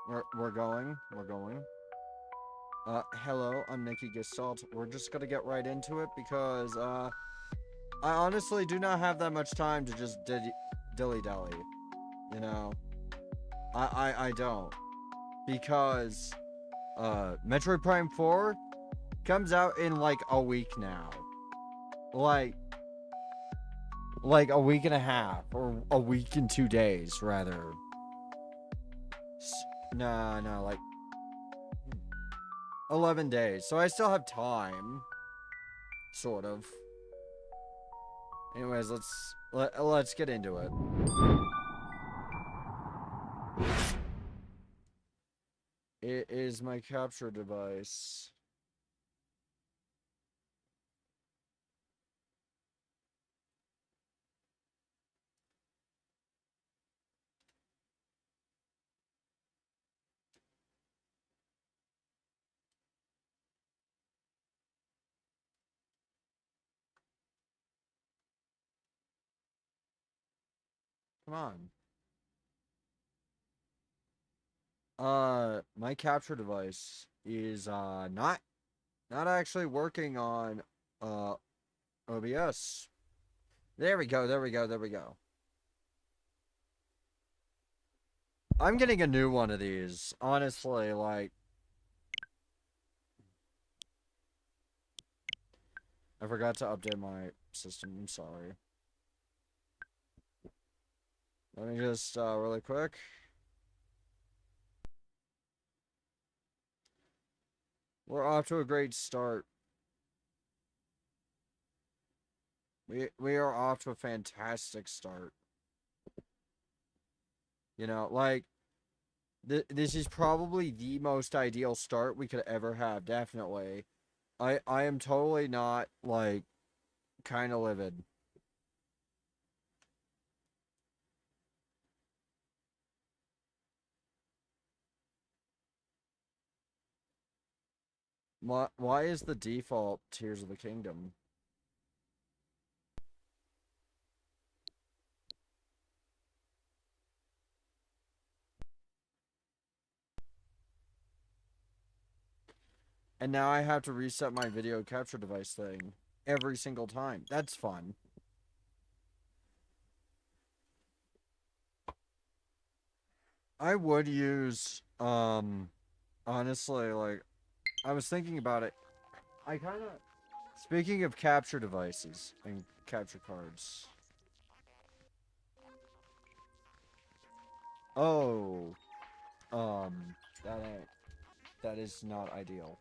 We're going. We're going. Hello, I'm Nikki Gestalt. We're just gonna get right into it because, I honestly do not have that much time to just dilly-dally. You know? I don't. Because, Metroid Prime 4 comes out in, like, a week now. Like, like a week and a half. Or a week and 2 days, rather. Nah, no, like, 11 days. So I still have time. Sort of. Anyways, let's get into it. It is my capture device. Come on. My capture device is not actually working on uh OBS. There we go. There we go. There we go. I'm getting a new one of these. Honestly, like I forgot to update my system. I'm sorry. Let me just really quick. We're off to a great start. We are off to a fantastic start. You know, like this is probably the most ideal start we could ever have, definitely. I am totally not like kind of livid. Why is the default Tears of the Kingdom? And now I have to reset my video capture device thing every single time. That's fun. I would use honestly, like I was thinking about it. I kind of speaking of capture devices and capture cards. Oh, um that ain't that is not ideal.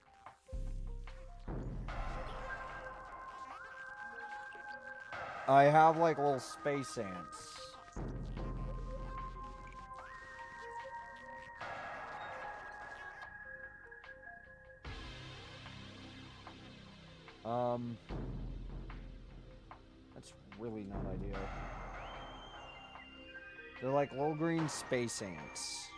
I have like little space ants. Um, that's really not ideal. They're like little green space ants.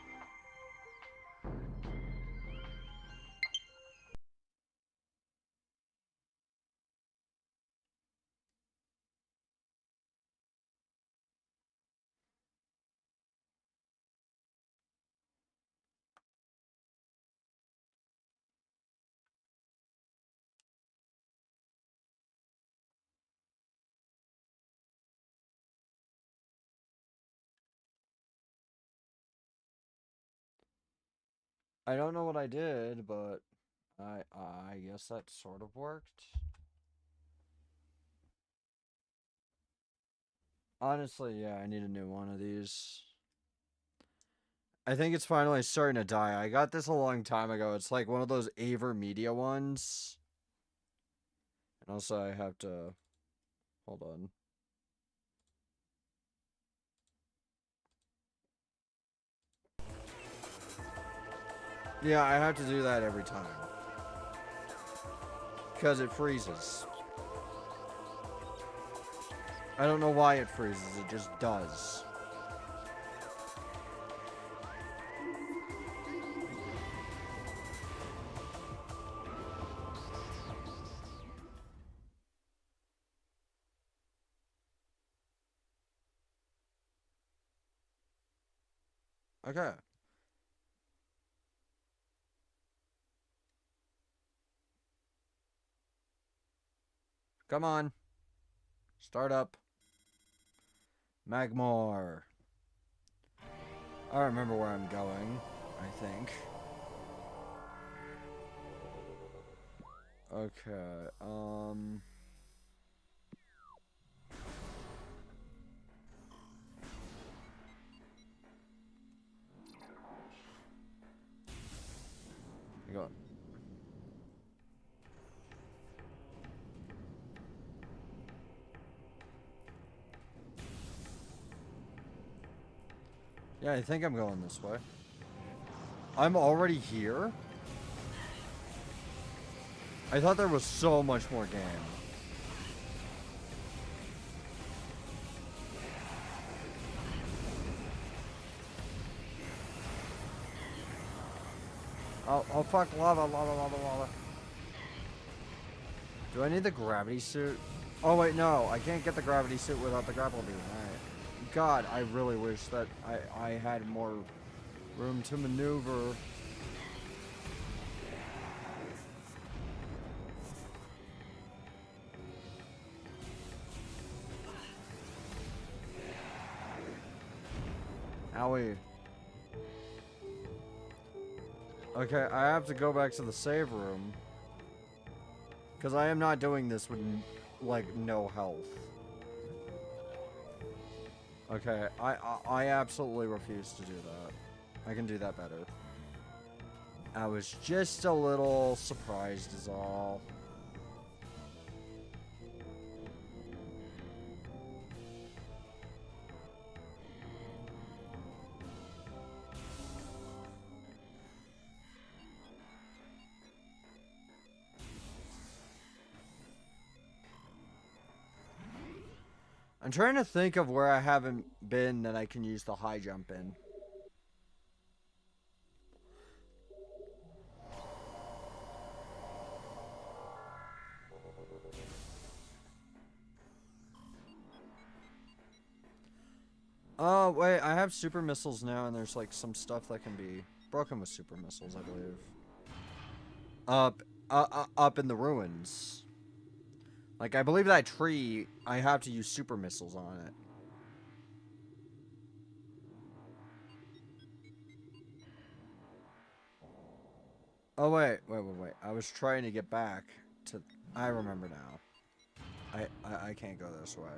I don't know what I did, but I guess that sort of worked. Honestly, yeah, I need a new one of these. I think it's finally starting to die. I got this a long time ago. It's like one of those Avermedia ones. And also I have to hold on. Yeah, I have to do that every time. Because it freezes. I don't know why it freezes, it just does. Okay. Come on. Start up. Magmore. I remember where I'm going, I think. Okay, go. Yeah, I think I'm going this way. I'm already here? I thought there was so much more game. Oh fuck, lava. Do I need the gravity suit? Oh wait, no, I can't get the gravity suit without the grapple beam. Alright. God, I really wish that I had more room to maneuver. Owie. Okay, I have to go back to the save room. Because I am not doing this with, like, no health. Okay, I absolutely refuse to do that. I can do that better. I was just a little surprised is all. I'm trying to think of where I haven't been that I can use the high jump in. Oh, wait, I have super missiles now, and there's, like, some stuff that can be broken with super missiles, I believe. Up in the ruins. Like, I believe that tree, I have to use super missiles on it. Oh, wait. I was trying to get back to... I remember now. I can't go this way.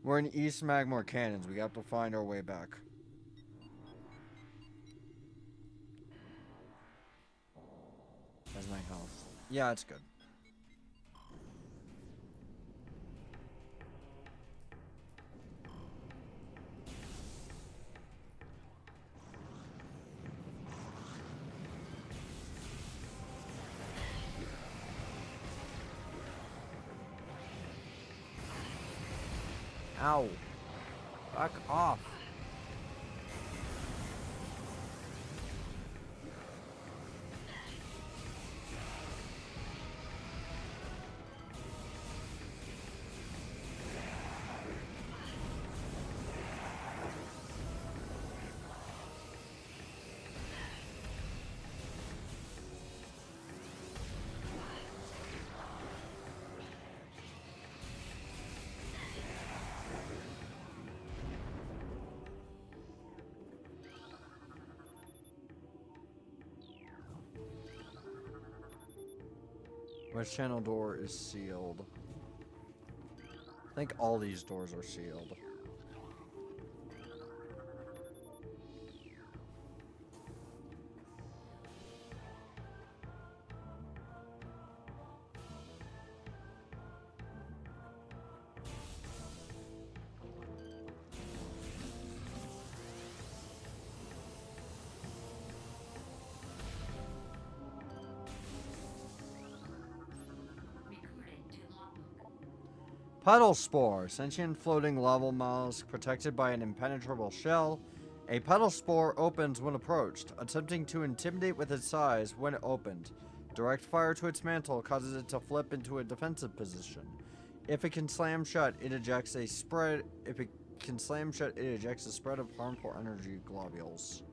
We're in East Magmore Cannons. We have to find our way back. That's my health. Yeah, it's good. Ow. Back off. Which channel door is sealed? I think all these doors are sealed. Puddle Spore, sentient floating lava mollusk protected by an impenetrable shell. A puddle spore opens when approached, attempting to intimidate with its size when opened. Direct fire to its mantle causes it to flip into a defensive position. If it can slam shut, it ejects a spread. If it can slam shut, it ejects a spread of harmful energy globules.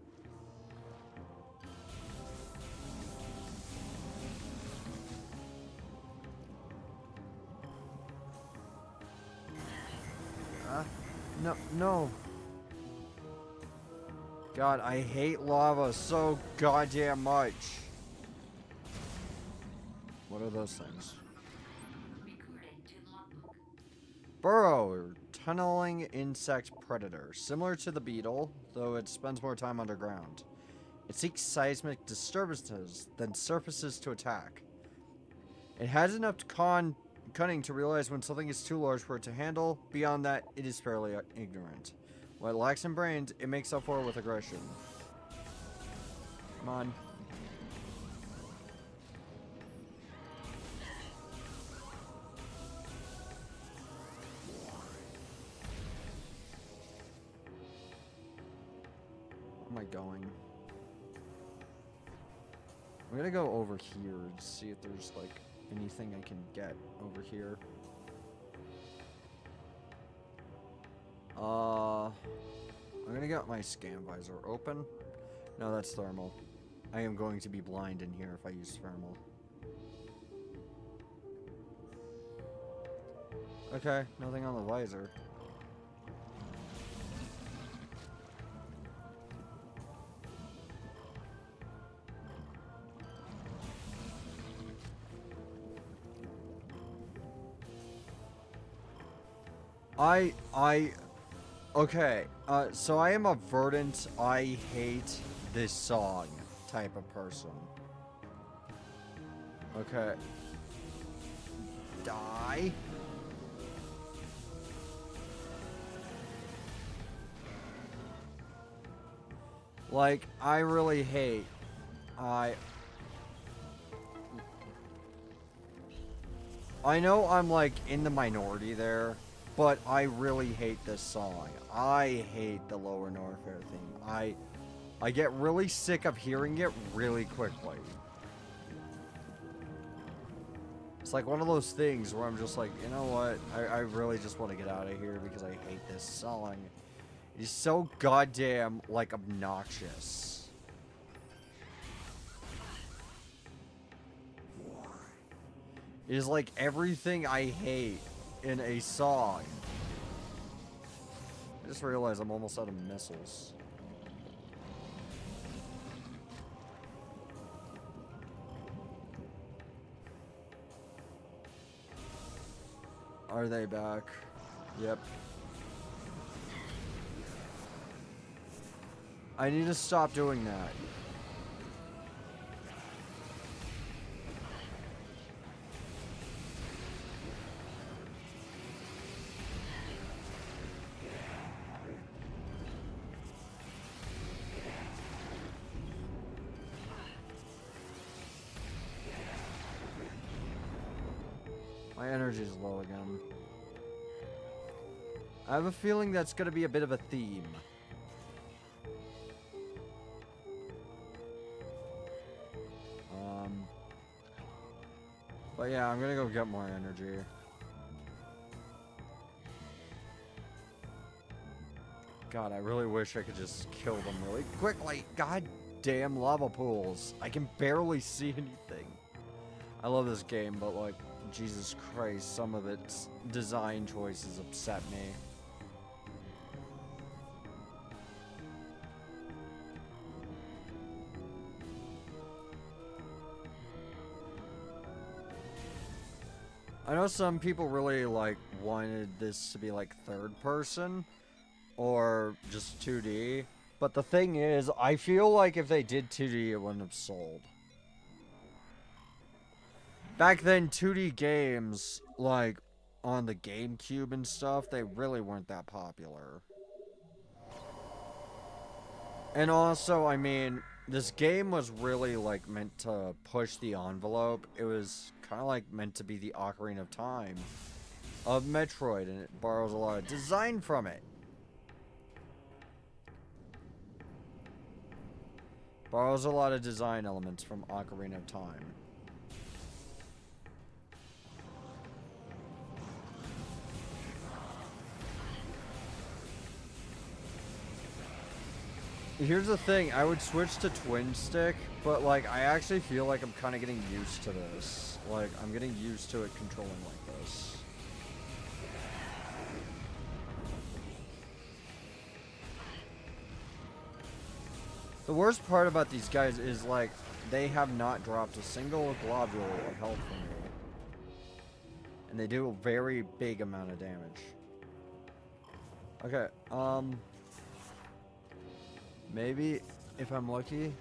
No, no. God, I hate lava so goddamn much. What are those things? Burrow, or tunneling insect predator. Similar to the beetle, though it spends more time underground. It seeks seismic disturbances, then surfaces to attack. It has enough cunning to realize when something is too large for it to handle. Beyond that, it is fairly ignorant. What it lacks in brains, it makes up for with aggression. Come on. Where am I going? I'm gonna go over here and see if there's like anything I can get over here. I'm gonna get my scan visor open. No, that's thermal. I am going to be blind in here if I use thermal. Okay, nothing on the visor. Okay, so I am a verdant, I hate this song type of person. Okay. Die? Like, I really hate, I know I'm like in the minority there, but I really hate this song. I hate the Lower Norfair theme. I get really sick of hearing it really quickly. It's like one of those things where I'm just like, you know what? I really just want to get out of here because I hate this song. It is so goddamn, like, obnoxious. It is like everything I hate in a song. I just realized I'm almost out of missiles. Are they back? Yep. I need to stop doing that. My energy is low again. I have a feeling that's going to be a bit of a theme. But yeah, I'm going to go get more energy. God, I really wish I could just kill them really quickly. God damn lava pools. I can barely see anything. I love this game, but like, Jesus Christ, some of its design choices upset me. I know some people really like wanted this to be like third person or just 2D, but the thing is, I feel like if they did 2D, it wouldn't have sold. Back then, 2D games, like, on the GameCube and stuff, they really weren't that popular. And also, I mean, this game was really, like, meant to push the envelope. It was kind of, like, meant to be the Ocarina of Time of Metroid, and it borrows a lot of design from it. Borrows a lot of design elements from Ocarina of Time. Here's the thing, I would switch to twin stick, but like I actually feel like I'm kind of getting used to this. Like I'm getting used to it controlling like this. The worst part about these guys is, like, they have not dropped a single globule of health from me. And they do a very big amount of damage. Okay, maybe if I'm lucky.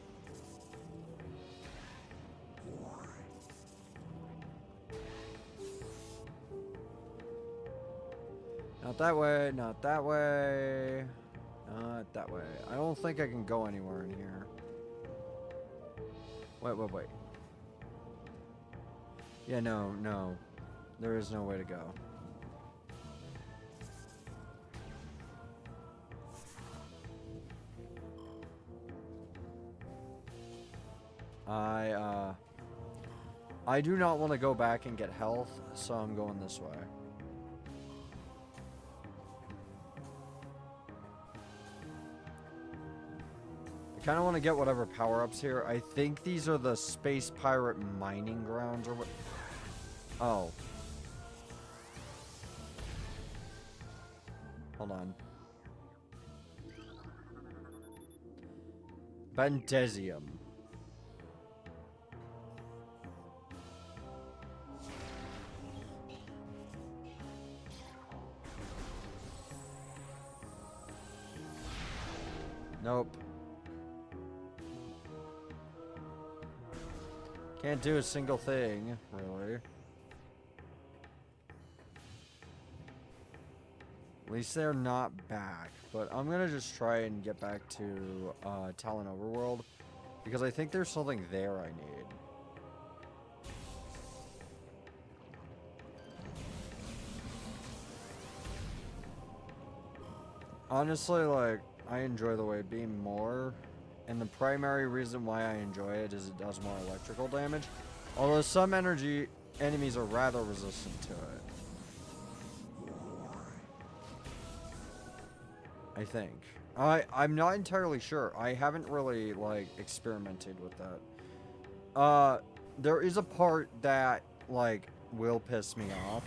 Not that way, not that way. Not that way. I don't think I can go anywhere in here. Wait. Yeah, no. There is no way to go. I do not want to go back and get health, so I'm going this way. I kind of want to get whatever power-ups here. I think these are the Space Pirate mining grounds or what. Oh. Hold on. Bendesium. Nope. Can't do a single thing, really. At least they're not back. But I'm gonna just try and get back to Talon Overworld. Because I think there's something there I need. Honestly, like, I enjoy the wave beam more, and the primary reason why I enjoy it is it does more electrical damage, although some energy enemies are rather resistant to it. I think. I'm not entirely sure. I haven't really, like, experimented with that. There is a part that, like, will piss me off,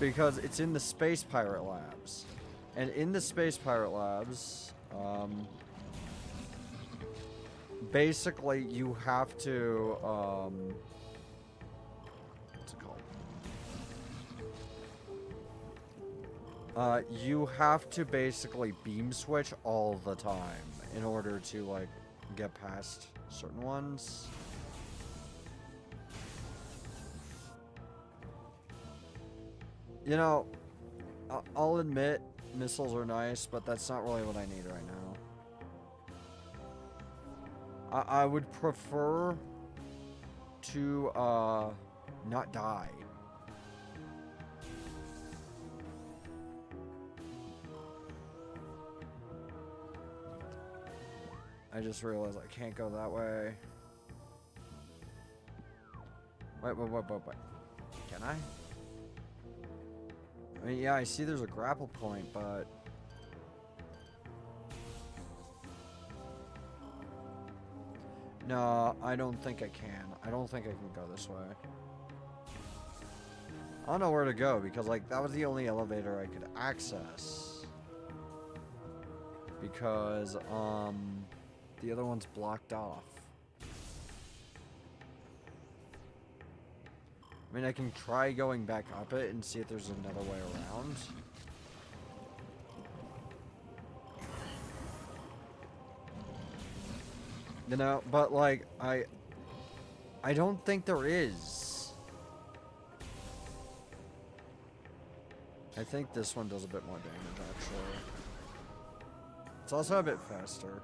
because it's in the Space Pirate Labs. And in the Space Pirate Labs, basically you have to, what's it called? You have to basically beam switch all the time in order to, like, get past certain ones. You know, I'll admit, missiles are nice, but that's not really what I need right now. I would prefer to, not die. I just realized I can't go that way. Wait. Can I? I mean, yeah, I see there's a grapple point, but... No, I don't think I can. I don't think I can go this way. I don't know where to go, because, like, that was the only elevator I could access. Because, the other one's blocked off. I mean, I can try going back up it and see if there's another way around. You know, but, like, I don't think there is. I think this one does a bit more damage, actually. It's also a bit faster.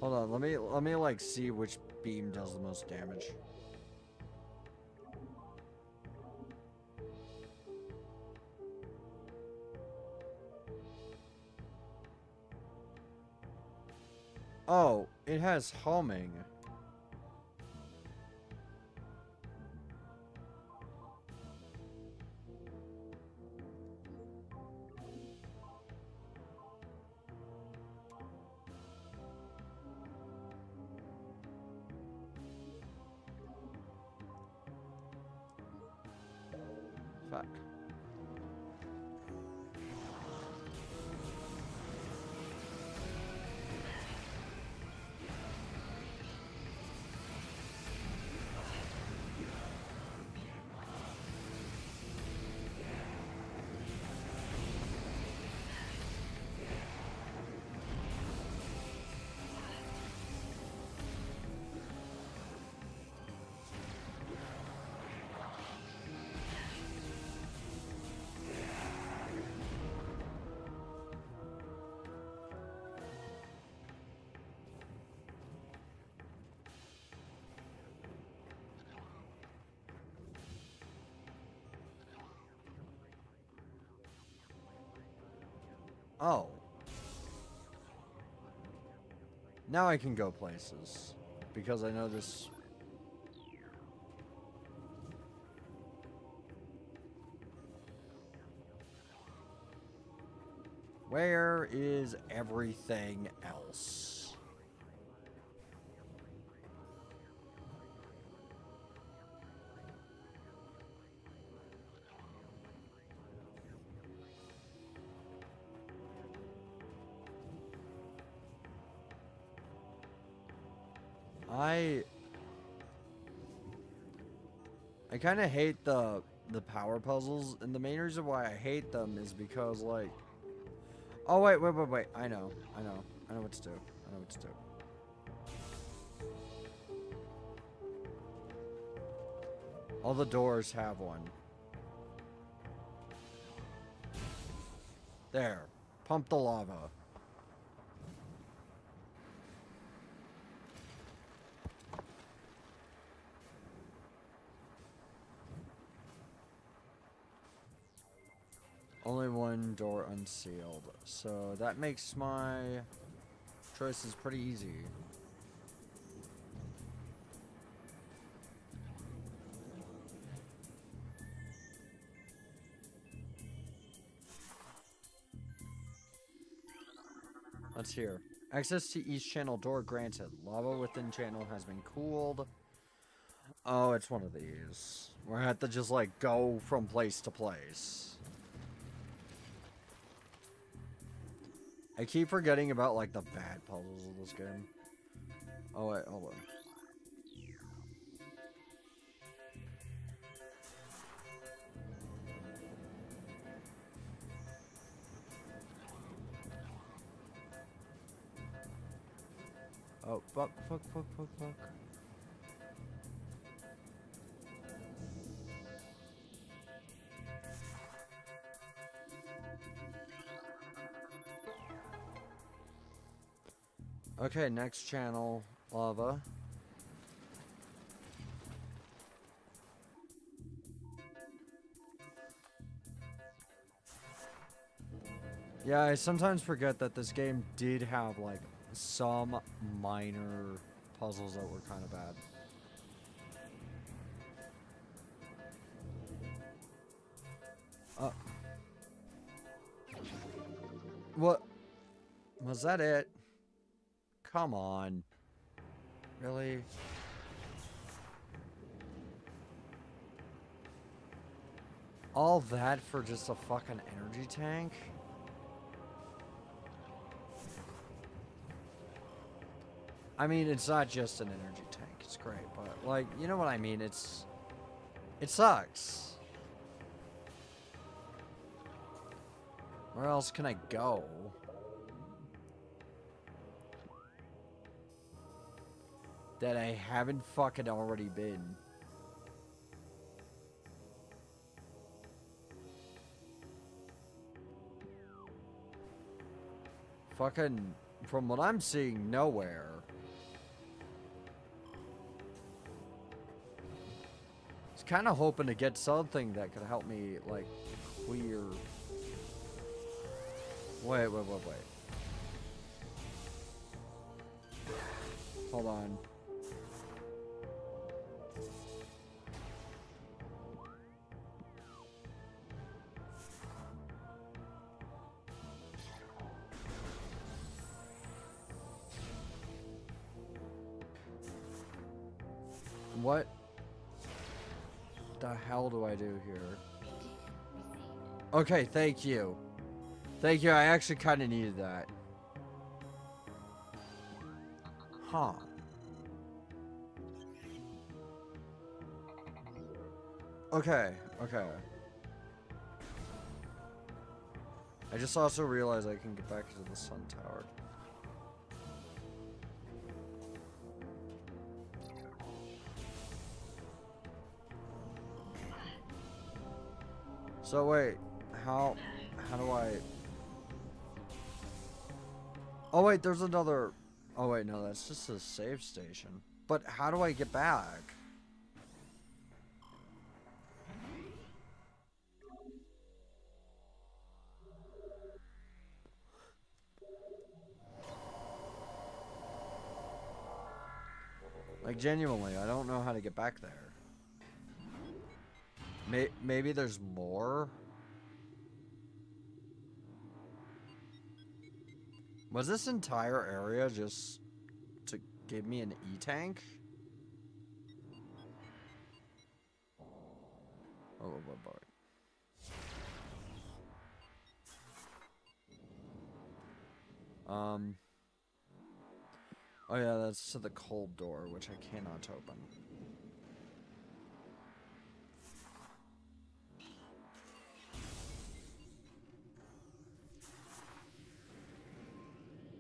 Hold on, let me like see which beam does the most damage. Oh, it has homing. back. Oh. Now I can go places. Because I know this... Where is everything else? I kind of hate the power puzzles, and the main reason why I hate them is because, like... Oh, wait. I know what to do. All the doors have one. There. Pump the lava. Only one door unsealed. So that makes my choices pretty easy. Let's hear. Access to each channel door granted. Lava within channel has been cooled. Oh, it's one of these. Where I have to just, like, go from place to place. I keep forgetting about, like, the bad puzzles of this game. Oh, wait, hold on. Oh, fuck. Okay, next channel, lava. Yeah, I sometimes forget that this game did have, like, some minor puzzles that were kind of bad. What? Was that it? Come on. Really? All that for just a fucking energy tank? I mean, it's not just an energy tank. It's great, but, like, you know what I mean? It sucks. Where else can I go? That I haven't fucking already been. Fucking, from what I'm seeing, nowhere. I was kind of hoping to get something that could help me, like, clear. Wait. Hold on. What the hell do I do here? Okay, thank you. Thank you, I actually kind of needed that. Huh. Okay, okay. I just also realized I can get back to the sun tower. So wait, how do I... Oh wait, there's another... Oh wait, no, that's just a save station. But how do I get back? Like, genuinely, I don't know how to get back there. Maybe there's more? Was this entire area just to give me an E-tank? Oh boy. Oh yeah, that's to the cold door, which I cannot open.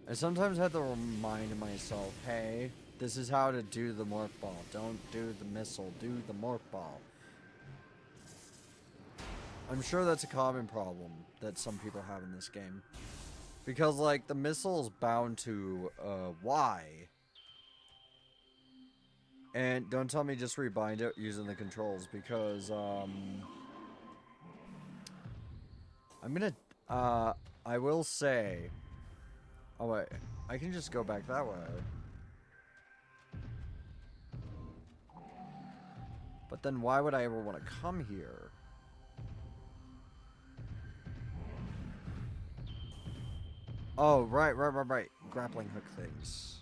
I sometimes have to remind myself, hey, this is how to do the morph ball. Don't do the missile, do the morph ball. I'm sure that's a common problem that some people have in this game. Because, like, the missile is bound to, Y. And don't tell me just rebind it using the controls, because, I'm gonna, I will say... Oh, wait. I can just go back that way. But then why would I ever want to come here? Oh, right. Grappling hook things.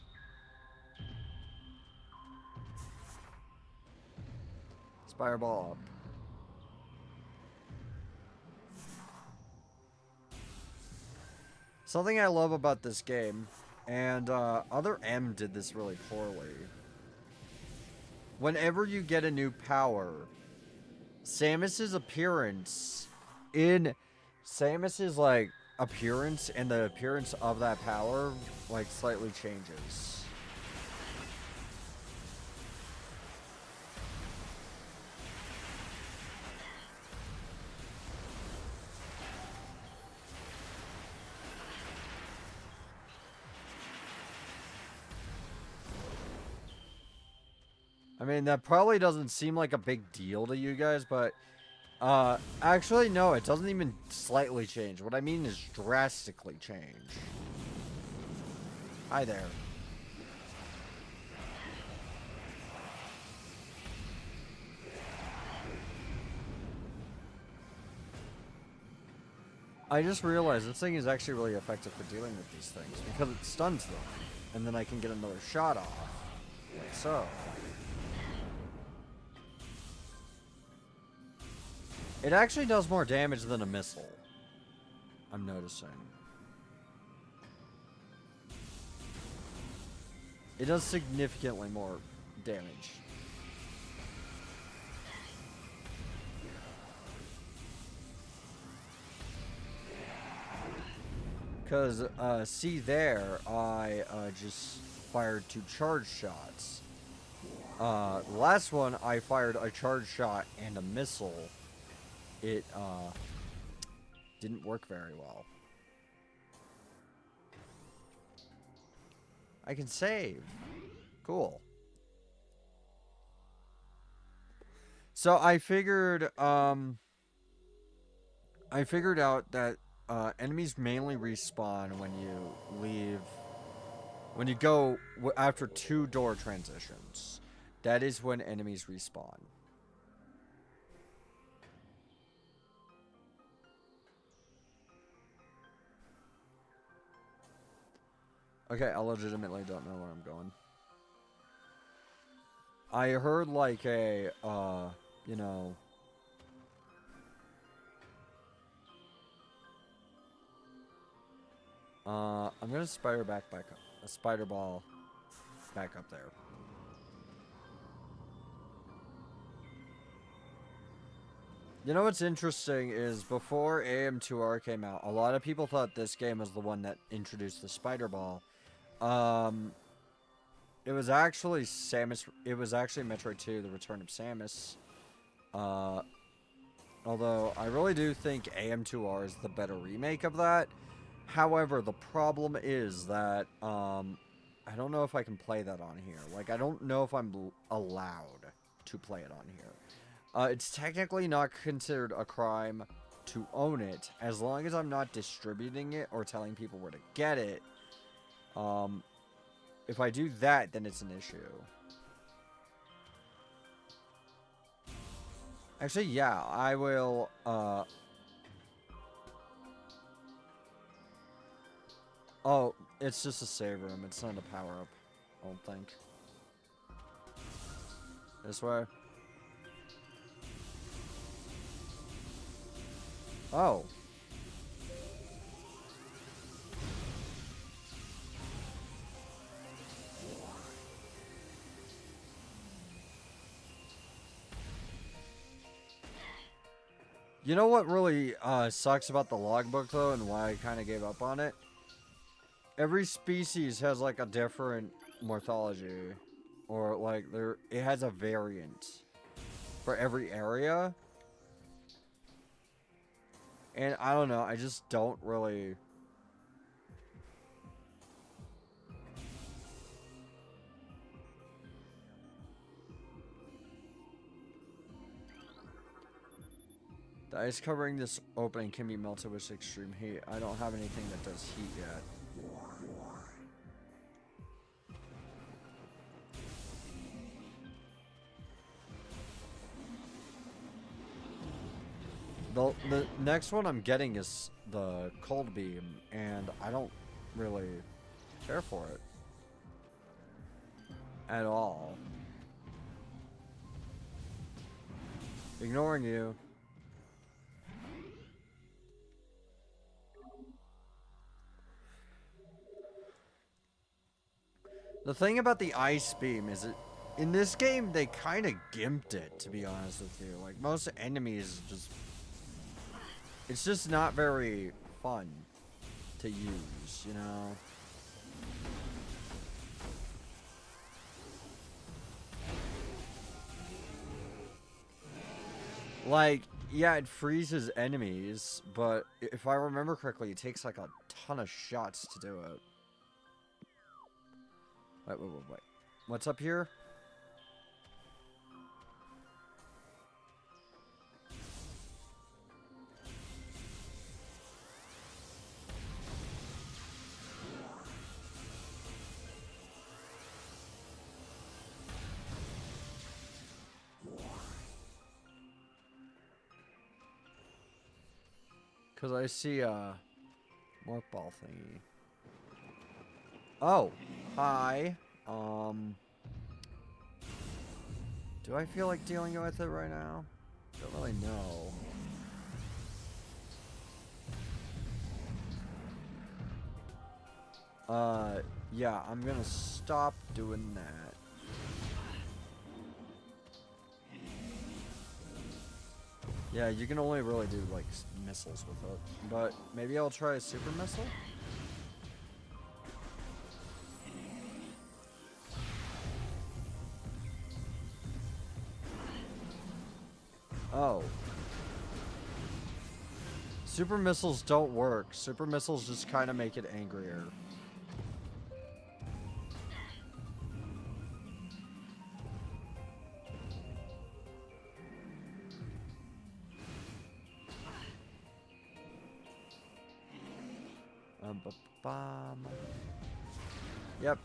Spire ball up. Something I love about this game, and Other M did this really poorly. Whenever you get a new power, Samus's appearance and the appearance of that power, like, slightly changes. I mean, that probably doesn't seem like a big deal to you guys, but actually, no, it doesn't even slightly change. What I mean is drastically change. Hi there. I just realized this thing is actually really effective for dealing with these things because it stuns them, and then I can get another shot off, like so. It actually does more damage than a missile, I'm noticing. It does significantly more damage. Because, see there, I just fired 2 charge shots. The last one, I fired a charge shot and a missile. It, didn't work very well. I can save. Cool. So I figured out that enemies mainly respawn when you leave, when you go after 2 door transitions. That is when enemies respawn. Okay, I legitimately don't know where I'm going. I heard like a, you know... I'm gonna spider back up. A spider ball back up there. You know what's interesting is before AM2R came out, a lot of people thought this game was the one that introduced the spider ball. It was actually Samus. It was actually Metroid 2: The Return of Samus. Although I really do think AM2R is the better remake of that. However, the problem is that I don't know if I can play that on here. Like, I don't know if I'm allowed to play it on here. It's technically not considered a crime to own it, as long as I'm not distributing it or telling people where to get it. If I do that, then it's an issue. Actually, yeah, I will, Oh, it's just a save room. It's not a power-up, I don't think. This way. Oh. You know what really sucks about the logbook, though, and why I kind of gave up on it? Every species has, like, a different morphology. Or, like, it has a variant for every area. And I don't know, I just don't really... The ice covering this opening can be melted with extreme heat. I don't have anything that does heat yet. The next one I'm getting is the cold beam, and I don't really care for it at all. Ignoring you. The thing about the ice beam is in this game they kind of gimped it, to be honest with you. Like, most enemies just... It's just not very fun to use, you know? Like, yeah, it freezes enemies, but if I remember correctly, it takes like a ton of shots to do it. Wait. What's up here? Because I see a morph ball thingy. Oh, hi. Do I feel like dealing with it right now? Don't really know. Yeah, I'm gonna stop doing that. Yeah, you can only really do, like, missiles with it. But maybe I'll try a super missile? Oh. Super missiles don't work. Super missiles just kind of make it angrier. Yep.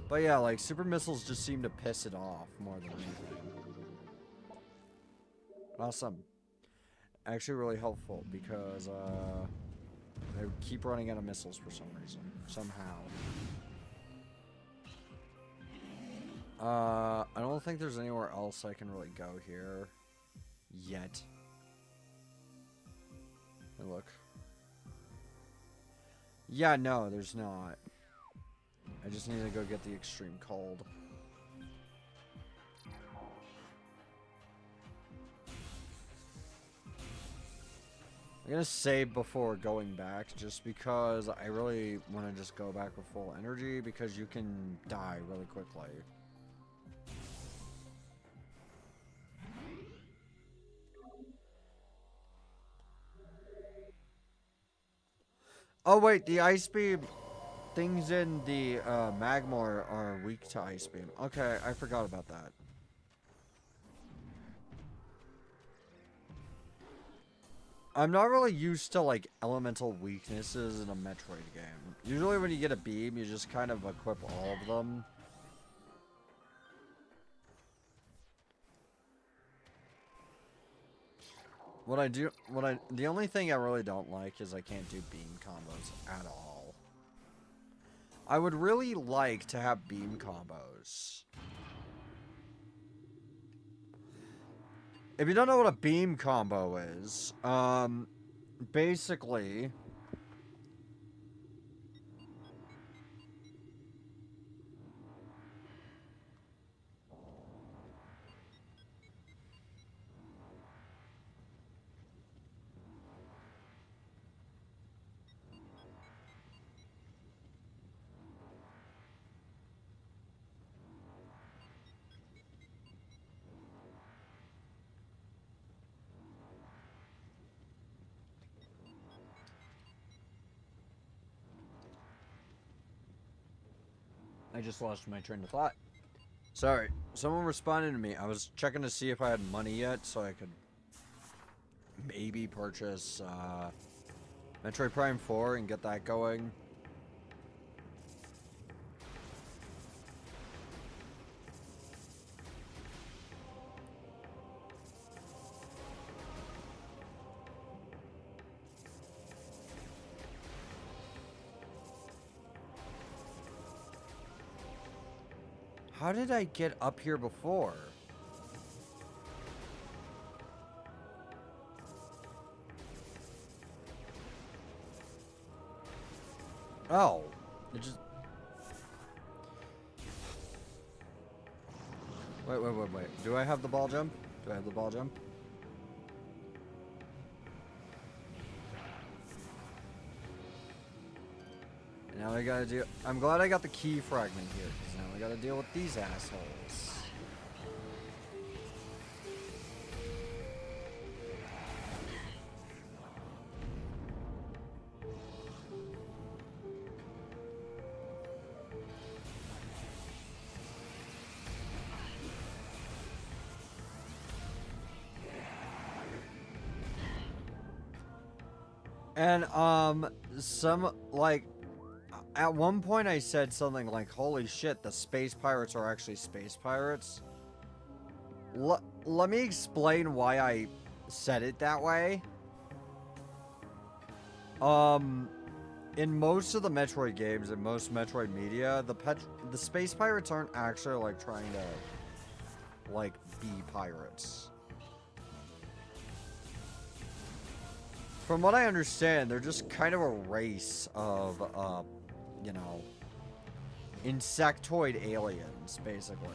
But yeah, like, super missiles just seem to piss it off more than anything. Awesome. Actually really helpful because, they keep running out of missiles for some reason. Somehow. I don't think there's anywhere else I can really go here. Yet. Hey, look. Yeah, no, there's not. I just need to go get the extreme cold. I'm gonna save before going back just because I really want to just go back with full energy because you can die really quickly. Oh wait, the ice beam things in the Magmor are weak to ice beam. Okay, I forgot about that. I'm not really used to, like, elemental weaknesses in a Metroid game. Usually when you get a beam, you just kind of equip all of them. The only thing I really don't like is I can't do beam combos at all. I would really like to have beam combos. If you don't know what a beam combo is, basically, I just lost my train of thought. Sorry, someone responded to me. I was checking to see if I had money yet so I could maybe purchase Metroid Prime 4 and get that going. How did I get up here before? Oh, it just... Wait. Do I have the ball jump? Do I have the ball jump? Now I gotta do... I'm glad I got the key fragment here, because now I gotta deal with these assholes. And, at one point I said something like, holy shit, the space pirates are actually space pirates. Let me explain why I said it that way. In most of the Metroid games, in most Metroid media, the space pirates aren't actually, like, trying to, like, be pirates. From what I understand, they're just kind of a race of, you know, insectoid aliens, basically.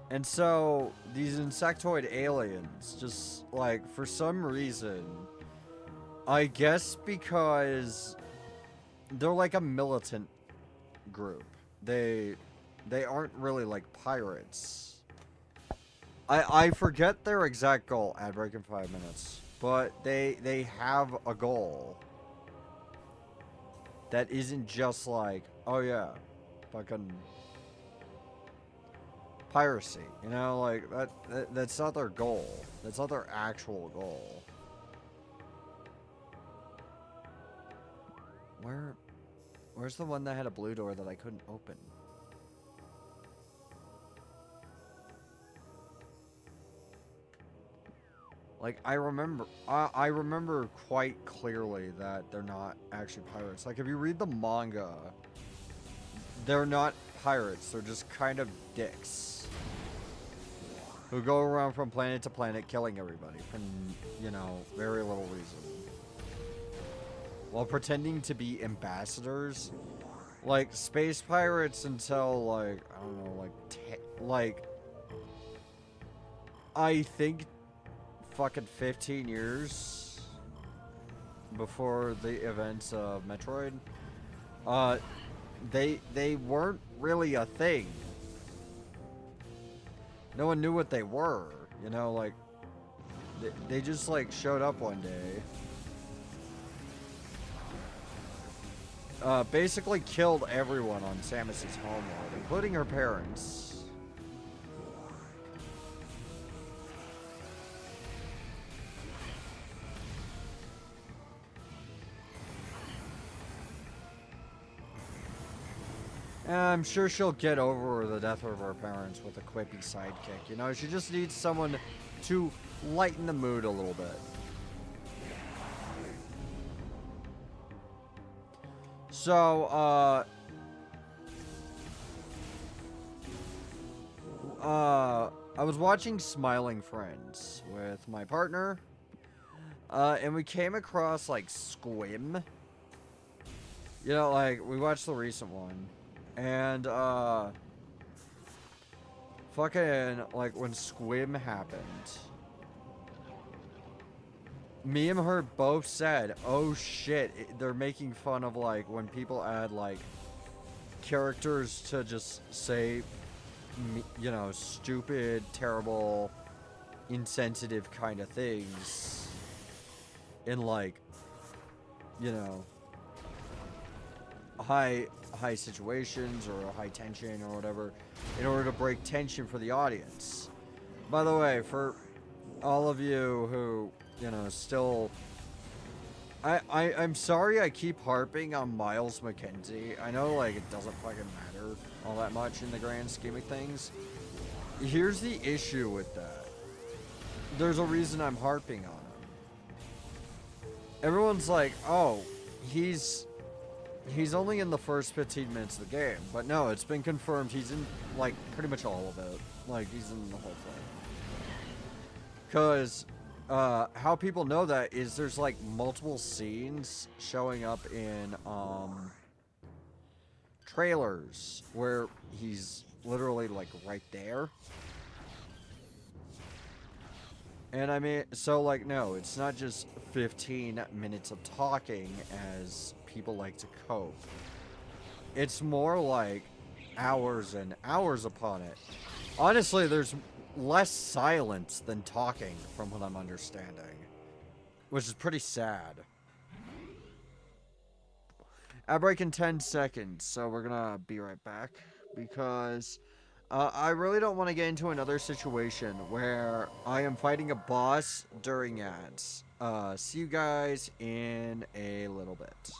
And so, these insectoid aliens, just, like, for some reason, I guess because they're like a militant group. They aren't really like pirates. I forget their exact goal. Ad break in 5 minutes. But they have a goal that isn't just like, oh yeah, fucking piracy. You know, like that's not their goal. That's not their actual goal. Where's the one that had a blue door that I couldn't open? Like, I remember quite clearly that they're not actually pirates. Like, if you read the manga, they're not pirates. They're just kind of dicks. who go around from planet to planet killing everybody for, you know, very little reason. While pretending to be ambassadors. Like, space pirates until, like, I don't know, like, I think fucking 15 years before the events of Metroid, they weren't really a thing. No one knew what they were, you know, like, they just, like, showed up one day. Basically killed everyone on Samus's homeworld, including her parents. I'm sure she'll get over the death of her parents with a quippy sidekick. You know, she just needs someone to lighten the mood a little bit. So, I was watching Smiling Friends with my partner, and we came across, like, Squim. You know, like, we watched the recent one. And, fucking, like, when Squim happened, me and her both said, oh shit, they're making fun of, like, when people add, like, characters to just say, you know, stupid, terrible, insensitive kind of things in, like, you know, high situations or high tension or whatever, in order to break tension for the audience. By the way, for all of you who, you know, still, I'm sorry I keep harping on Miles McKenzie. I know, like, it doesn't fucking matter all that much in the grand scheme of things. Here's the issue with that. There's a reason I'm harping on him. Everyone's like, oh, he's only in the first 15 minutes of the game. But no, it's been confirmed he's in, like, pretty much all of it. Like, he's in the whole thing. Because, how people know that is there's, like, multiple scenes showing up in, trailers where he's literally, like, right there. And I mean, so, like, no, it's not just 15 minutes of talking as people like to cope. It's more like hours and hours upon it. Honestly, there's less silence than talking from what I'm understanding, which is pretty sad. Ad break in 10 seconds, so we're gonna be right back because I really don't want to get into another situation where I am fighting a boss during ads. See you guys in a little bit.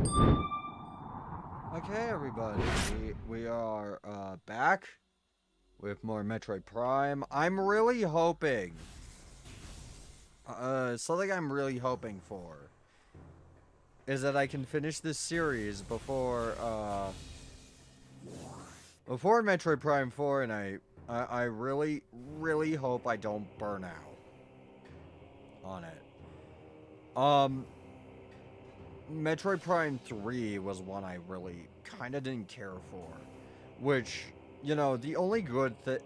Okay, everybody, we are back with more Metroid Prime. I'm really hoping, something I'm really hoping for is that I can finish this series before Metroid Prime 4, and I really, really hope I don't burn out on it. Metroid Prime 3 was one I really kind of didn't care for. Which, you know, the only good that...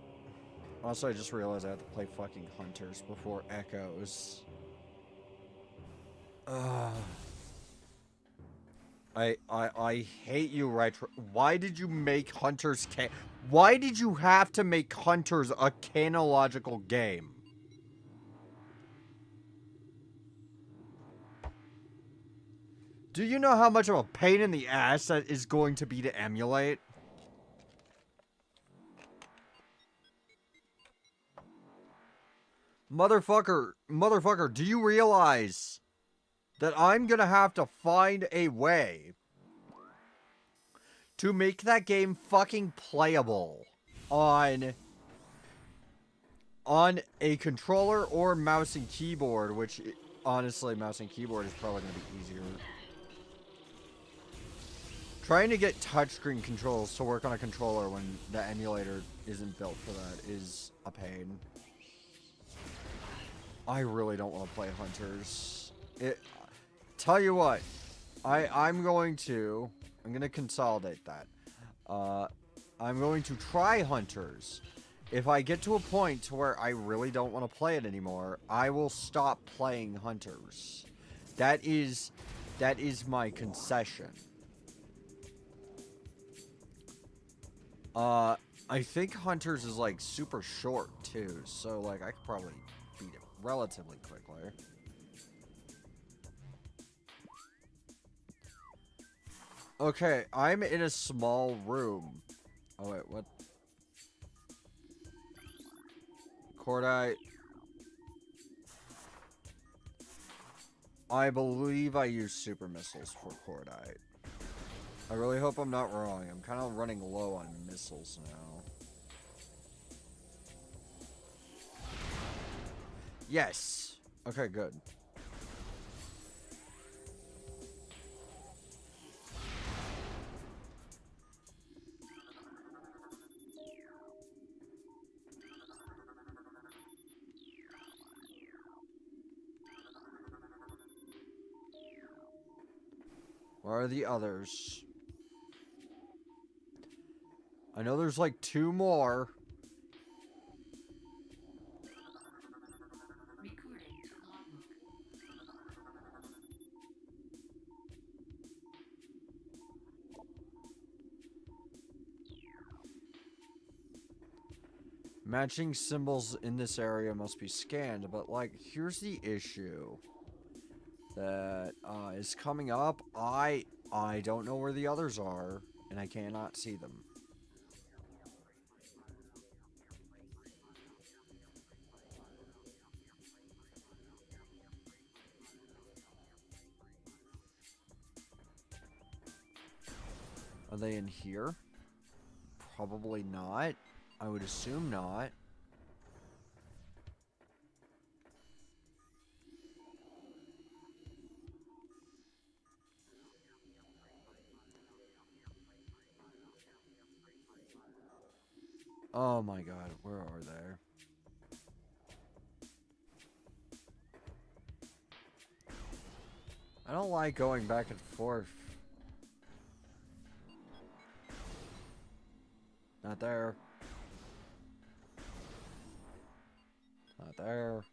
Also, I just realized I have to play fucking Hunters before Echoes. I hate you, Retro. Why did you make Hunters Why did you have to make Hunters a canological game? Do you know how much of a pain in the ass that is going to be to emulate? Motherfucker, do you realize that I'm gonna have to find a way to make that game fucking playable on a controller or mouse and keyboard, which, honestly, mouse and keyboard is probably gonna be easier. Trying to get touchscreen controls to work on a controller when the emulator isn't built for that is a pain. I really don't want to play Hunters. Tell you what, I'm going to consolidate that. I'm going to try Hunters. If I get to a point to where I really don't want to play it anymore, I will stop playing Hunters. That is my concession. I think Hunters is like super short too, so like I could probably beat it relatively quickly. Okay, I'm in a small room. Oh wait, what? Cordite. I believe I use super missiles for Cordite. I really hope I'm not wrong. I'm kind of running low on missiles now. Yes. Okay, good. Where are the others? I know there's like 2 more. Matching symbols in this area must be scanned, but like, here's the issue that is coming up. I don't know where the others are, and I cannot see them. Are they in here? Probably not. I would assume not. Oh my god, where are they? I don't like going back and forth. Not there. Not there.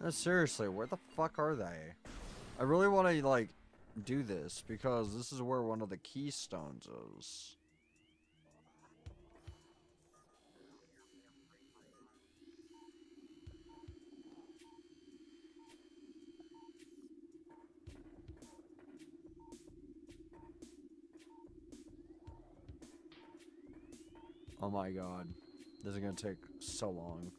No, seriously, where the fuck are they? I really want to, like, do this, because this is where one of the keystones is. Oh my god. This is gonna take so long.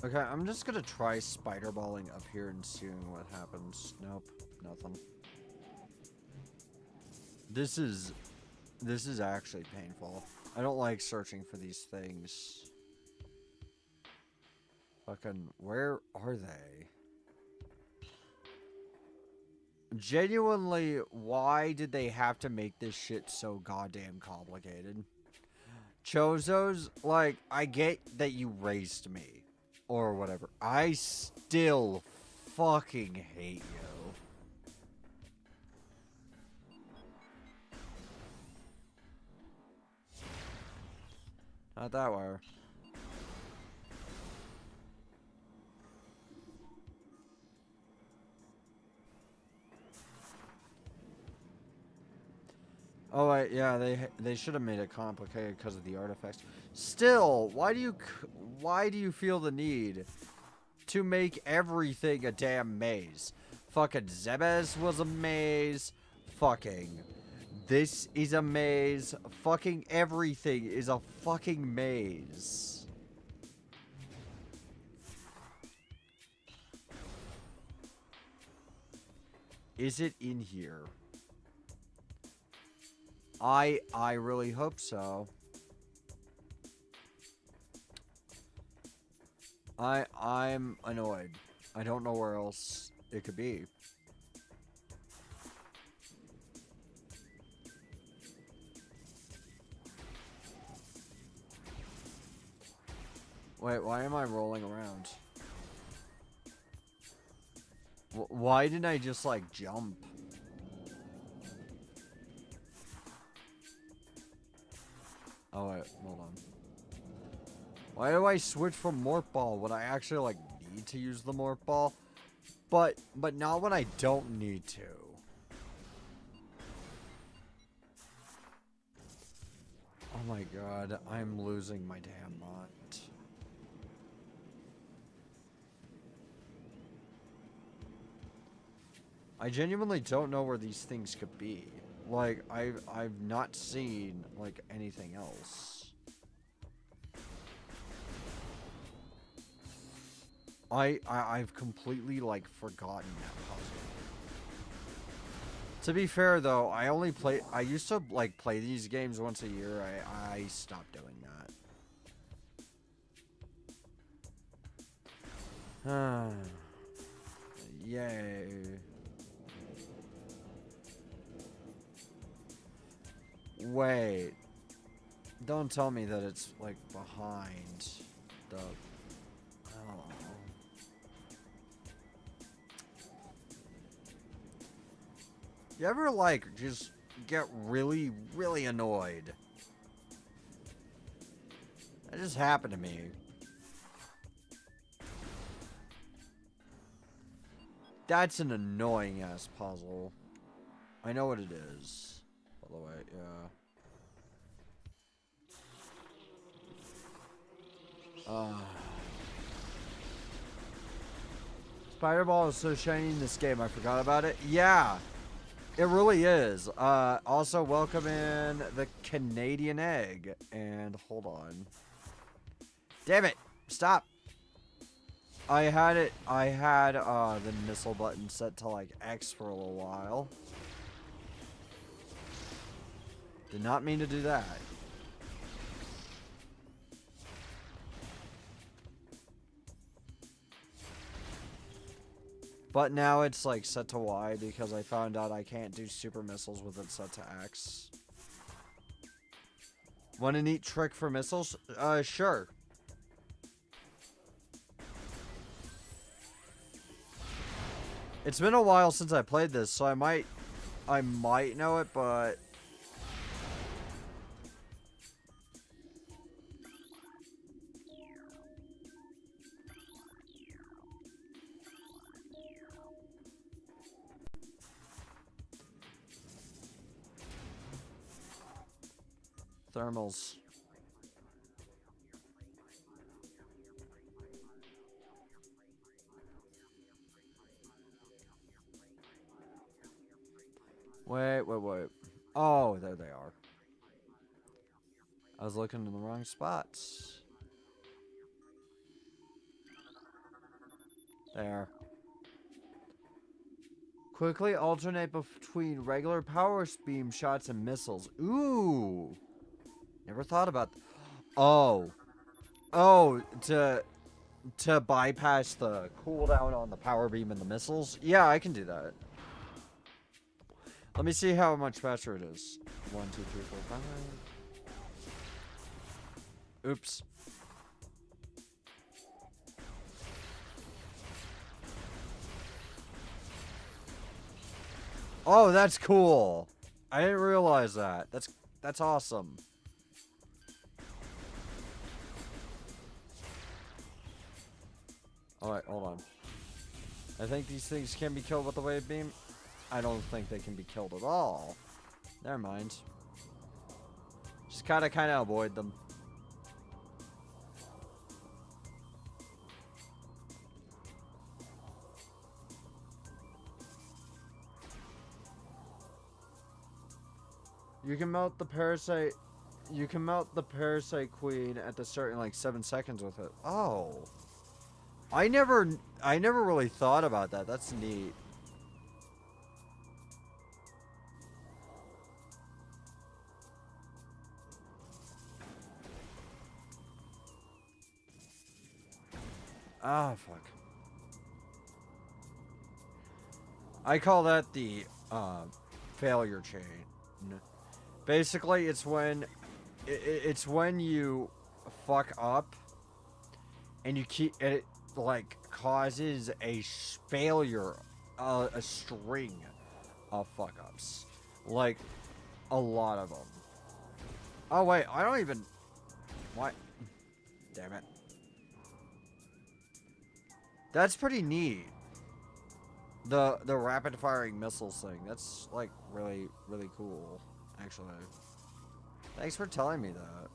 Okay, I'm just gonna try spider balling up here and seeing what happens. Nope, nothing. This is actually painful. I don't like searching for these things. Fucking, where are they? Genuinely, why did they have to make this shit so goddamn complicated? Chozos, like, I get that you raised me. Or whatever. I still fucking hate you. Not that way. Oh wait, yeah, they should have made it complicated because of the artifacts. Still, why do you feel the need to make everything a damn maze? Fucking Zebes was a maze. Fucking this is a maze. Fucking everything is a fucking maze. Is it in here? I really hope so. I'm annoyed. I don't know where else it could be. Wait, why am I rolling around? Why didn't I just, like, jump? Oh, wait, hold on. Why do I switch from Morph Ball when I actually, like, need to use the Morph Ball? But not when I don't need to. Oh my god, I'm losing my damn mind. I genuinely don't know where these things could be. Like, I've not seen, like, anything else. I've completely, like, forgotten that puzzle. To be fair, though, I used to, like, play these games once a year. I stopped doing that. Yay. Wait. Don't tell me that it's, like, behind the... Oh. You ever, like, just get really, really annoyed? That just happened to me. That's an annoying-ass puzzle. I know what it is. By the way, yeah. Spider-Ball is so shiny in this game, I forgot about it. Yeah, it really is. Also, welcome in the Canadian Egg. And hold on. Damn it! Stop! I had the missile button set to, like, X for a little while. Did not mean to do that. But now it's, like, set to Y because I found out I can't do super missiles with it set to X. Want a neat trick for missiles? Sure. It's been a while since I played this, so I might know it, but... Thermals. Wait. Oh, there they are. I was looking in the wrong spots. There. Quickly alternate between regular power beam shots and missiles. Ooh. Never thought about Oh. Oh, to bypass the cooldown on the power beam and the missiles? Yeah, I can do that. Let me see how much faster it is. 1, 2, 3, 4, 5. Oops. Oh, that's cool. I didn't realize that. That's awesome. Alright, hold on. I think these things can be killed with the wave beam. I don't think they can be killed at all. Never mind. Just kind of avoid them. You can melt the parasite. You can melt the parasite queen at the start in like 7 seconds with it. Oh. I never really thought about that. That's neat. Ah, fuck. I call that the failure chain. Basically, it's when you fuck up and you keep it like causes a failure, a string of fuck ups, like a lot of them. Oh wait, I don't even. What? Damn it. That's pretty neat. The rapid firing missiles thing. That's like really cool. Actually, thanks for telling me that.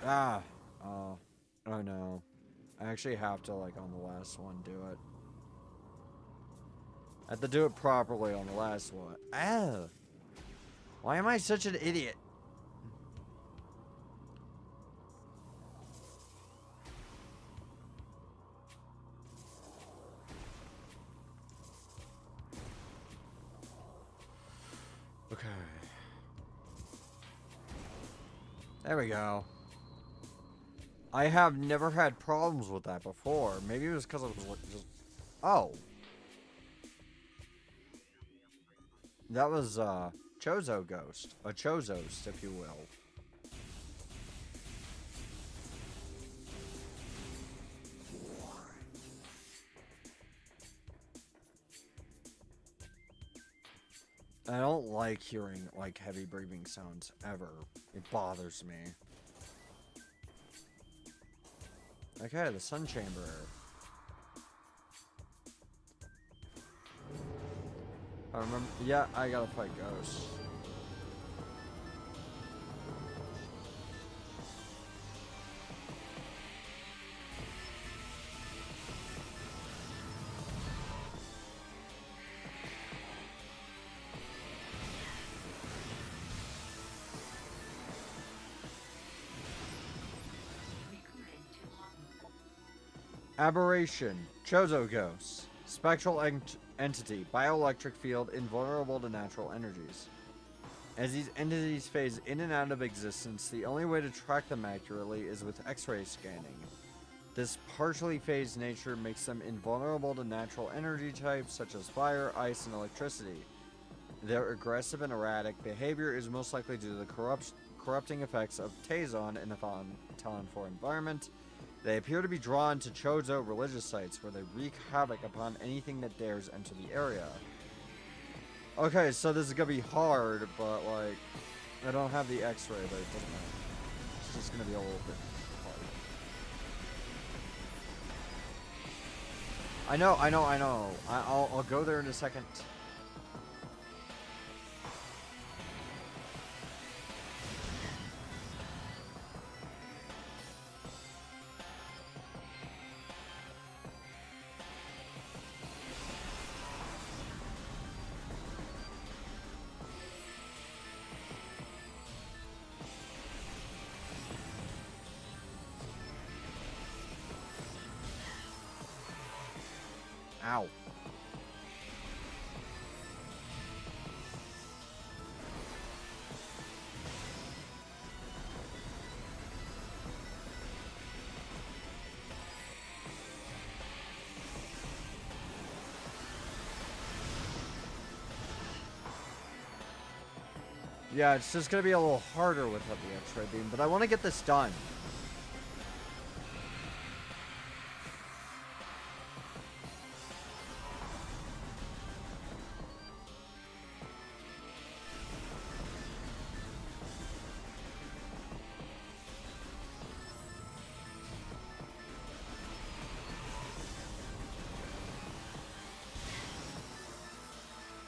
Ah, oh no. I actually have to, like, on the last one, do it. I have to do it properly on the last one. Ah! Why am I such an idiot? Okay. There we go. I have never had problems with that before. Maybe it was because I was just... Oh. That was, Chozo Ghost. A Chozost, if you will. I don't like hearing, like, heavy breathing sounds, ever. It bothers me. Okay, the Sun Chamber. I remember. Yeah, I gotta fight ghosts. Aberration. Chozo Ghost. Spectral entity. Bioelectric field invulnerable to natural energies. As these entities phase in and out of existence, the only way to track them accurately is with X-ray scanning. This partially phased nature makes them invulnerable to natural energy types such as fire, ice, and electricity. Their aggressive and erratic behavior is most likely due to the corrupting effects of Tazon in the Talon 4 environment. They appear to be drawn to Chozo religious sites where they wreak havoc upon anything that dares enter the area. Okay, so this is gonna be hard, but like, I don't have the X-ray, but it doesn't matter. It's just gonna be a little bit hard. I know. I'll go there in a second. Ow. Yeah, it's just gonna be a little harder without the X-ray beam, but I want to get this done.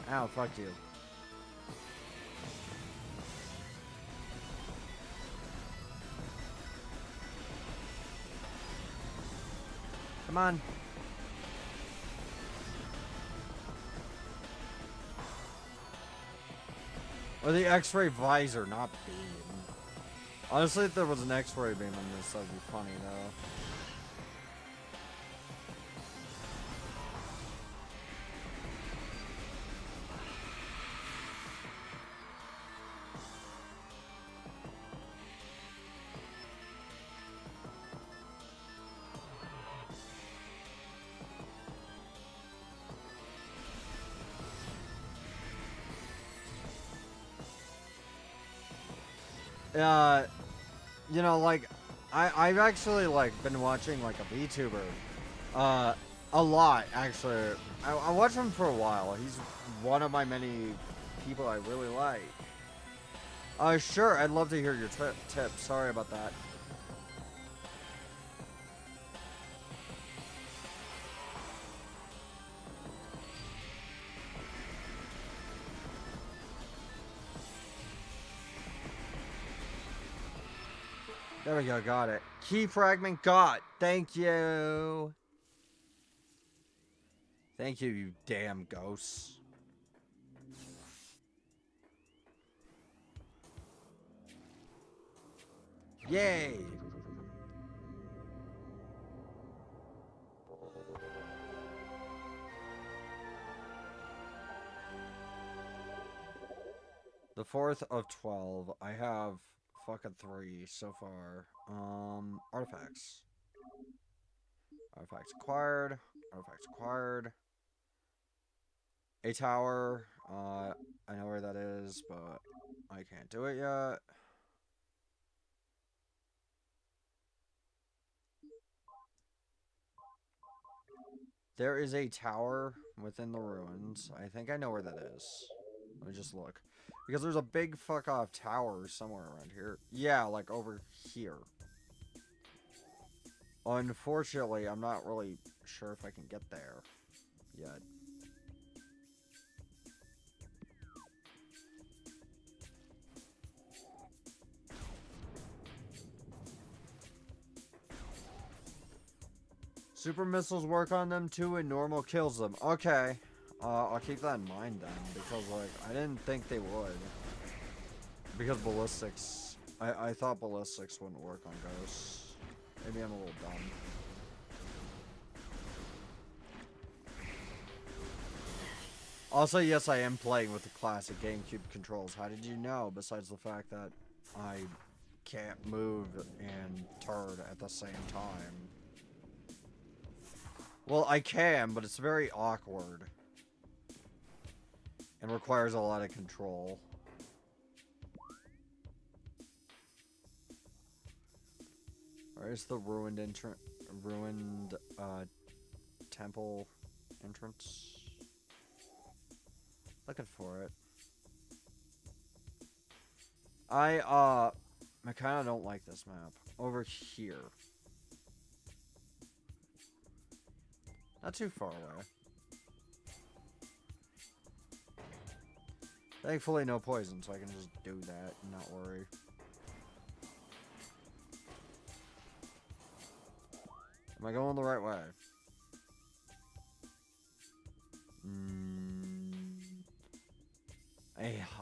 Ow, fuck you. Come on. Or the X-ray visor, not beam. Honestly, if there was an X-ray beam on this, that'd be funny, though. You know, like, I've actually, like, been watching, like, a VTuber, a lot, actually. I watched him for a while. He's one of my many people I really like. Sure, I'd love to hear your tip. Sorry about that. There we go, got it. Key fragment got. Thank you. Thank you, you damn ghosts. Yay! The 4th of 12. I have fucking 3 so far. Artifacts. Artifacts acquired. Artifacts acquired. A tower. I know where that is, but I can't do it yet. There is a tower within the ruins. I think I know where that is. Let me just look. Because there's a big fuck off tower somewhere around here. Yeah, like over here. Unfortunately, I'm not really sure if I can get there yet. Super missiles work on them too, and normal kills them. Okay. I'll keep that in mind then, because, like, I didn't think they would. Because ballistics... I thought ballistics wouldn't work on ghosts. Maybe I'm a little dumb. Also, yes, I am playing with the classic GameCube controls. How did you know, besides the fact that I can't move and turn at the same time? Well, I can, but it's very awkward. And requires a lot of control. Where's the ruined temple entrance? Looking for it. I kind of don't like this map. Over here. Not too far away. Thankfully, no poison, so I can just do that and not worry. Am I going the right way?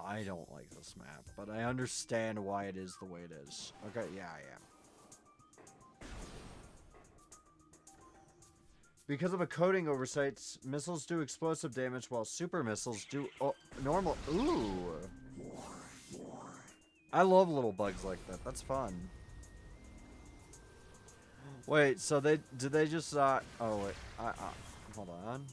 I don't like this map, but I understand why it is the way it is. Okay, yeah, I am. Because of a coding oversight, missiles do explosive damage while super missiles do normal. Ooh. I love little bugs like that. That's fun. Wait, so did they just oh wait. Hold on.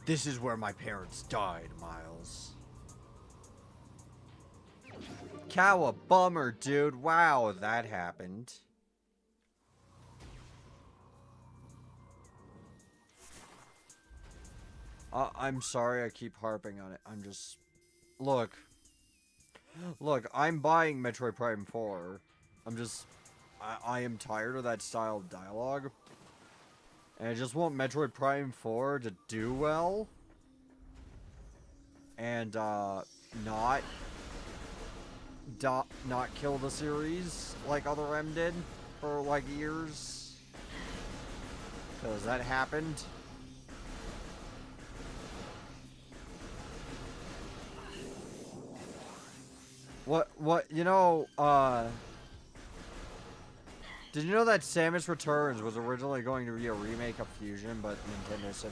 This is where my parents died, Miles. Cow, bummer, dude. Wow, that happened. I'm sorry I keep harping on it. I'm just... Look, I'm buying Metroid Prime 4. I'm just... I am tired of that style of dialogue. And I just want Metroid Prime 4 to do well. And, not kill the series like Other M did for, like, years. Because that happened. What, you know, did you know that Samus Returns was originally going to be a remake of Fusion, but Nintendo said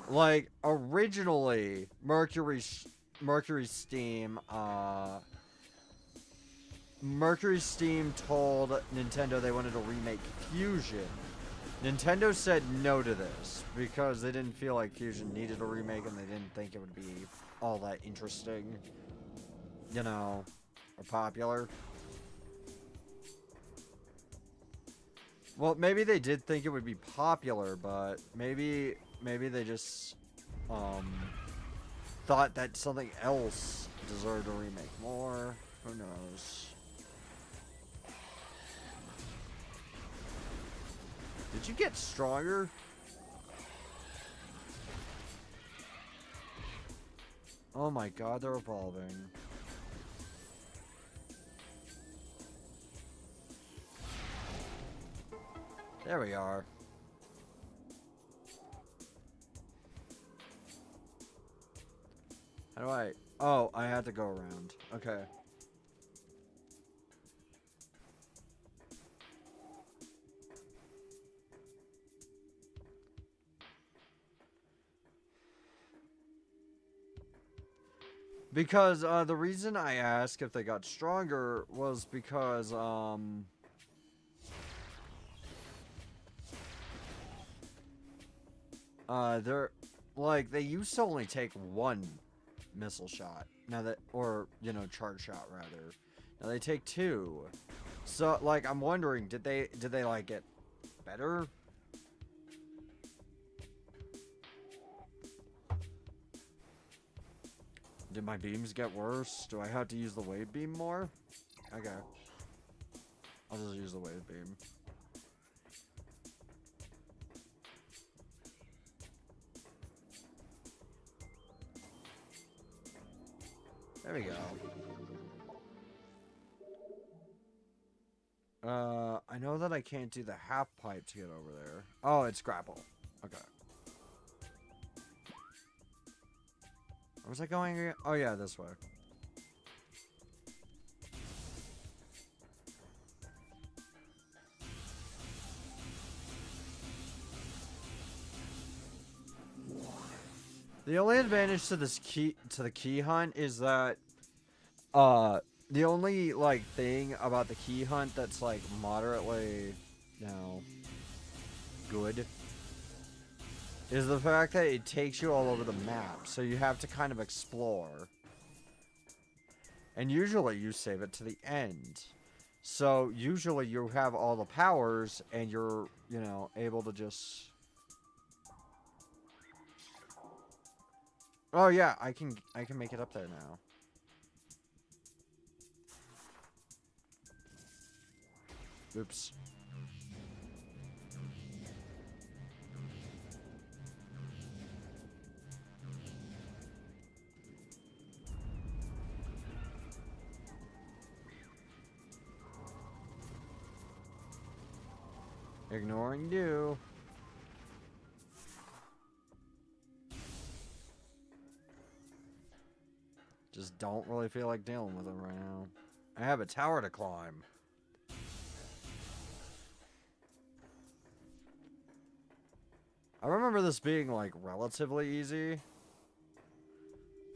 no? Like, originally, Mercury Steam told Nintendo they wanted to remake Fusion. Nintendo said no to this because they didn't feel like Fusion needed a remake and they didn't think it would be all that interesting, you know, or popular. Well, maybe they did think it would be popular, but maybe they just thought that something else deserved a remake more. Who knows? Did you get stronger? Oh my god, they're evolving. There we are. How do I... Oh, I had to go around. Okay. Because, the reason I asked if they got stronger was because, they're, like, they used to only take one missile shot. Now that, or, you know, charge shot, rather. Now they take two. So, like, I'm wondering, did they, like, get better? Did my beams get worse? Do I have to use the wave beam more? Okay. I'll just use the wave beam. There we go. I know that I can't do the half pipe to get over there. Oh, it's grapple. Okay. Where was I going again? Oh yeah, this way. The only advantage to this the key hunt is that the only like thing about the key hunt that's like moderately, you know, good is the fact that it takes you all over the map, so you have to kind of explore. And usually you save it to the end. So usually you have all the powers and you're, you know, able to just... Oh yeah, I can make it up there now. Oops. Ignoring you. Just don't really feel like dealing with them right now. I have a tower to climb. I remember this being, like, relatively easy.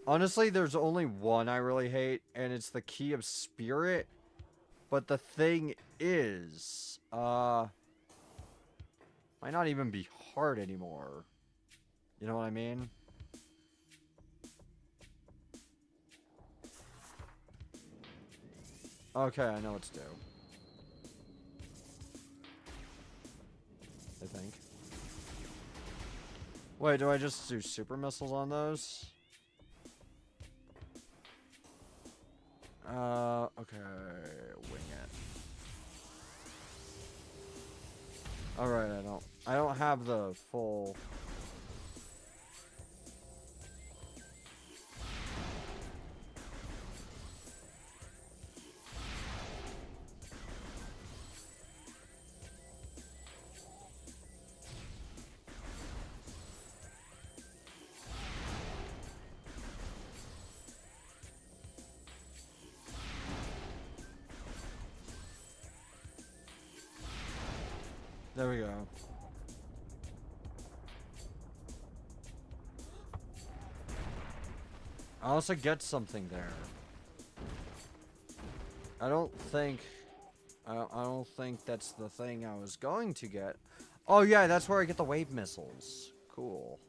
Honestly, there's only one I really hate, and it's the Key of Spirit. But the thing is, might not even be hard anymore. You know what I mean? Okay, I know what to do. I think. Wait, do I just do super missiles on those? Okay, wing it. Alright, I don't have the full... There we go. I also get something there. I don't think that's the thing I was going to get. Oh yeah, that's where I get the wave missiles. Cool.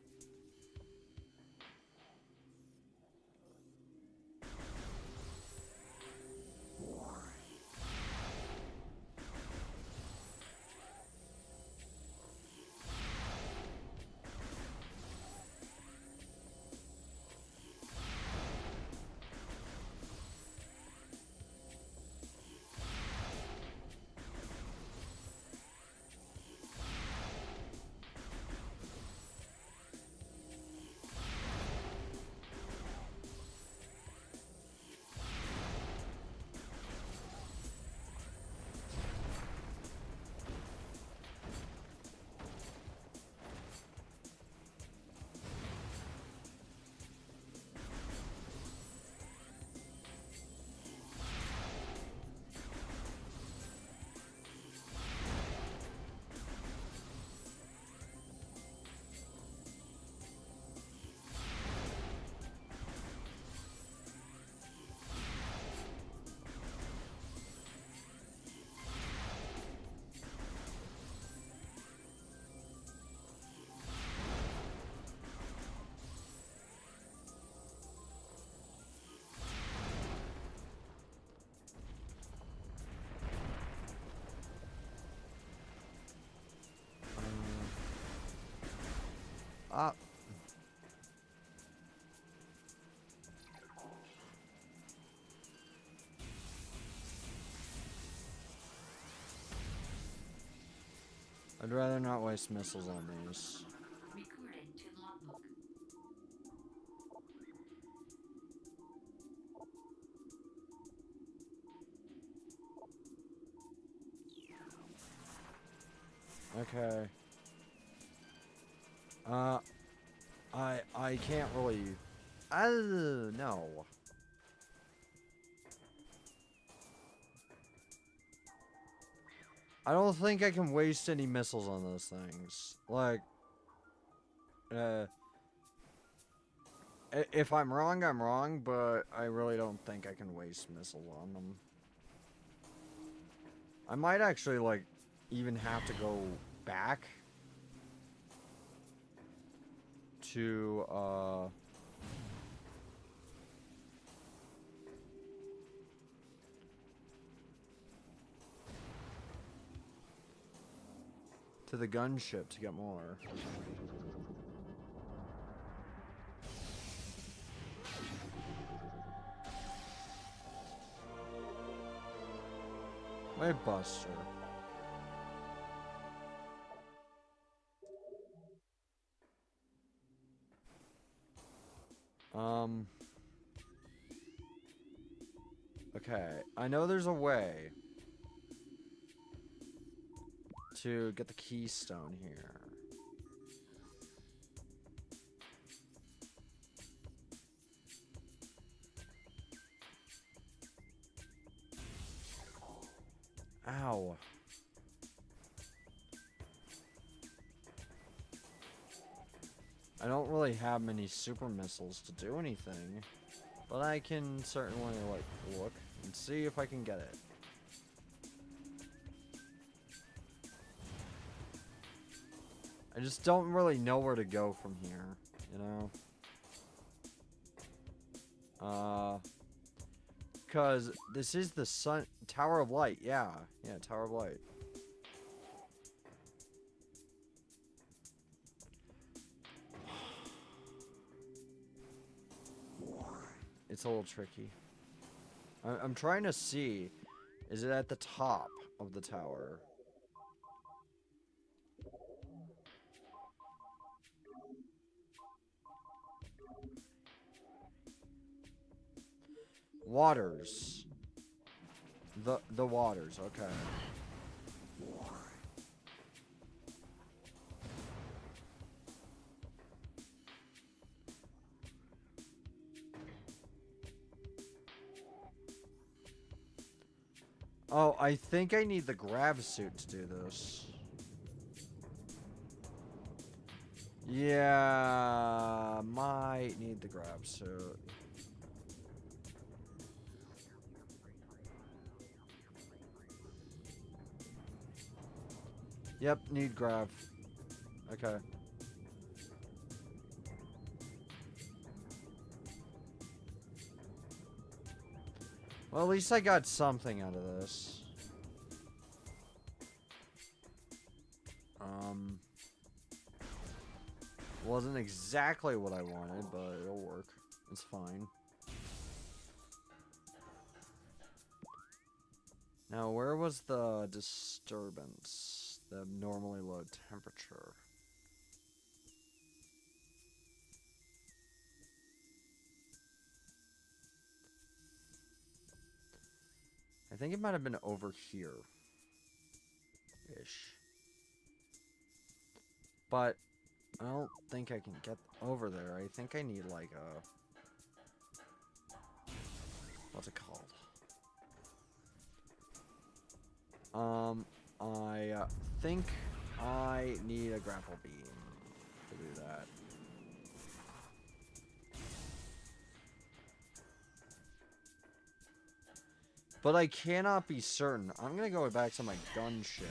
I'd rather not waste missiles on these. Recording to logbook. Okay. I can't really... no. I don't think I can waste any missiles on those things. Like, if I'm wrong, I'm wrong, but I really don't think I can waste missiles on them. I might actually, like, even have to go back to, to the gunship to get more. Wave Buster. Okay, I know there's a way to get the keystone here. Ow. I don't really have many super missiles to do anything, but I can certainly, like, look and see if I can get it. I just don't really know where to go from here, you know? Because this is the Tower of Light, yeah. Yeah, Tower of Light. It's a little tricky. I'm trying to see, is it at the top of the tower? Waters. The waters, okay. Oh, I think I need the grab suit to do this. Yeah, might need the grab suit. Yep, need grab. Okay. Well, at least I got something out of this. Wasn't exactly what I wanted, but it'll work. It's fine. Now, where was the disturbance? The abnormally low temperature. I think it might have been over here. Ish. But I don't think I can get over there. I think I need like a... What's it called? I think I need a grapple beam to do that. But I cannot be certain. I'm gonna go back to my gunship.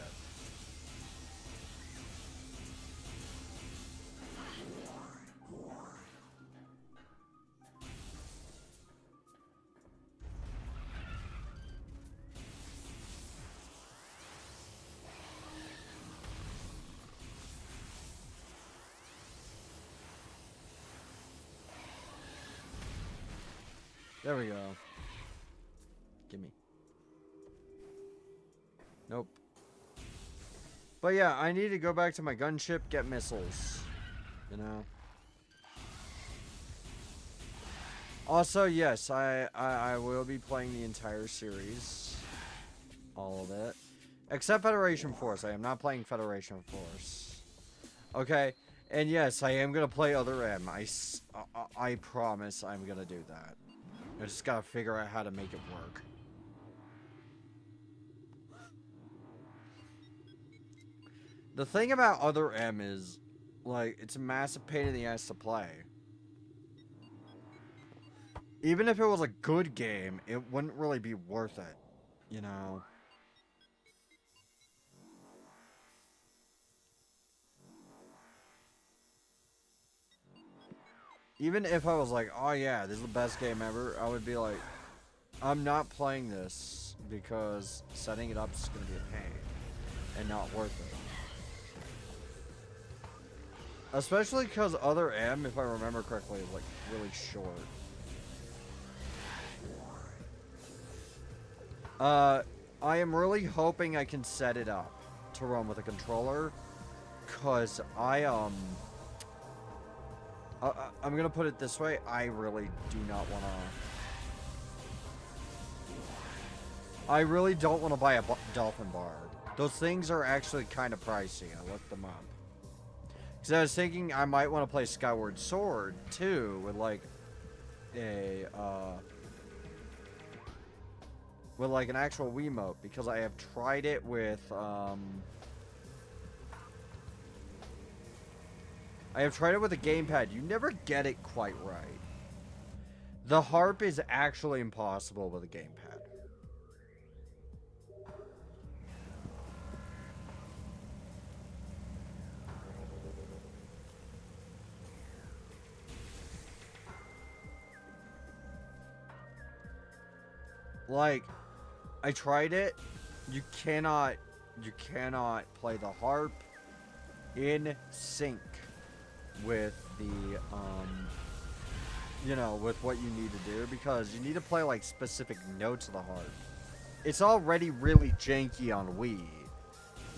There we go. Gimme. Nope. But yeah, I need to go back to my gunship, get missiles. You know? Also, yes, I will be playing the entire series. All of it. Except Federation Force. I am not playing Federation Force. Okay? And yes, I am going to play Other M. I promise I'm going to do that. I just gotta figure out how to make it work. The thing about Other M is, like, it's a massive pain in the ass to play. Even if it was a good game, it wouldn't really be worth it, you know? Even if I was like, oh yeah, this is the best game ever, I would be like, I'm not playing this because setting it up is going to be a pain and not worth it. Especially because Other M, if I remember correctly, is like really short. I am really hoping I can set it up to run with a controller, because I'm gonna put it this way, I really do not want to... I really don't want to buy a Dolphin Bar. Those things are actually kind of pricey. I looked them up. Because I was thinking I might want to play Skyward Sword, too, with, like, a, with like an actual Wiimote, because I have tried it with I have tried it with a gamepad. You never get it quite right. The harp is actually impossible with a gamepad. Like, I tried it. You cannot play the harp in sync with the you know, with what you need to do, because you need to play like specific notes of the harp. It's already really janky on Wii.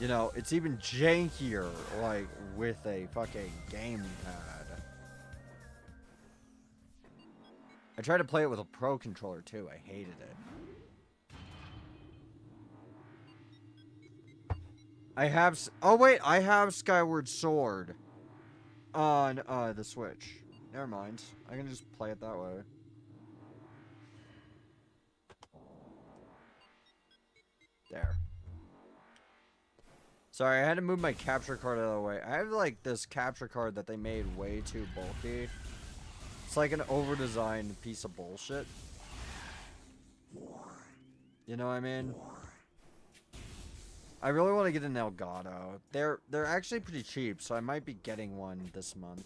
You know, it's even jankier like with a fucking gamepad. I tried to play it with a Pro controller too. I hated it. I have. Oh wait, I have Skyward Sword on the Switch. Never mind. I can just play it that way. There. Sorry, I had to move my capture card out of the way. I have like this capture card that they made way too bulky. It's like an over-designed piece of bullshit. You know what I mean? I really want to get an Elgato. They're actually pretty cheap, so I might be getting one this month.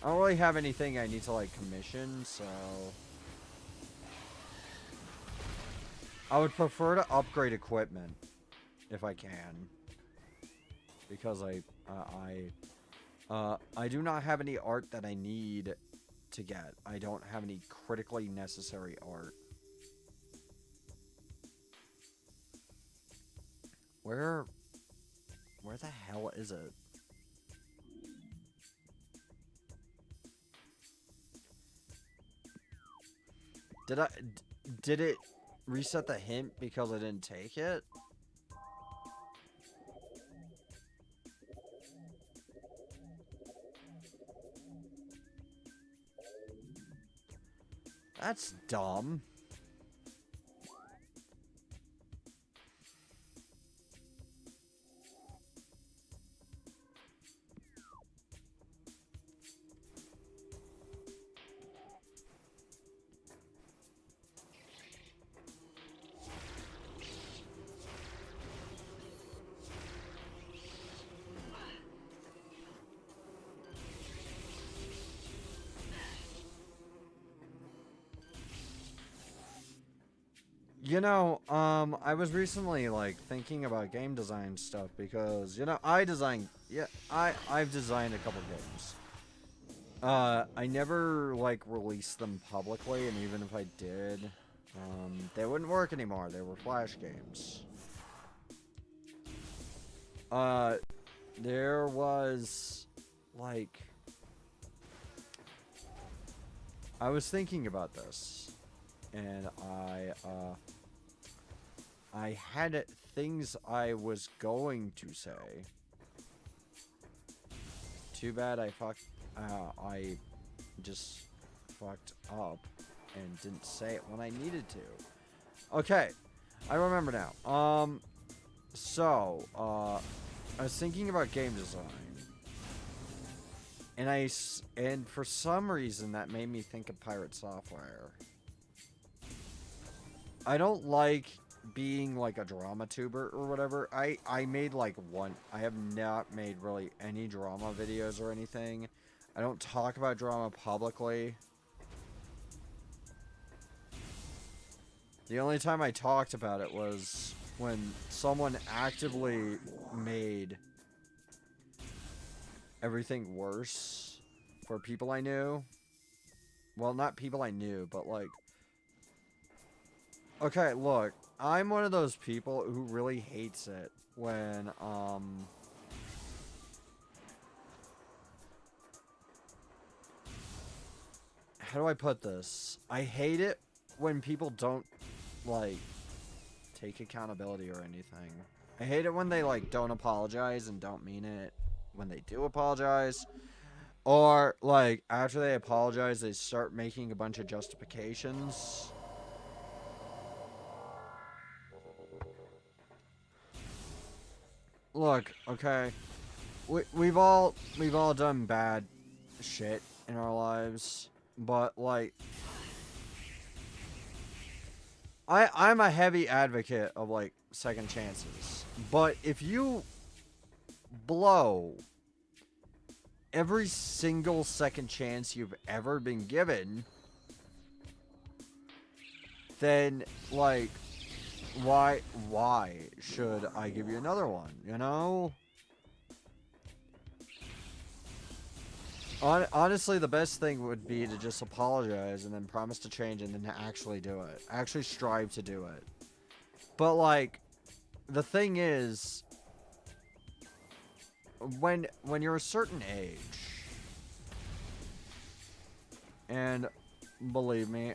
I don't really have anything I need to like commission, so I would prefer to upgrade equipment if I can, because I do not have any art that I need to get. I don't have any critically necessary art. Where the hell is it? Did it reset the hint because I didn't take it? That's dumb. You know, I was recently like thinking about game design stuff because, you know, I've designed a couple games. I never like released them publicly, and even if I did, they wouldn't work anymore. They were Flash games. There was like, I was thinking about this, and I had things I was going to say. Too bad I just fucked up and didn't say it when I needed to. Okay, I remember now. So, I was thinking about game design, and for some reason that made me think of Pirate Software. I don't like being like a drama tuber or whatever. I made like one. I have not made really any drama videos or anything. I don't talk about drama publicly. The only time I talked about it was when someone actively made everything worse for people I knew. Well, not people I knew, but like, okay, look, I'm one of those people who really hates it when, how do I put this? I hate it when people don't, like, take accountability or anything. I hate it when they, like, don't apologize and don't mean it when they do apologize. Or, like, after they apologize, they start making a bunch of justifications. look, okay, we've all done bad shit in our lives, but like I'm a heavy advocate of like second chances. But if you blow every single second chance you've ever been given, then like why should I give you another one, you know? Honestly, the best thing would be to just apologize and then promise to change and then actually do it. Actually strive to do it. But like, the thing is, when you're a certain age, and believe me,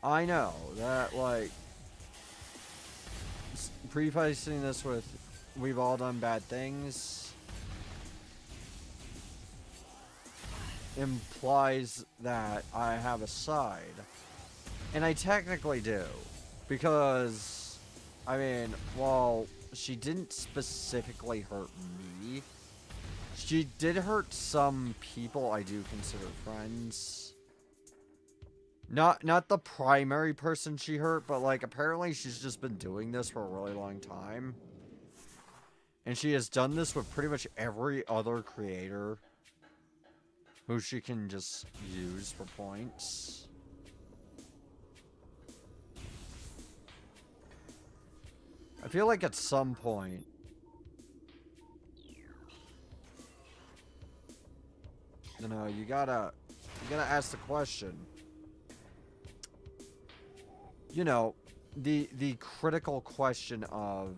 I know that like prefacing this with we've all done bad things implies that I have a side. And I technically do. Because, I mean, while she didn't specifically hurt me, she did hurt some people I do consider friends. Not the primary person she hurt, but like apparently she's just been doing this for a really long time. And she has done this with pretty much every other creator who she can just use for points. I feel like at some point, you know, you gotta ask the question. You know, the critical question of,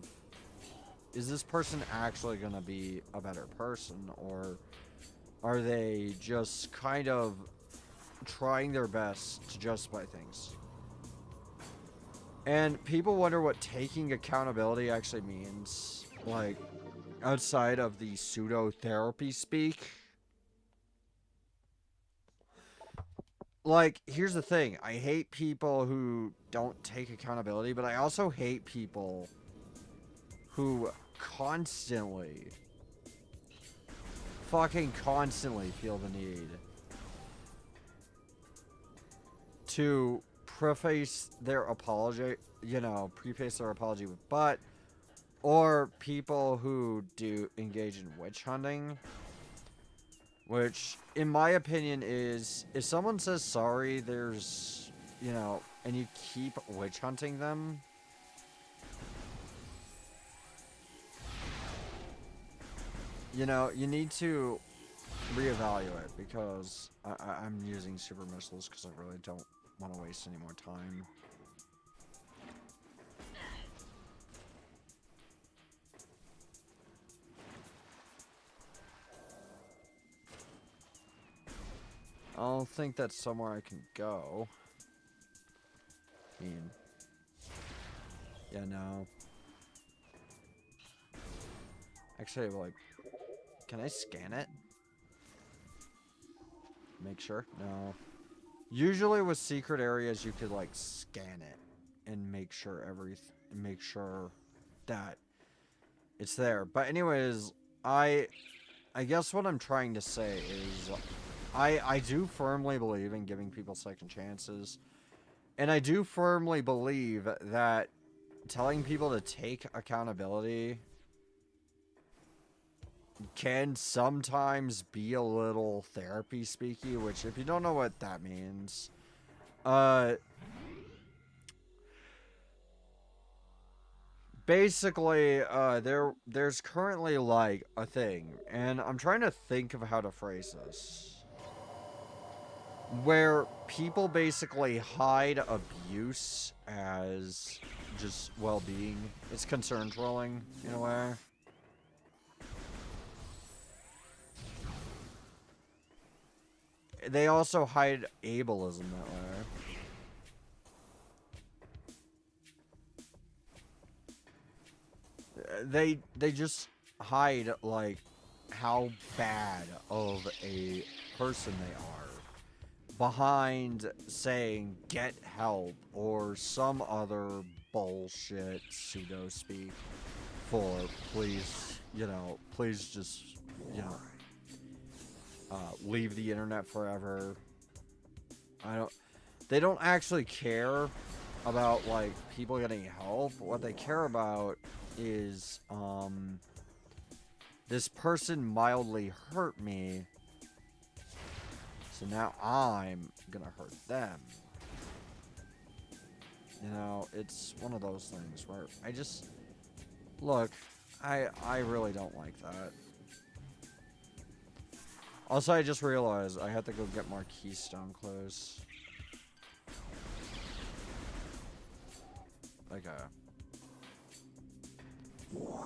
is this person actually gonna be a better person, or are they just kind of trying their best to justify things? And people wonder what taking accountability actually means, like, outside of the pseudo-therapy speak. Like, here's the thing. I hate people who don't take accountability, but I also hate people who fucking constantly feel the need to preface their apology, preface their apology with but, or people who do engage in witch hunting, which, in my opinion, is, if someone says sorry, there's, and you keep witch hunting them, you need to reevaluate, because I'm using super missiles because I really don't want to waste any more time. I don't think that's somewhere I can go. I mean, yeah, no. Actually, like, can I scan it? Make sure? No. Usually with secret areas, you could, like, scan it and make sure that it's there. But anyways, I guess what I'm trying to say is I do firmly believe in giving people second chances. And I do firmly believe that telling people to take accountability can sometimes be a little therapy speaky, which, if you don't know what that means, basically, there's currently, like, a thing, and I'm trying to think of how to phrase this, where people basically hide abuse as just well-being. It's concern trolling, in a way. They also hide ableism that way. They just hide, like, how bad of a person they are behind saying get help or some other bullshit pseudo speak for please, please just, you know, leave the internet forever. They don't actually care about, like, people getting help. What they care about is, this person mildly hurt me, so now I'm gonna hurt them. You know, it's one of those things where I just, look, I really don't like that. Also, I just realized I have to go get more keystone clues. Okay.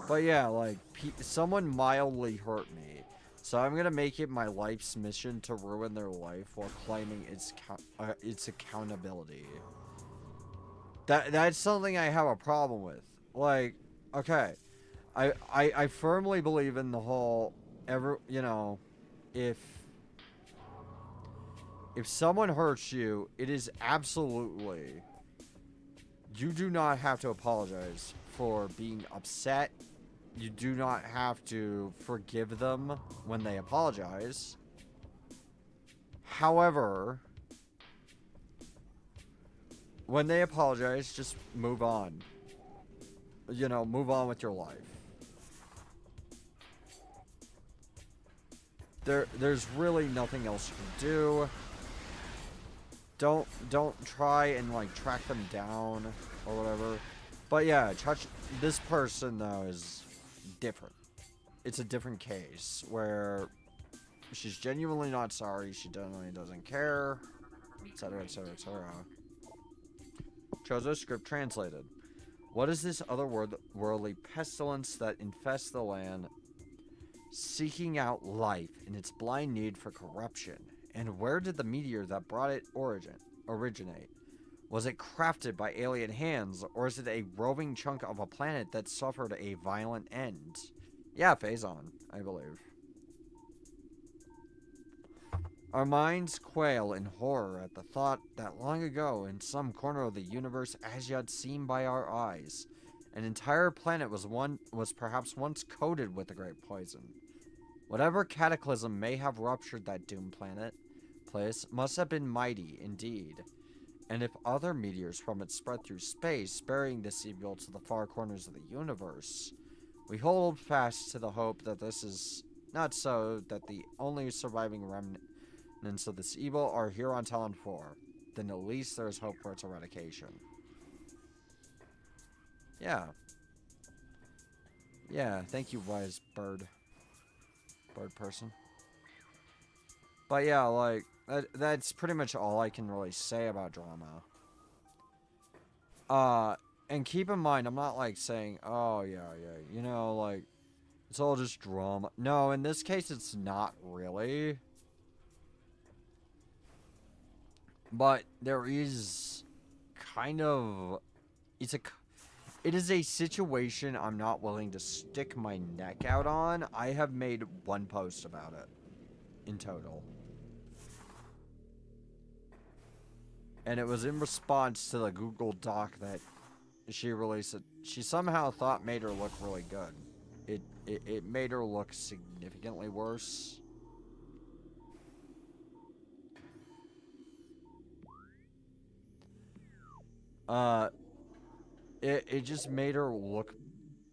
But yeah, like, someone mildly hurt me. So I'm gonna make it my life's mission to ruin their life while claiming its accountability. That's something I have a problem with. Like, okay. I firmly believe in the whole, if someone hurts you, it is absolutely, you do not have to apologize for being upset. You do not have to forgive them when they apologize. However, when they apologize, just move on. Move on with your life. There's really nothing else you can do. Don't try and, like, track them down or whatever. But yeah, this person though is different. It's a different case where she's genuinely not sorry, she genuinely doesn't care, etc, etc, etc. Chozo script translated. What is this otherworldly pestilence that infests the land, seeking out life in its blind need for corruption? And where did the meteor that brought it originate? Was it crafted by alien hands, or is it a roving chunk of a planet that suffered a violent end? Yeah, Phazon, I believe. Our minds quail in horror at the thought that long ago, in some corner of the universe as yet seen by our eyes, an entire planet was perhaps once coated with the great poison. Whatever cataclysm may have ruptured that doomed place must have been mighty indeed. And if other meteors from it spread through space, burying this evil to the far corners of the universe, we hold fast to the hope that this is not so, that the only surviving remnants of this evil are here on Talon 4. Then at least there is hope for its eradication. Yeah. Yeah, thank you, wise bird person. But yeah, like, that's pretty much all I can really say about drama. And keep in mind, I'm not, like, saying, oh, yeah, like, it's all just drama. No, in this case, it's not really. But there is kind of, it is a situation I'm not willing to stick my neck out on. I have made one post about it in total. And it was in response to the Google Doc that she released. She somehow thought made her look really good. It made her look significantly worse. It just made her look.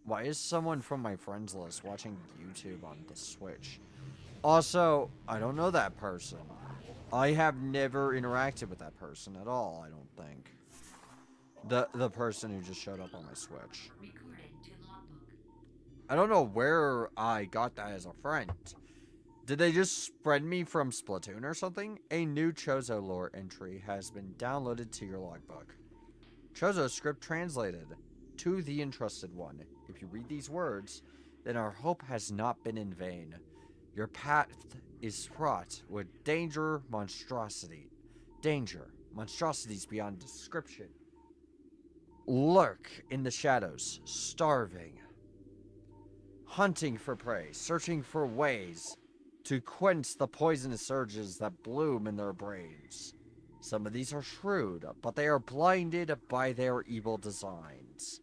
Why is someone from my friends list watching YouTube on the Switch? Also, I don't know that person. I have never interacted with that person at all, I don't think. The person who just showed up on my Switch. I don't know where I got that as a friend. Did they just spread me from Splatoon or something? A new Chozo lore entry has been downloaded to your logbook. Chozo script translated. To the entrusted one. If you read these words, then our hope has not been in vain. Your path is fraught with danger, monstrosity. Danger, monstrosities beyond description. Lurk in the shadows, starving. Hunting for prey, searching for ways to quench the poisonous surges that bloom in their brains. Some of these are shrewd, but they are blinded by their evil designs.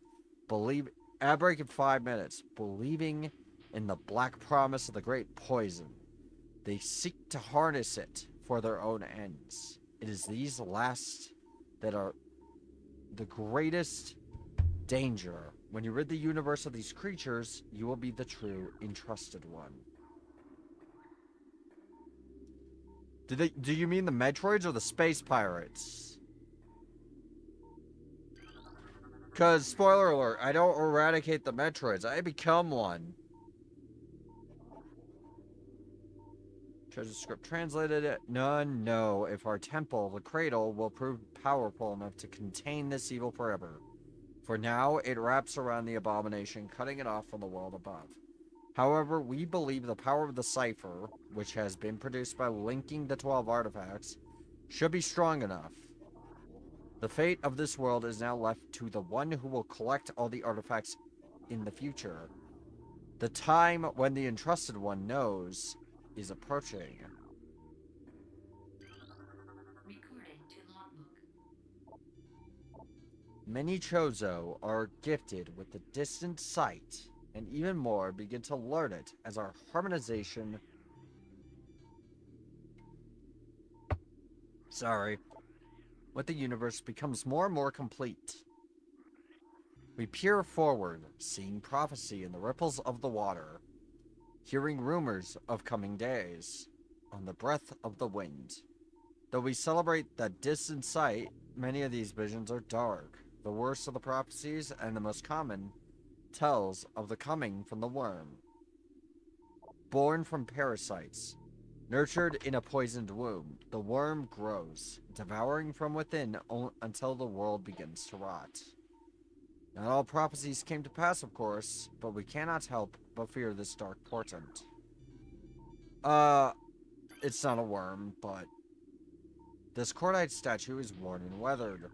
Ad break in 5 minutes. Believing in the black promise of the great poison, they seek to harness it for their own ends. It is these last that are the greatest danger. When you rid the universe of these creatures, you will be the true entrusted one. Do you mean the Metroids or the space pirates? Because, spoiler alert, I don't eradicate the Metroids. I become one. Treasure script translated it. None know if our temple, the cradle, will prove powerful enough to contain this evil forever. For now, it wraps around the abomination, cutting it off from the world above. However, we believe the power of the cipher, which has been produced by linking the 12 artifacts, should be strong enough. The fate of this world is now left to the one who will collect all the artifacts in the future. The time when the entrusted one knows is approaching. Recording to logbook. Many Chozo are gifted with the distant sight, and even more begin to learn it as our harmonization with the universe becomes more and more complete. We peer forward, seeing prophecy in the ripples of the water, hearing rumors of coming days on the breath of the wind. Though we celebrate that distant sight, many of these visions are dark. The worst of the prophecies, and the most common, tells of the coming from the worm. Born from parasites, nurtured in a poisoned womb, the worm grows, devouring from within until the world begins to rot. Not all prophecies came to pass, of course, but we cannot help but fear this dark portent. It's not a worm, but this cordite statue is worn and weathered.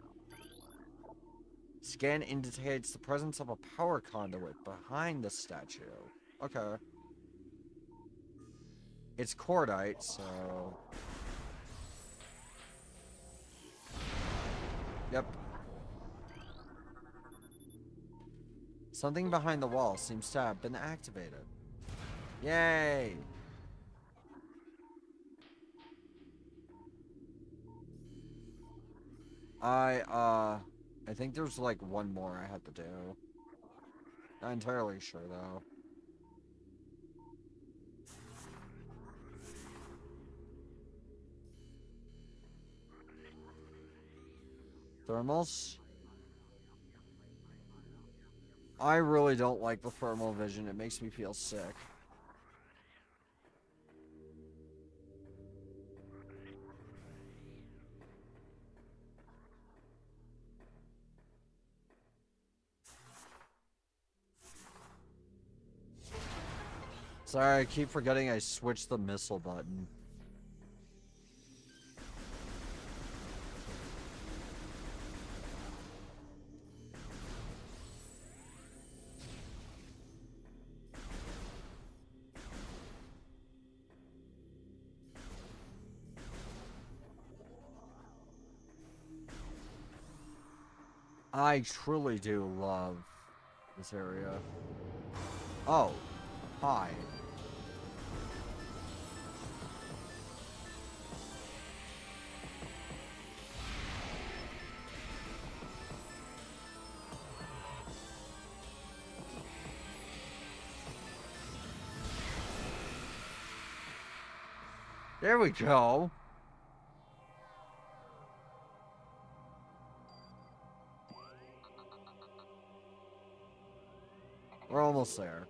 Scan indicates the presence of a power conduit behind the statue. Okay. It's cordite, so... Yep. Something behind the wall seems to have been activated. Yay! I think there's like one more I have to do. Not entirely sure though. Thermals? I really don't like the thermal vision. It makes me feel sick. Sorry, I keep forgetting I switched the missile button. I truly do love this area. Oh, hi. There we go. We're almost there.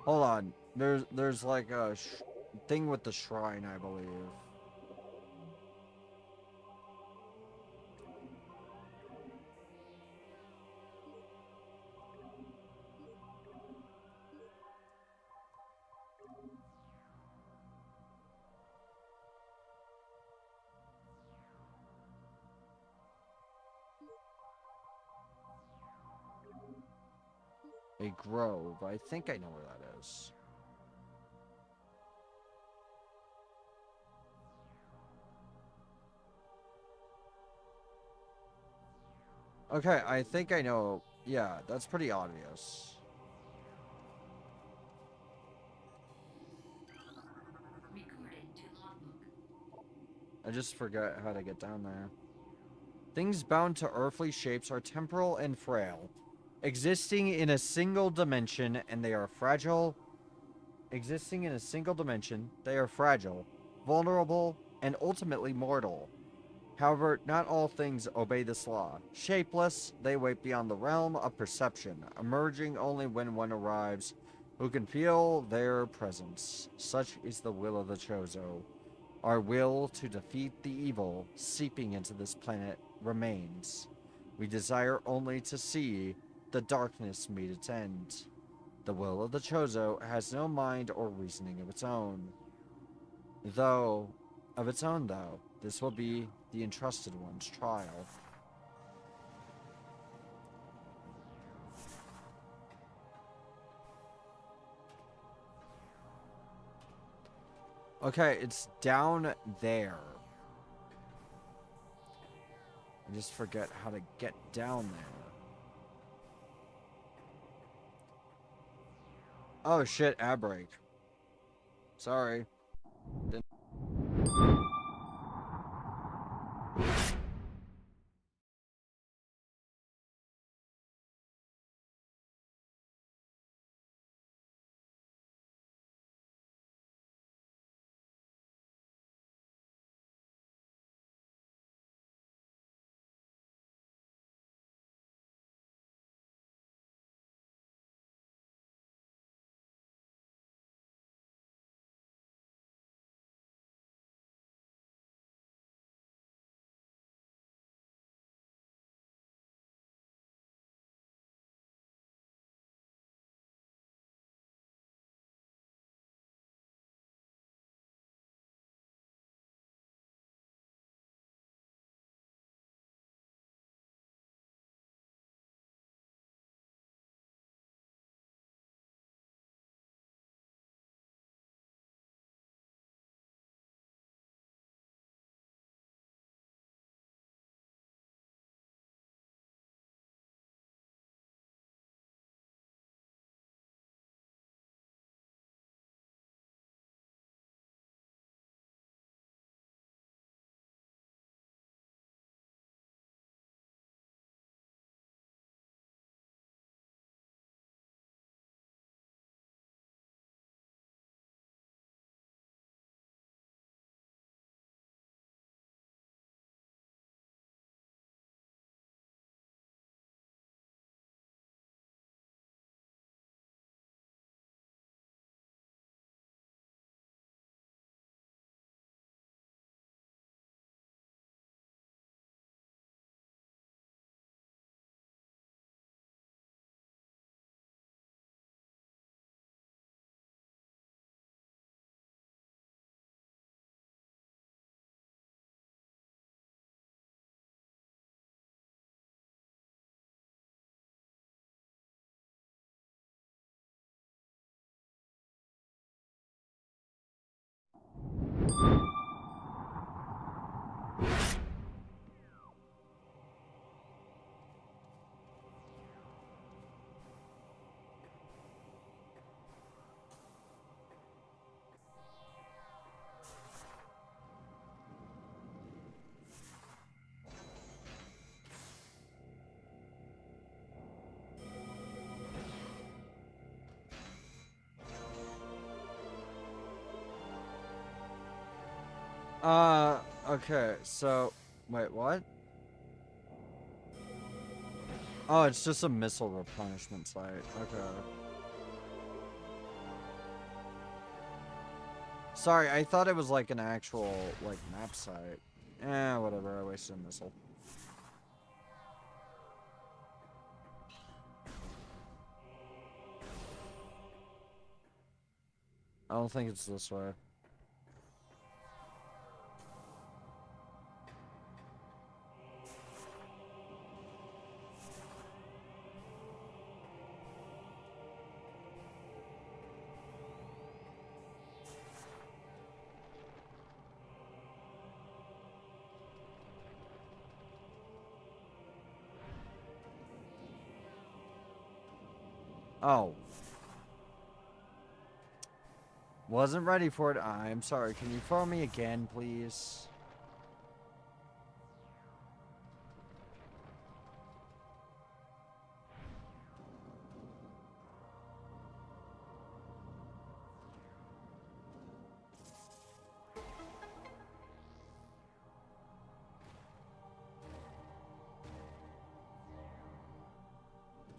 Hold on. There's like a thing with the shrine, I believe. A grove. I think I know where that is. Okay, I think I know. Yeah, that's pretty obvious. Recording to logbook. I just forgot how to get down there. Things bound to earthly shapes are temporal and frail, existing in a single dimension, and they are fragile. Existing in a single dimension, they are fragile, vulnerable, and ultimately mortal. However, not all things obey this law. Shapeless, they wait beyond the realm of perception, emerging only when one arrives who can feel their presence. Such is the will of the Chozo. Our will to defeat the evil seeping into this planet remains. We desire only to see the darkness meet its end. The will of the Chozo has no mind or reasoning of its own. Though, this will be the entrusted one's trial. Okay, it's down there. I just forget how to get down there. Oh shit, ad break. Sorry. Didn't Okay, so wait, what? Oh, it's just a missile replenishment site. Okay. Sorry, I thought it was like an actual, like, map site. Whatever, I wasted a missile. I don't think it's this way. Oh. Wasn't ready for it. I'm sorry. Can you throw me again, please?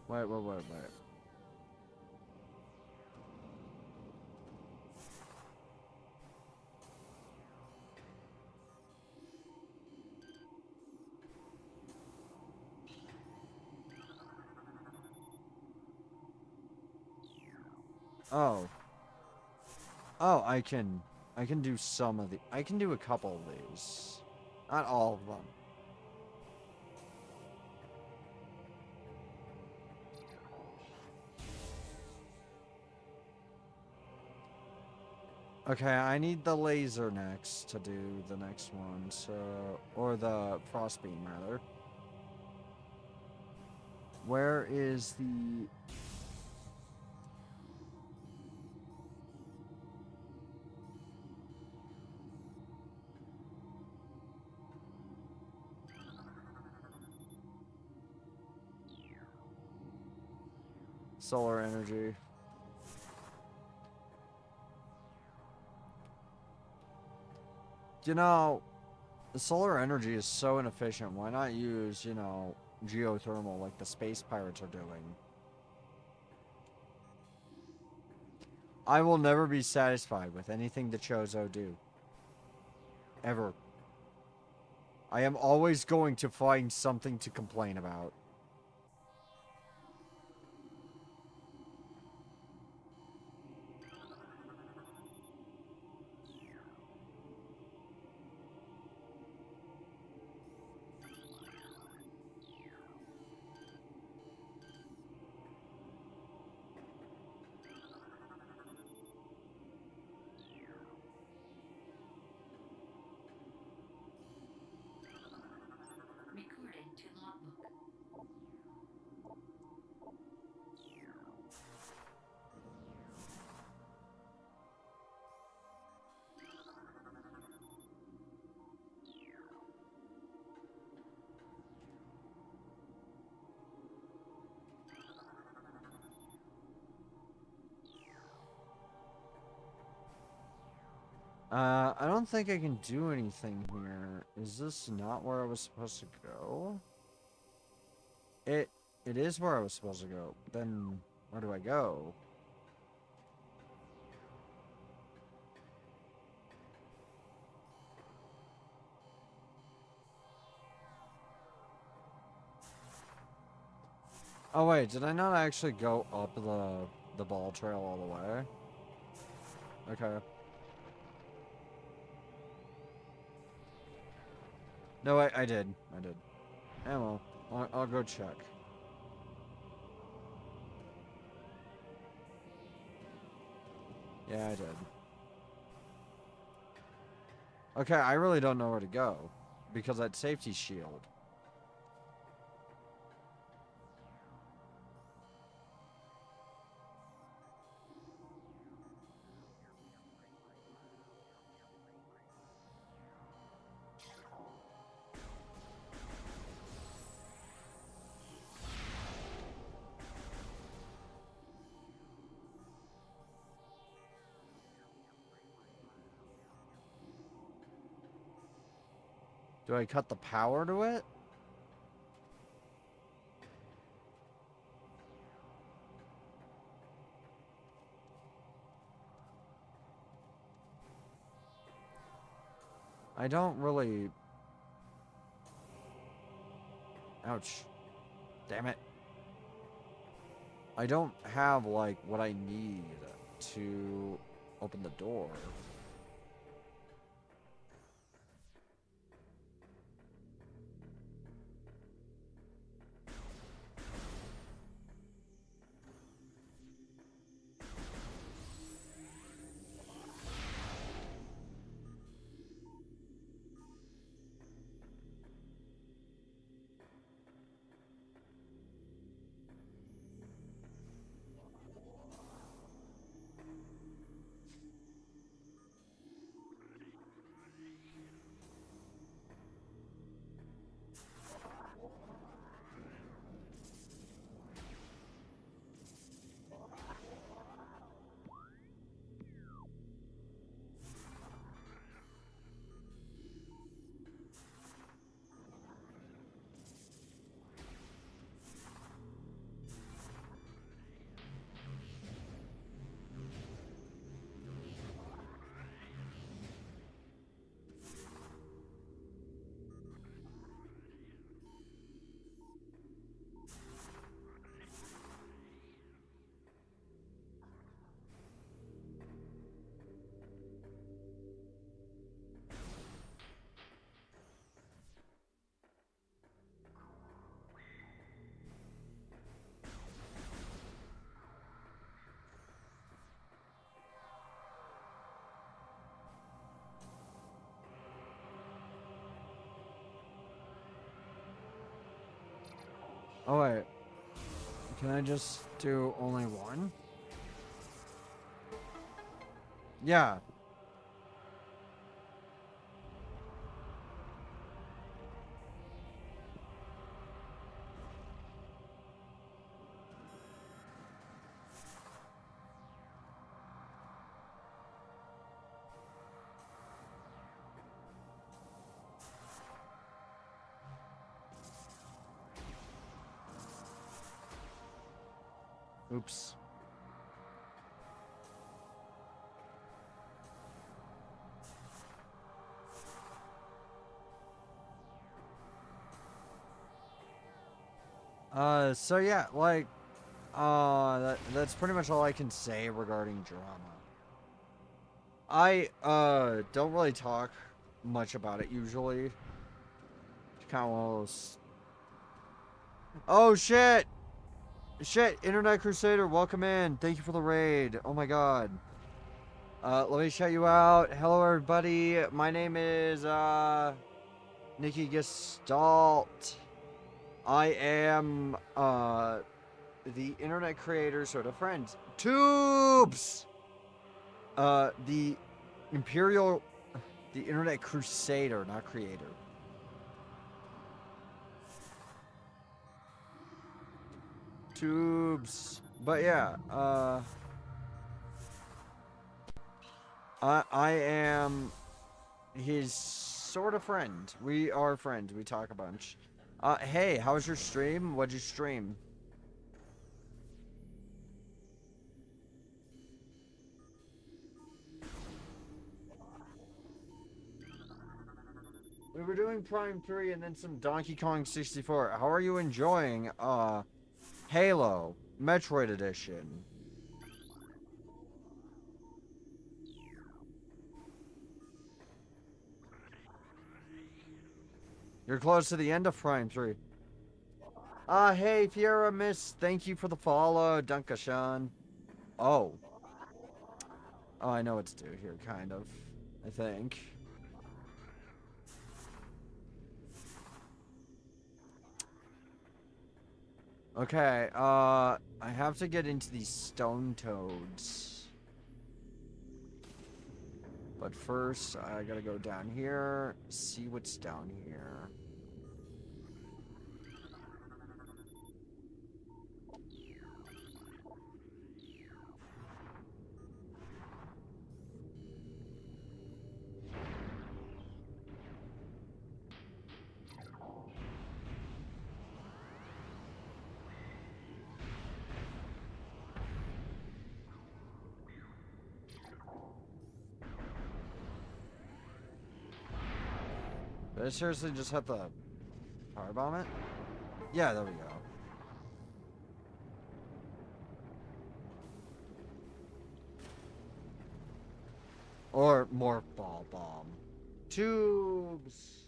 Wait. Oh. Oh, I can do some of the... I can do a couple of these. Not all of them. Okay, I need the laser next to do the next one, so... Or the frost beam, rather. Where is the... solar energy? You know, the solar energy is so inefficient. Why not use, you know, geothermal like the space pirates are doing? I will never be satisfied with anything the Chozo do. Ever. I am always going to find something to complain about. Recording to logbook. I don't think I can do anything here. Is this not where I was supposed to go? It is where I was supposed to go. Then where do I go? Oh wait, did I not actually go up the ball trail all the way? Okay. No, I did. I did. Yeah, well, I'll go check. Yeah, I did. Okay, I really don't know where to go. Because that safety shield. Do I cut the power to it? I don't really... Ouch. Damn it. I don't have, like, what I need to open the door. Oh wait, can I just do only one? Yeah. Oops. So yeah, like, that's pretty much all I can say regarding drama. I, don't really talk much about it usually. It's kind of one of those... Oh, shit! Shit, Internet Crusader, welcome in. Thank you for the raid. Oh my god. Let me shout you out. Hello, everybody. My name is, Nikki Gestalt. I am, the internet creator, sort of friend. Tubes! The Imperial... The Internet Crusader, not creator. Tubes. But yeah, I am his sort of friend. We are friends. We talk a bunch. Hey, how was your stream? What'd you stream? We were doing Prime 3 and then some Donkey Kong 64. How are you enjoying, Halo, Metroid Edition? You're close to the end of Prime 3. Hey, Fiera Miss, thank you for the follow. Dunkashan. Oh. Oh, I know what to do here, kind of. I think. Okay, I have to get into these stone toads. But first, I gotta go down here, see what's down here. Did I seriously just have to power bomb it? Yeah, there we go. Or more ball bomb. Tubes!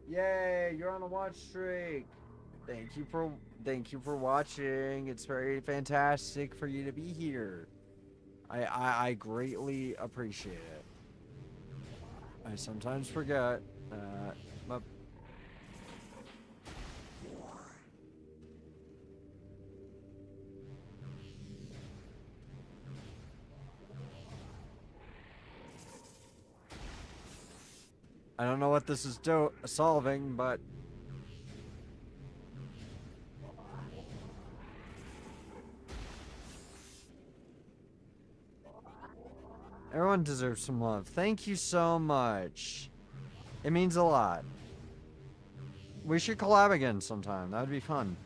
Yay, you're on a watch streak. Thank you for watching. It's very fantastic for you to be here. I greatly appreciate it. I sometimes forget that, but I don't know what this is solving, but everyone deserves some love. Thank you so much. It means a lot. We should collab again sometime. That would be fun.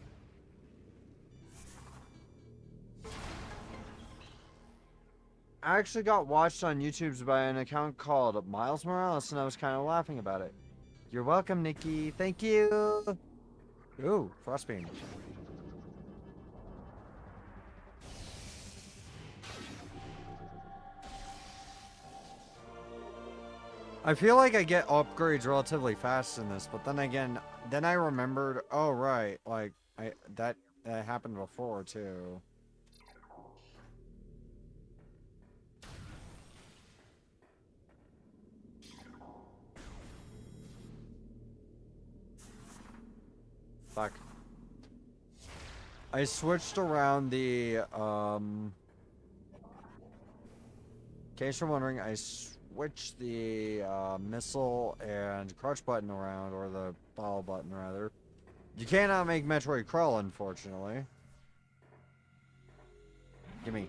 I actually got watched on YouTube by an account called Miles Morales, and I was kind of laughing about it. You're welcome, Nikki. Thank you. Ooh, Frostbeam. I feel like I get upgrades relatively fast in this, but then again, then I remembered, oh right, like that happened before too. Fuck. I switched around the, in case you're wondering, I switched the, missile and crouch button around, or the follow button, rather. You cannot make Metroid crawl, unfortunately. Gimme.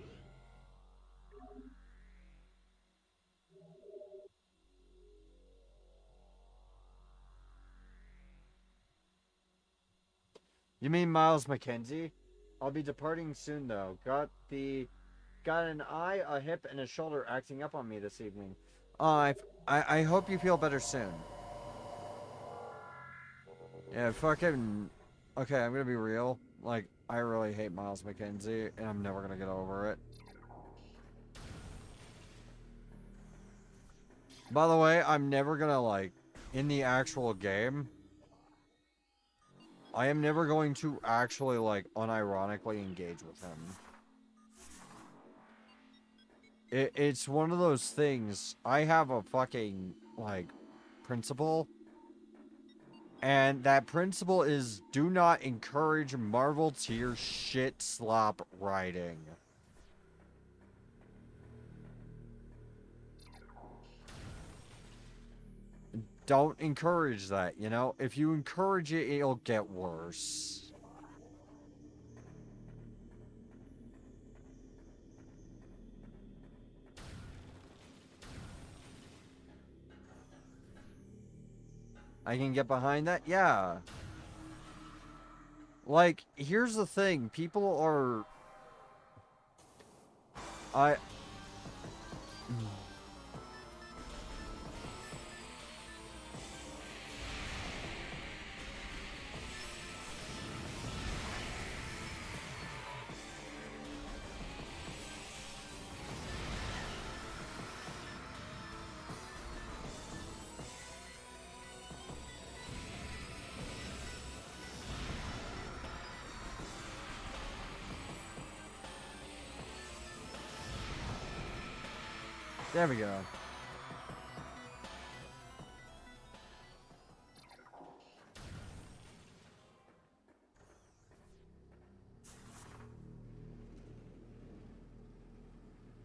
You mean Miles McKenzie? I'll be departing soon, though. Got an eye, a hip, and a shoulder acting up on me this evening. I hope you feel better soon. Yeah, fucking... Okay, I'm gonna be real. Like, I really hate Miles McKenzie, and I'm never gonna get over it. By the way, I'm never gonna, like, in the actual game, I am never going to actually, like, unironically engage with him. It's one of those things. I have a fucking, like, principle. And that principle is do not encourage Marvel tier shit slop writing. Don't encourage that, you know? If you encourage it, it'll get worse. I can get behind that? Yeah. Like, here's the thing. People are... There we go.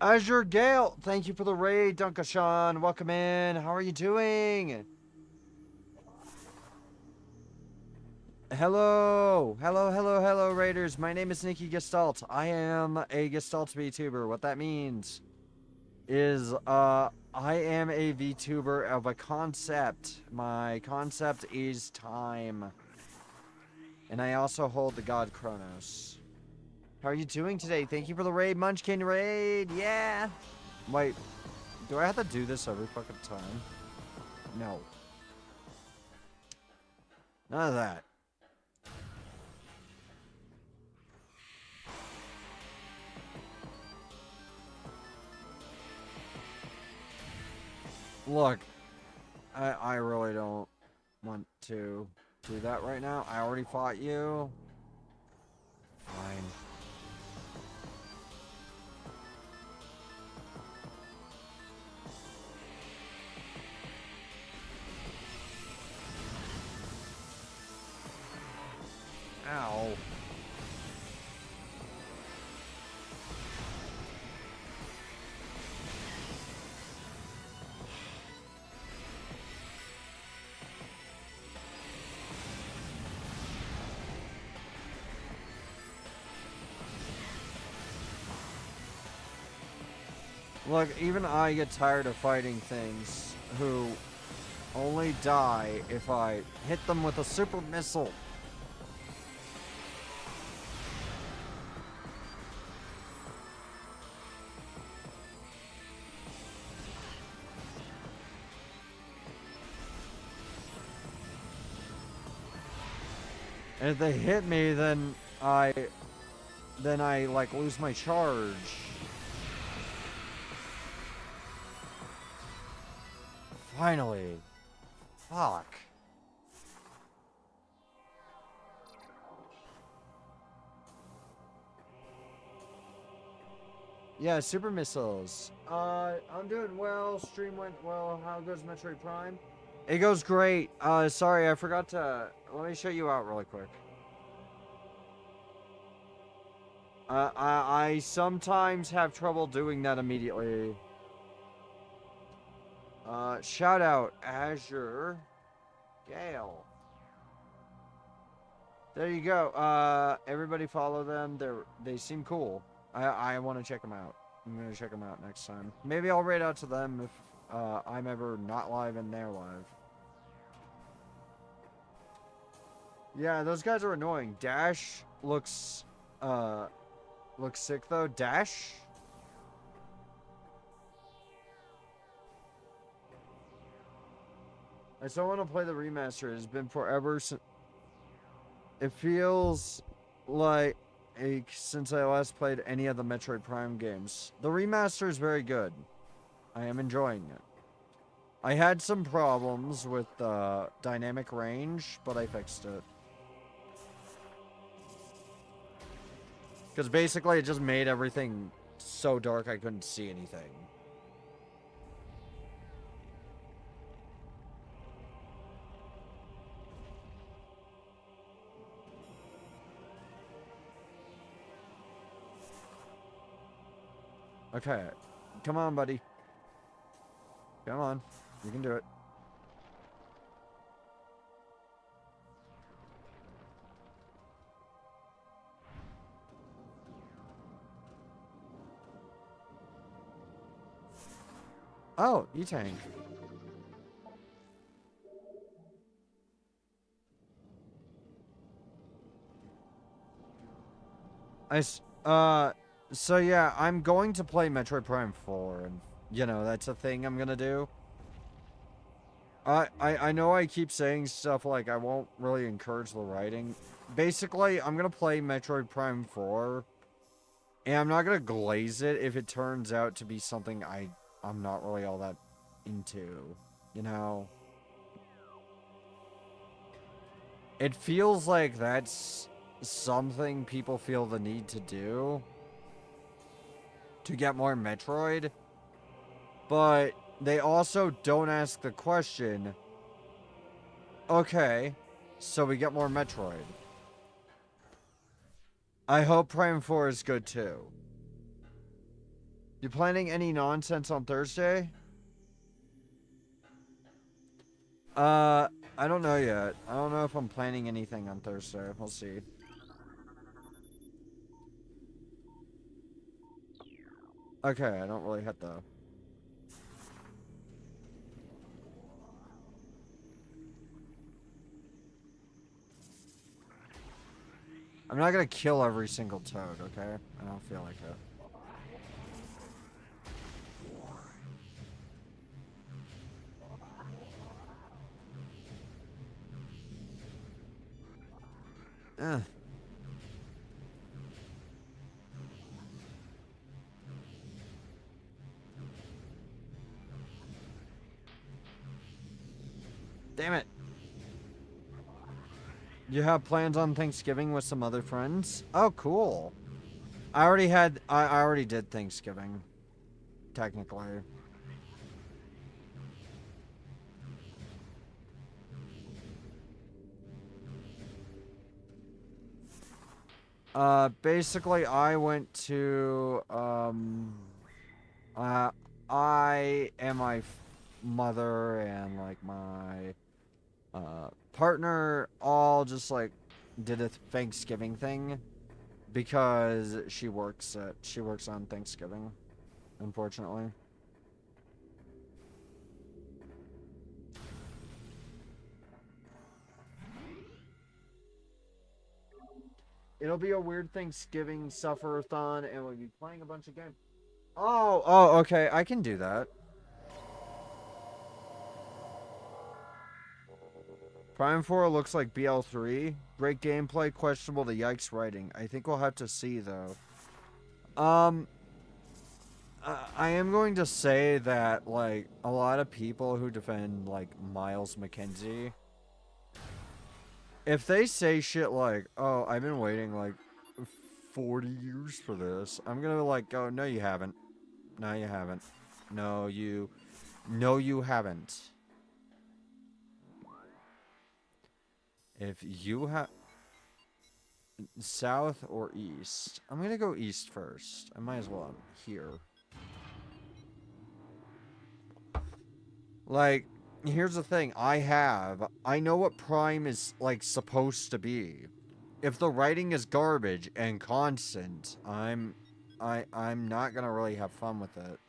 Azure Gale, thank you for the raid, Dunkashan. Welcome in. How are you doing? Hello, Raiders. My name is Nikki Gestalt. I am a Gestalt VTuber. What that means is, I am a VTuber of a concept. My concept is time. And I also hold the god Kronos. How are you doing today? Thank you for the raid, Munchkin raid. Yeah. Wait, do I have to do this every fucking time? No. None of that. Look, I really don't want to do that right now. I already fought you. Fine. Ow. Look, even I get tired of fighting things who only die if I hit them with a super missile. And if they hit me, then I like lose my charge. Finally. Fuck. Yeah, super missiles. I'm doing well. Stream went well. How goes Metroid Prime? It goes great. Sorry, I forgot to... Let me show you out really quick. I sometimes have trouble doing that immediately. Shout out Azure Gale. There you go. Everybody follow them. They seem cool. I want to check them out. I'm gonna check them out next time. Maybe I'll raid out to them if I'm ever not live and they're live. Yeah, those guys are annoying. Dash looks sick though. Dash. I still want to play the remaster. It's been forever since. It feels like since I last played any of the Metroid Prime games. The remaster is very good. I am enjoying it. I had some problems with dynamic range, but I fixed it. Because basically it just made everything so dark I couldn't see anything. Okay. Come on, buddy. Come on. You can do it. Oh, E-Tank. So yeah, I'm going to play Metroid Prime 4, and, you know, that's a thing I'm gonna do. I know I keep saying stuff like I won't really encourage the writing. Basically, I'm gonna play Metroid Prime 4, and I'm not gonna glaze it if it turns out to be something I'm not really all that into, you know? It feels like that's something people feel the need to do to get more Metroid, but they also don't ask the question, okay, so we get more Metroid. I hope Prime 4 is good too. You planning any nonsense on Thursday? I don't know yet. I don't know if I'm planning anything on Thursday. We'll see. Okay, I don't really hit though. I'm not gonna kill every single toad, okay? I don't feel like it. Ugh. Damn it. You have plans on Thanksgiving with some other friends? Oh, cool. I already did Thanksgiving. Technically. Basically I went to, I and my mother and, like, my, partner all just, like, did a Thanksgiving thing because she works on Thanksgiving, unfortunately. It'll be a weird Thanksgiving suffer-a-thon, and we'll be playing a bunch of games. Oh, okay, I can do that. Prime 4 looks like BL3. Great gameplay, questionable the yikes writing. I think we'll have to see, though. I am going to say that, like, a lot of people who defend, like, Miles McKenzie, if they say shit like, oh, I've been waiting, like, 40 years for this, I'm gonna, like, go, no, you haven't. No, you haven't. No, you haven't. If you have... South or east? I'm gonna go east first. I might as well. I'm here. Like, here's the thing. I know what Prime is, like, supposed to be. If the writing is garbage and constant, I'm not gonna really have fun with it.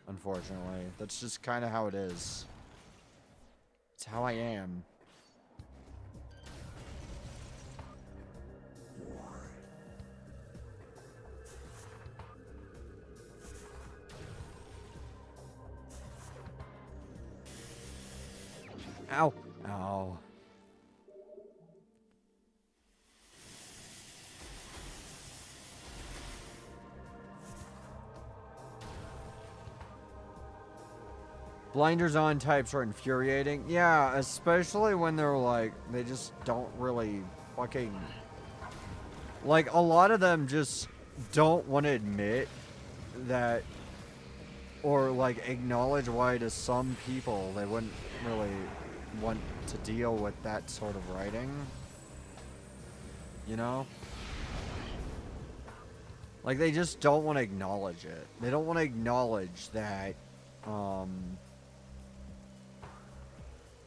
Unfortunately. That's just kind of how it is. It's how I am. Ow. Ow. Blinders on types are infuriating. Yeah, especially when they're like, they just don't really fucking... Like, a lot of them just don't want to admit that, or like acknowledge why to some people they wouldn't really want to deal with that sort of writing. You know? Like, they just don't want to acknowledge it. They don't want to acknowledge that,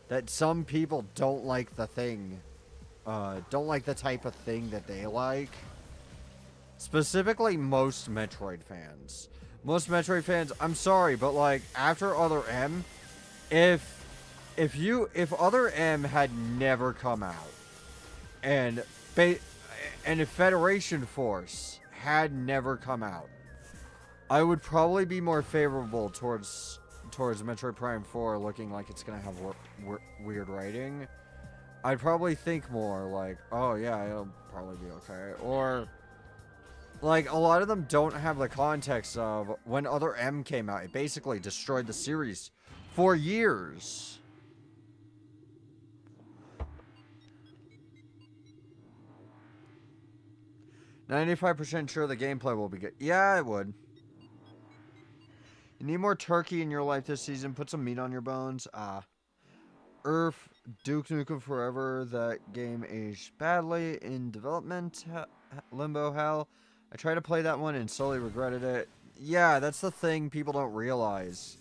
that some people don't like the thing, don't like the type of thing that they like. Specifically, most Metroid fans. Most Metroid fans, I'm sorry, but like, after Other M, if Other M had never come out, and if Federation Force had never come out, I would probably be more favorable towards Metroid Prime 4 looking like it's gonna have weird writing. I'd probably think more like, oh yeah, it'll probably be okay. Or, like, a lot of them don't have the context of when Other M came out, it basically destroyed the series for years. "95% sure the gameplay will be good." Yeah, it would. "You need more turkey in your life this season. Put some meat on your bones." Earth, Duke Nukem Forever. That game aged badly in development. Limbo Hell. I tried to play that one and slowly regretted it. Yeah, that's the thing people don't realize.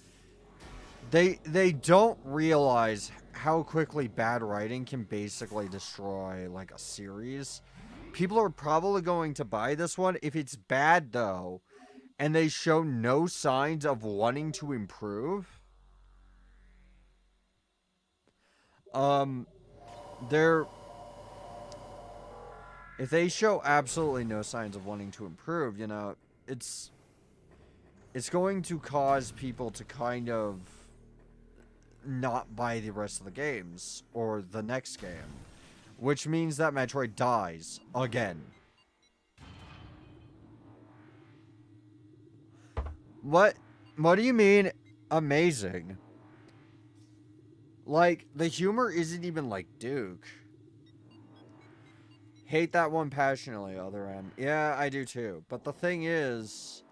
They don't realize how quickly bad writing can basically destroy, like, a series. People are probably going to buy this one. If it's bad, though, and they show no signs of wanting to improve, if they show absolutely no signs of wanting to improve, you know, it's going to cause people to kind of not buy the rest of the games or the next game, which means that Metroid dies again. What do you mean amazing? Like, the humor isn't even like Duke. Hate that one passionately, Other M. Yeah, I do too. But the thing is,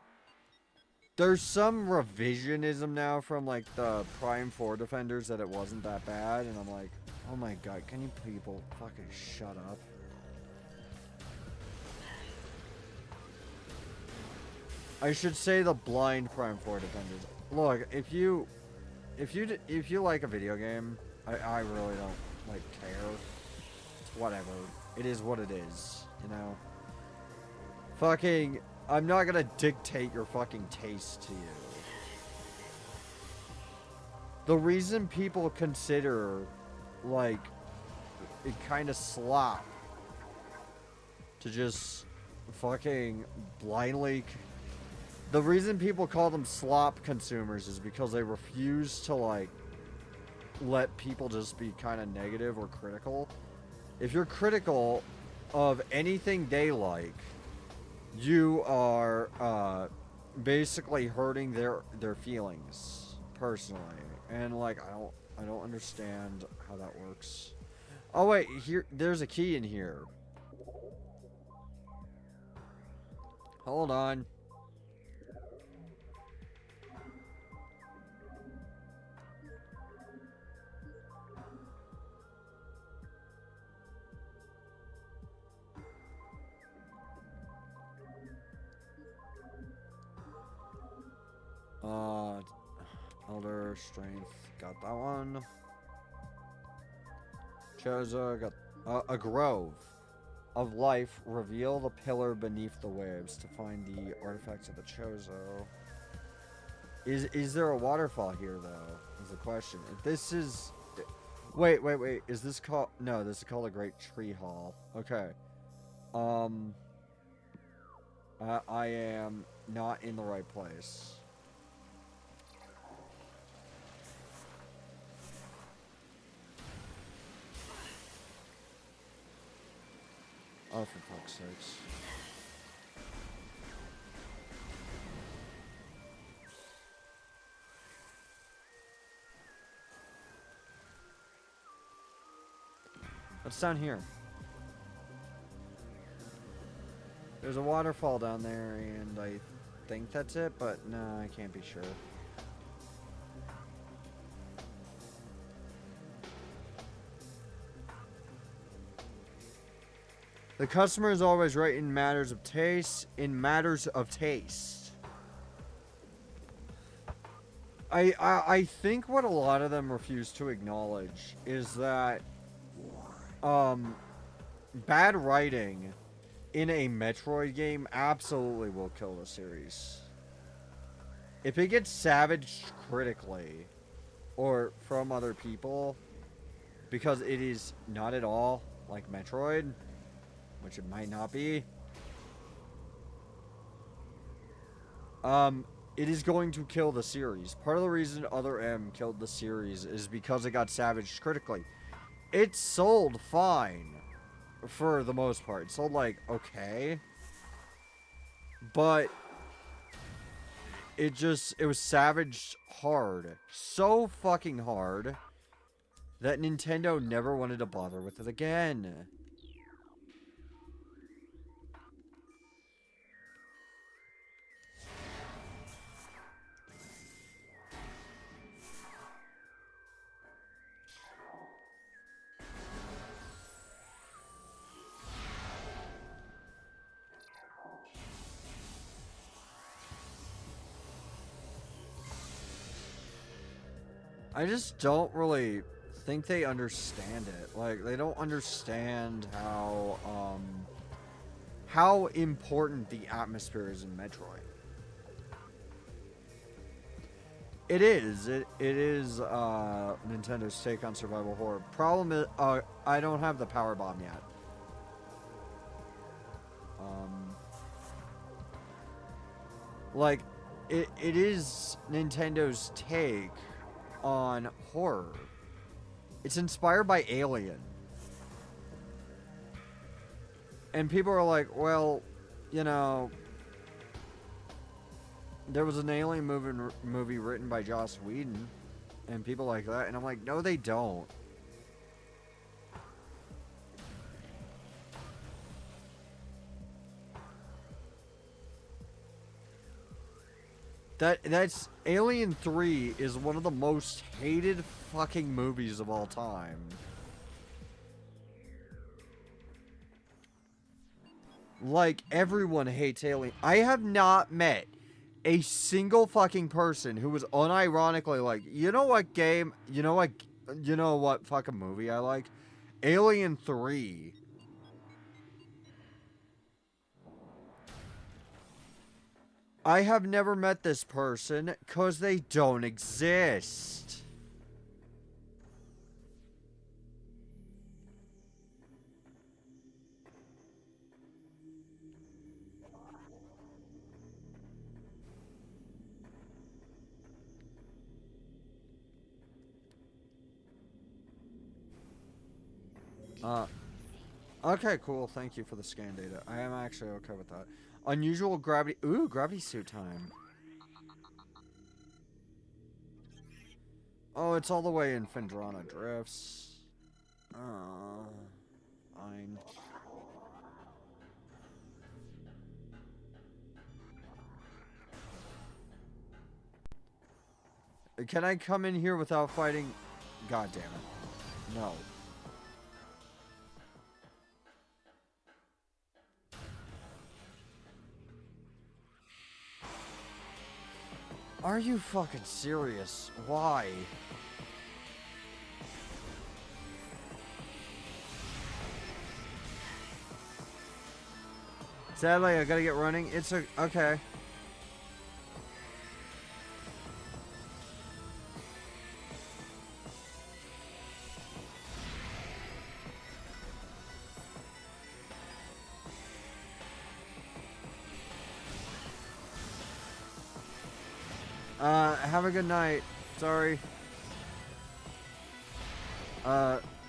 there's some revisionism now from, like, the Prime 4 defenders that it wasn't that bad, and I'm like, oh my god, can you people fucking shut up? I should say the blind Prime 4 defenders. Look, if you like a video game, I really don't, like, care. It's whatever. It is what it is, you know? Fucking, I'm not gonna dictate your fucking taste to you. The reason people consider, like, it kind of slop to just fucking blindly... The reason people call them slop consumers is because they refuse to, like, let people just be kind of negative or critical. If you're critical of anything they like, you are basically hurting their feelings personally, and like I don't understand how that works. Oh wait, there's a key in here. Hold on. Uh, Elder Strength, got that one. Chozo, got a Grove of Life. Reveal the pillar beneath the waves to find the artifacts of the Chozo. Is there a waterfall here though? Is the question. If this is, wait. Is this called? No, this is called a Great Tree Hall. Okay. I am not in the right place. Oh, for fuck's sakes. What's down here? There's a waterfall down there, and I think that's it, but no, I can't be sure. The customer is always right in matters of taste. I think what a lot of them refuse to acknowledge is that bad writing in a Metroid game absolutely will kill the series. If it gets savaged critically or from other people, because it is not at all like Metroid, which it might not be, it is going to kill the series. Part of the reason Other M killed the series is because it got savaged critically. It sold fine for the most part. It sold like okay, but it was savaged hard, so fucking hard that Nintendo never wanted to bother with it again. I just don't really think they understand it. Like, they don't understand how important the atmosphere is in Metroid. It is Nintendo's take on survival horror. Problem is, I don't have the power bomb yet. Like, it is Nintendo's take on horror. It's inspired by Alien. And people are like, well, you know, there was an Alien movie written by Joss Whedon, and people like that. And I'm like, no, they don't. That's Alien 3 is one of the most hated fucking movies of all time. Like, everyone hates Alien. I have not met a single fucking person who was unironically like, you know what fucking movie I like? Alien 3. I have never met this person because they don't exist. Okay, cool. Thank you for the scan data. I am actually okay with that. Unusual gravity. Ooh, gravity suit time. Oh, it's all the way in Phendrana Drifts. Fine. Can I come in here without fighting? God damn it. No. Are you fucking serious? Why? Sadly, I gotta get running. It's okay. Have a good night. Sorry.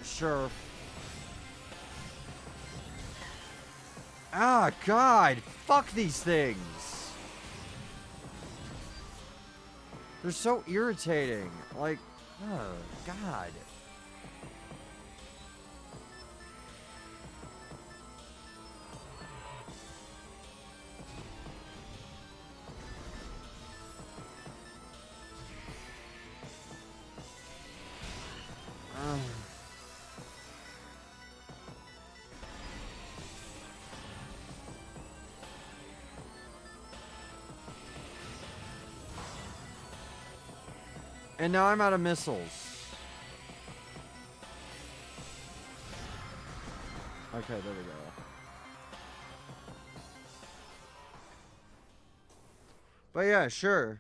Sure. Ah, God! Fuck these things! They're so irritating. Like, oh, God. Ugh. And now I'm out of missiles. Okay, there we go. But yeah, sure.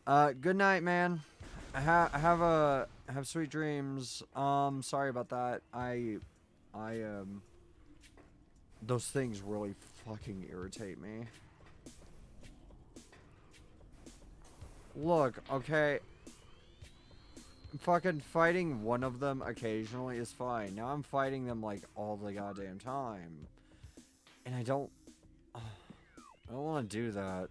Good night, man. Have sweet dreams. Sorry about that. Those things really fucking irritate me. Look, okay. Fucking fighting one of them occasionally is fine. Now I'm fighting them like all the goddamn time. And I don't want to do that.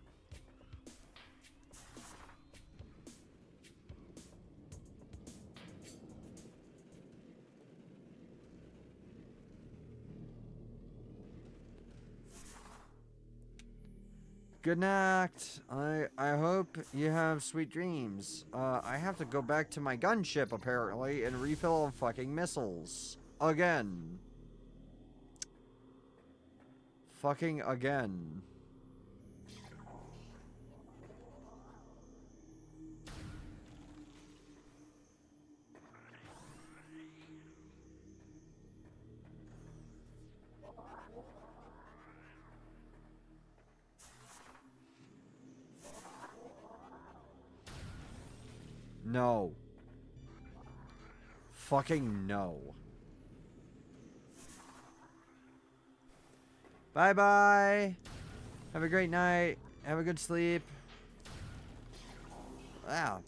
Good night. I hope you have sweet dreams. I have to go back to my gunship apparently and refill fucking missiles. Again. Fucking again. No. Fucking no. Bye-bye. Have a great night. Have a good sleep. Wow.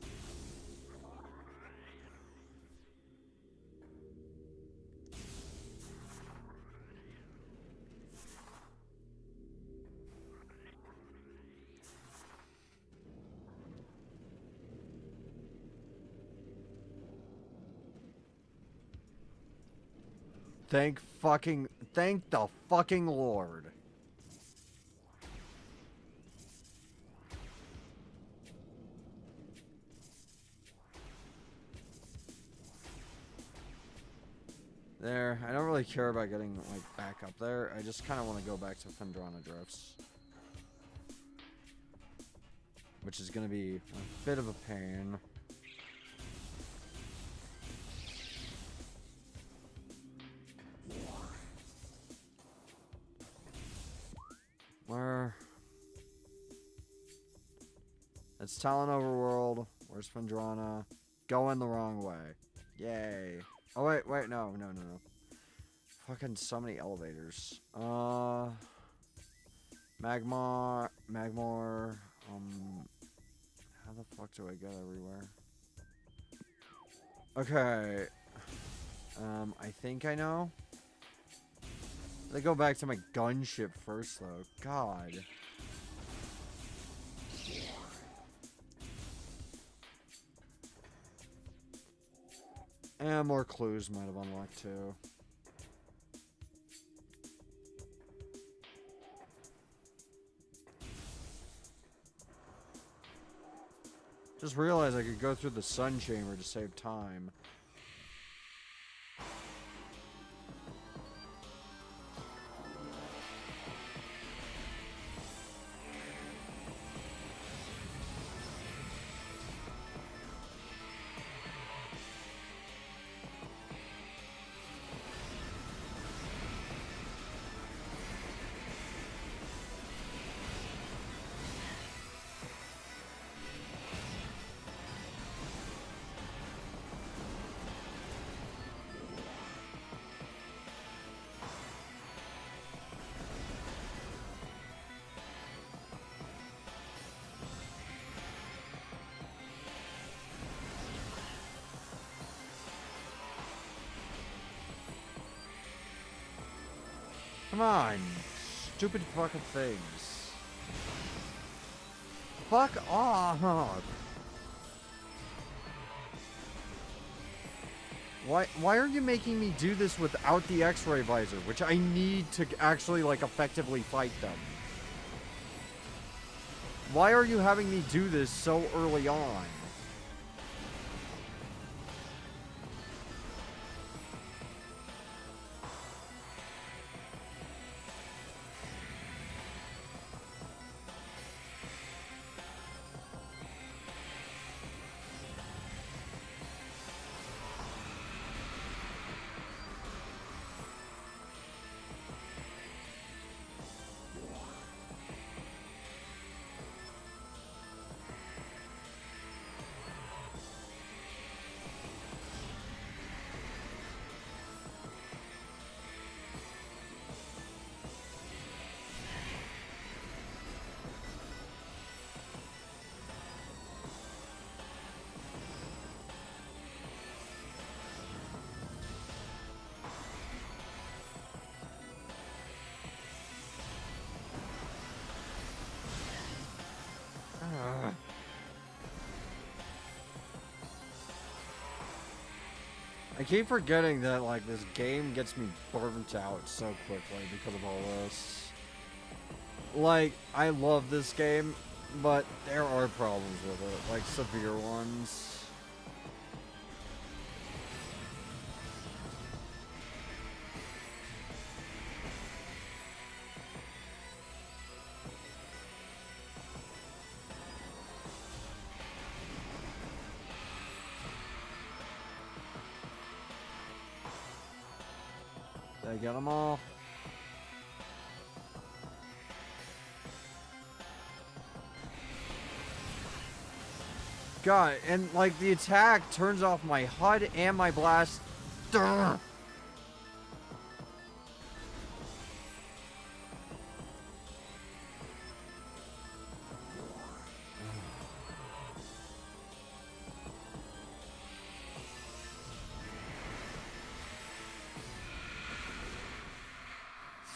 Thank the fucking Lord. There, I don't really care about getting, like, back up there. I just kind of want to go back to Phendrana Drifts. Which is going to be a bit of a pain. Where? It's Talon Overworld. Where's Phendrana? Going the wrong way. Yay. Oh, wait, no. Fucking so many elevators. Magmar. How the fuck do I get everywhere? Okay. I think I know. They go back to my gunship first, though. God. And more clues might have unlocked, too. Just realized I could go through the sun chamber to save time. Come on. Stupid fucking things. Fuck off. Why are you making me do this without the X-ray visor, which I need to actually, like, effectively fight them? Why are you having me do this so early on? I keep forgetting that, like, this game gets me burnt out so quickly because of all this. Like, I love this game, but there are problems with it, like severe ones. Did I get them all? God, and like the attack turns off my HUD and my blast. Durr.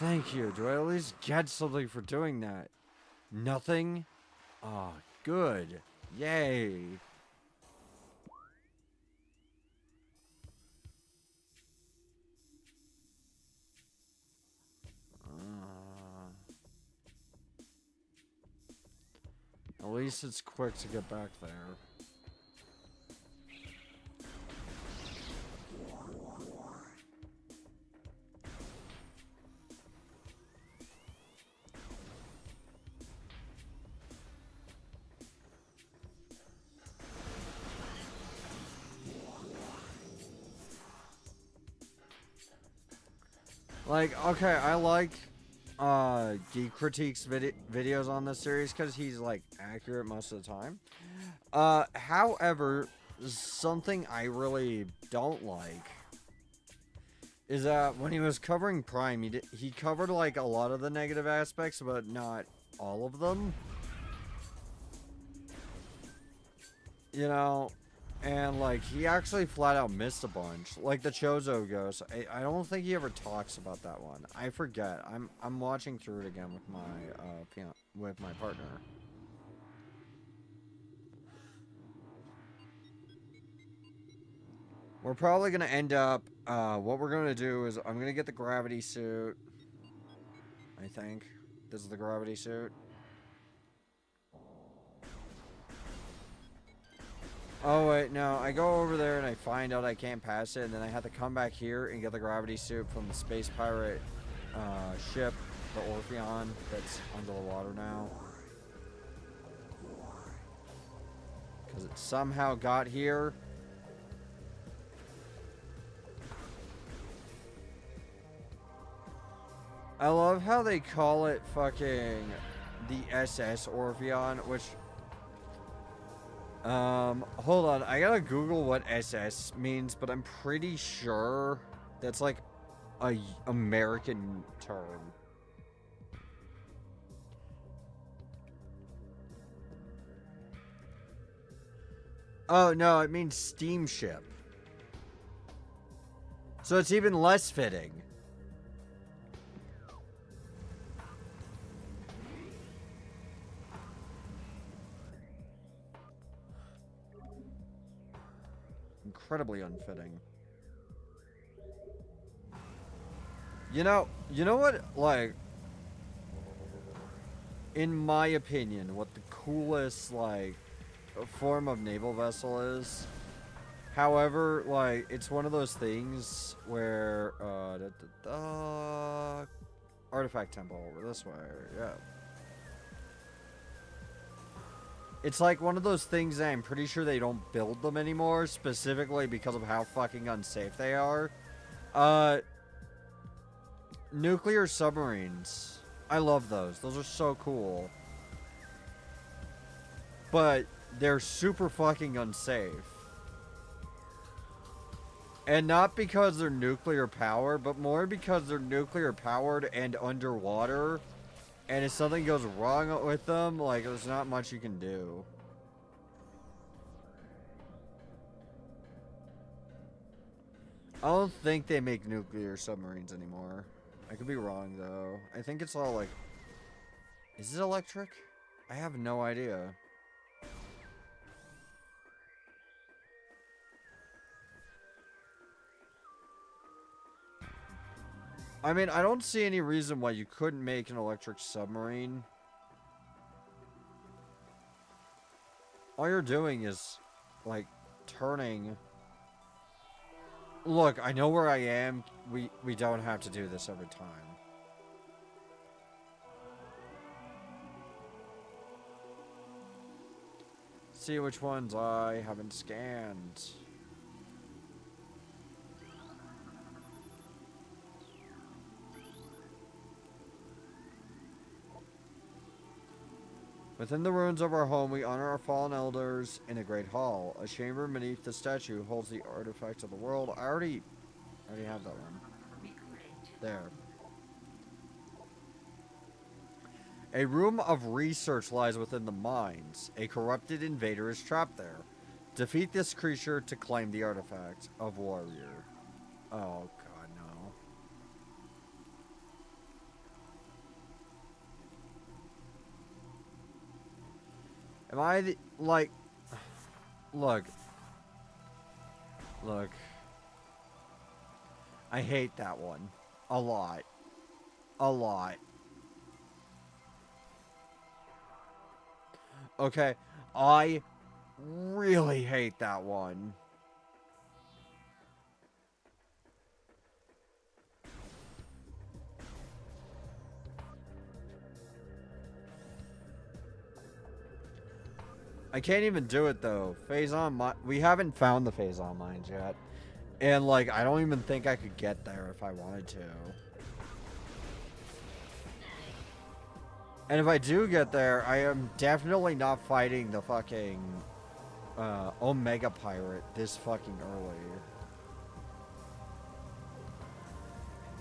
Thank you. Do I at least get something for doing that? Nothing? Oh, good. Yay. At least it's quick to get back there. Like, okay, I like Geek Critique's videos on this series because he's, like, accurate most of the time. However, something I really don't like is that when he was covering Prime, he covered, like, a lot of the negative aspects, but not all of them. You know? And, like, he actually flat out missed a bunch. Like the Chozo Ghost. I don't think he ever talks about that one. I forget. I'm watching through it again with my partner. We're probably gonna end up, what we're gonna do is I'm gonna get the gravity suit. I think. This is the gravity suit. Oh, wait, no. I go over there and I find out I can't pass it, and then I have to come back here and get the gravity suit from the space pirate ship, the Orpheon, that's under the water now. Because it somehow got here. I love how they call it fucking the SS Orpheon, which... hold on. I gotta Google what SS means, but I'm pretty sure that's like a American term. Oh, no, it means steamship. So it's even less fitting. incredibly unfitting. You know what, like, in my opinion, what the coolest, like, form of naval vessel is? However, like, it's one of those things where, Artifact Temple, over this way, yeah. It's like one of those things that I'm pretty sure they don't build them anymore, specifically because of how fucking unsafe they are. Nuclear submarines. I love those. Those are so cool. But they're super fucking unsafe. And not because they're nuclear powered, but more because they're nuclear powered and underwater. And if something goes wrong with them, like, there's not much you can do. I don't think they make nuclear submarines anymore. I could be wrong, though. I think it's all, like... Is it electric? I have no idea. I mean, I don't see any reason why you couldn't make an electric submarine. All you're doing is, like, turning... Look, I know where I am. We don't have to do this every time. See which ones I haven't scanned. Within the ruins of our home, we honor our fallen elders in a great hall. A chamber beneath the statue holds the artifacts of the world. I already have that one. There. A room of research lies within the mines. A corrupted invader is trapped there. Defeat this creature to claim the artifact of warrior. Oh, God, no. Am I the, like, look. I hate that one. A lot. A lot. Okay, I really hate that one. I can't even do it though. We haven't found the Phazon mines yet. And like, I don't even think I could get there if I wanted to. And if I do get there, I am definitely not fighting the fucking Omega Pirate this fucking early.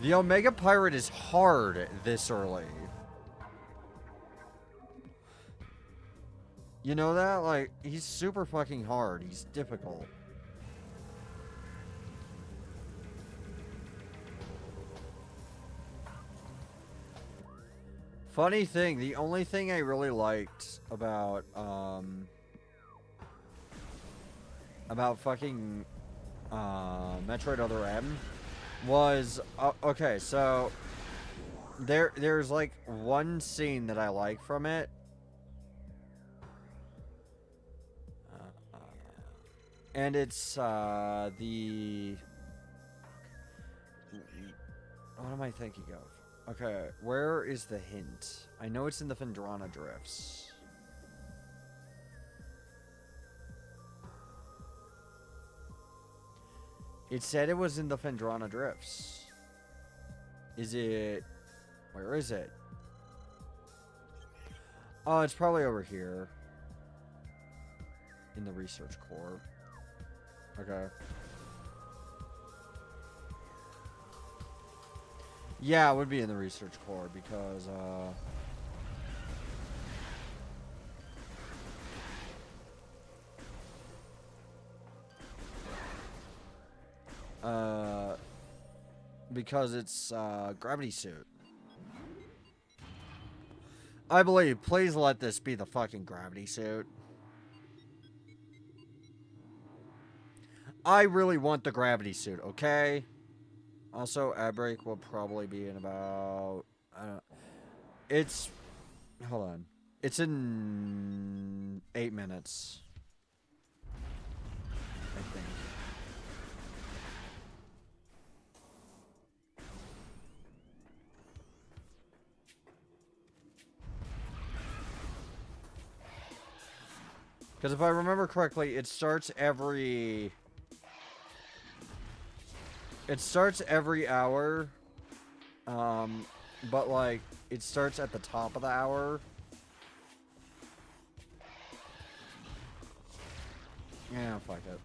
The Omega Pirate is hard this early. You know that? Like, he's super fucking hard. He's difficult. Funny thing, the only thing I really liked about fucking Metroid Other M was okay, so there's like one scene that I like from it. And it's the what am I thinking of? Okay, where is the hint? I know it's in the Phendrana Drifts. It said it was in the Phendrana Drifts. Is it... Where is it? Oh, it's probably over here. In the Research Corps. Okay. Yeah, it would be in the Research Corps because, because it's, gravity suit. I believe, please let this be the fucking gravity suit. I really want the gravity suit, okay? Also, ad break will probably be in about... I don't know. It's... Hold on. It's in 8 minutes. I think. Because if I remember correctly, it starts every... It starts every hour. But, like, it starts at the top of the hour. Yeah, fuck it.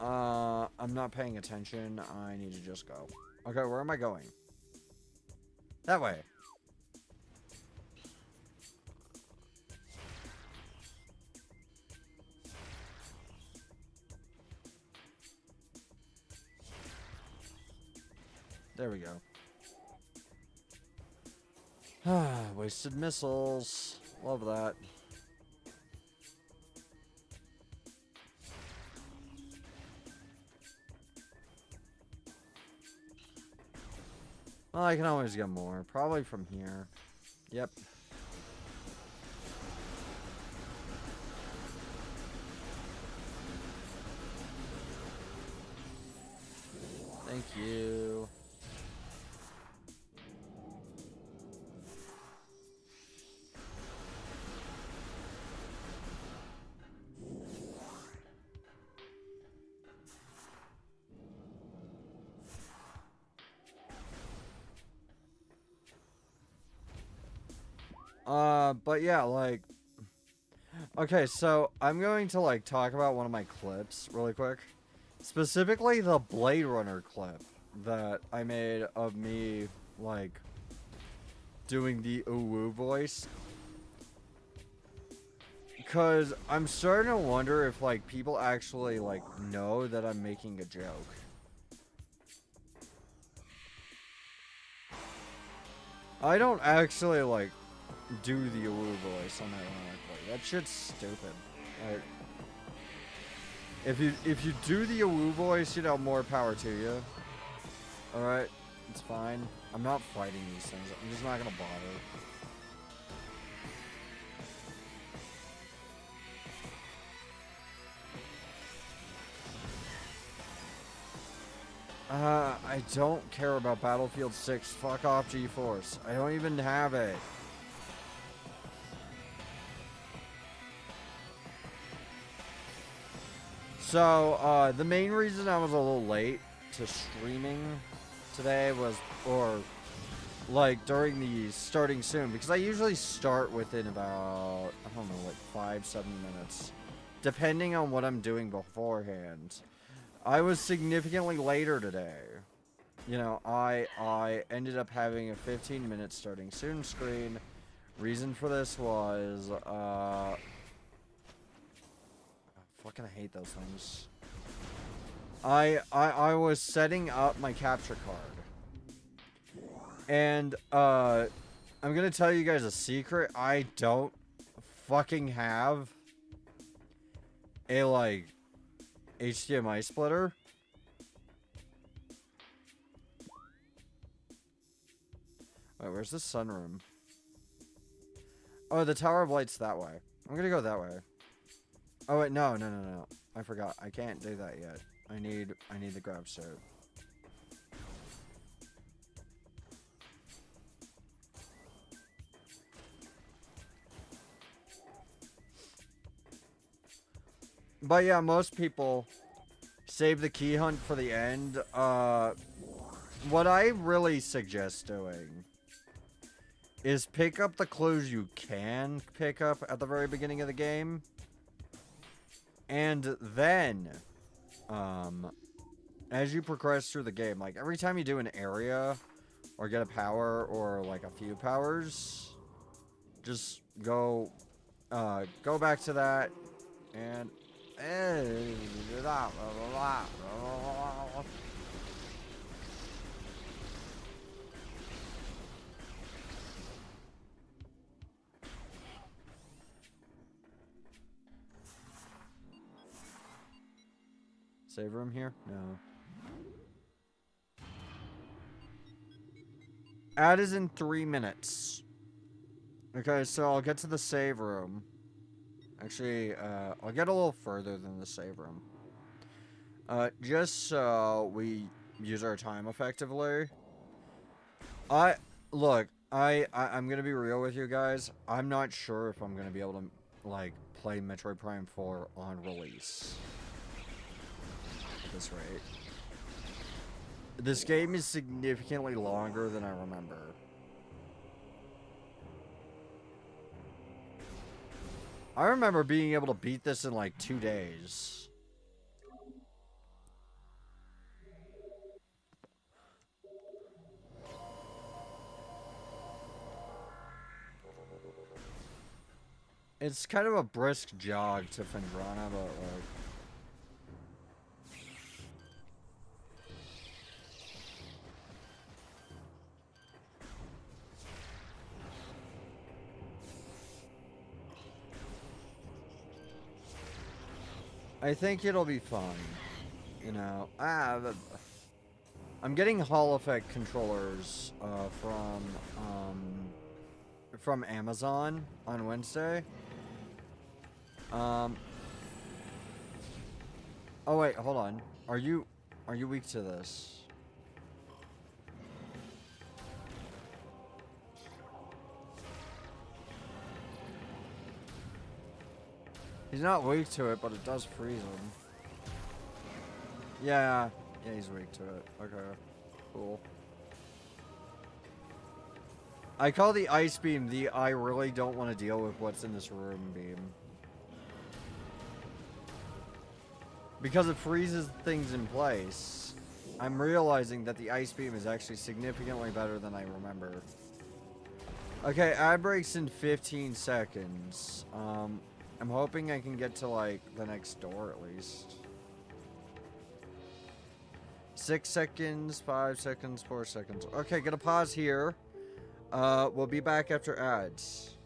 I'm not paying attention. I need to just go. Okay, where am I going? That way. There we go. Wasted missiles. Love that. Well, I can always get more. Probably from here. Yep. Thank you. But yeah, like... Okay, so I'm going to, like, talk about one of my clips really quick. Specifically the Blade Runner clip that I made of me, like, doing the ooh voice. Because I'm starting to wonder if, like, people actually, like, know that I'm making a joke. I don't actually, like, do the ooh voice unironically. That shit's stupid. Like, if you do the ooh voice, you know, more power to you. Alright, it's fine. I'm not fighting these things. I'm just not gonna bother. I don't care about Battlefield 6. Fuck off, GeForce. I don't even have it. So, the main reason I was a little late to streaming today was, or, like, during the starting soon, because I usually start within about, I don't know, like 5-7 minutes, depending on what I'm doing beforehand. I was significantly later today. You know, I ended up having a 15-minute starting soon screen. Reason for this was, fucking hate those things. I was setting up my capture card. And, I'm gonna tell you guys a secret. I don't fucking have a, like, HDMI splitter. Wait, where's the sunroom? Oh, the Tower of Light's that way. I'm gonna go that way. Oh wait, no. I forgot. I can't do that yet. I need the grab suit. But yeah, most people save the key hunt for the end. What I really suggest doing is pick up the clues you can pick up at the very beginning of the game. And then, as you progress through the game, like, every time you do an area, or get a power, or, like, a few powers, just go back to that, and... Save room here? No. Ad is in 3 minutes. Okay, so I'll get to the save room. Actually, I'll get a little further than the save room. Just so we use our time effectively. I'm gonna be real with you guys. I'm not sure if I'm gonna be able to, like, play Metroid Prime 4 on release. At this rate. This game is significantly longer than I remember. I remember being able to beat this in like 2 days. It's kind of a brisk jog to Fendrana, but like... I think it'll be fun. You know, I'm getting Hall Effect controllers from Amazon on Wednesday. Oh wait, hold on. Are you weak to this? He's not weak to it, but it does freeze him. Yeah, he's weak to it. Okay, cool. I call the ice beam the I really don't want to deal with what's in this room beam. Because it freezes things in place. I'm realizing that the ice beam is actually significantly better than I remember. Okay, ad breaks in 15 seconds. I'm hoping I can get to, like, the next door at least. 6 seconds, 5 seconds, 4 seconds. Okay, gonna pause here. We'll be back after ads.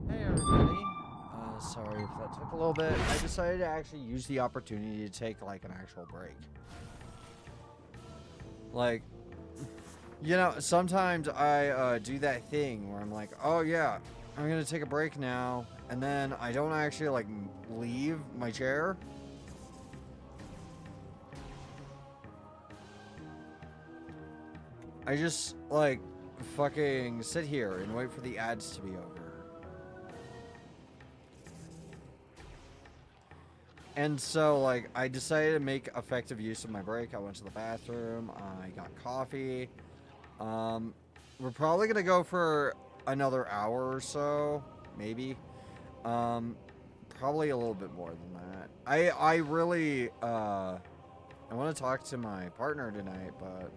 Hey everybody. Sorry if that took a little bit. I decided to actually use the opportunity to take like an actual break. Like, you know, sometimes I do that thing where I'm like, oh yeah, I'm gonna take a break now, and then I don't actually like leave my chair. I just like fucking sit here and wait for the ads to be over. And so, like, I decided to make effective use of my break. I went to the bathroom. I got coffee. We're probably gonna go for another hour or so, maybe. Probably a little bit more than that. I really, I want to talk to my partner tonight, but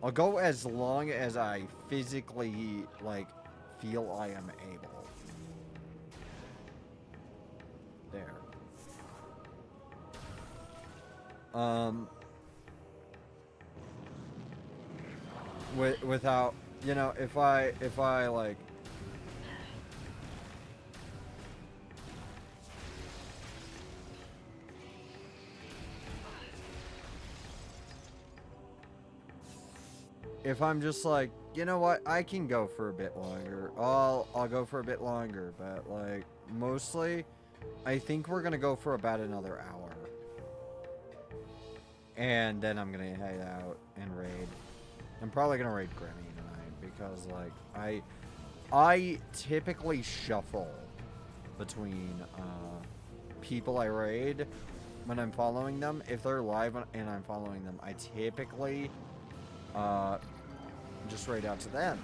I'll go as long as I physically, like, feel I am able. There. Without, you know, if I like, if I'm just like, you know what, I can go for a bit longer, I'll go for a bit longer, but like, mostly, I think we're gonna go for about another hour. And then I'm gonna head out and raid. I'm probably gonna raid Grimmy tonight because like I typically shuffle between people I raid when I'm following them. If they're live and I'm following them, I typically just raid out to them.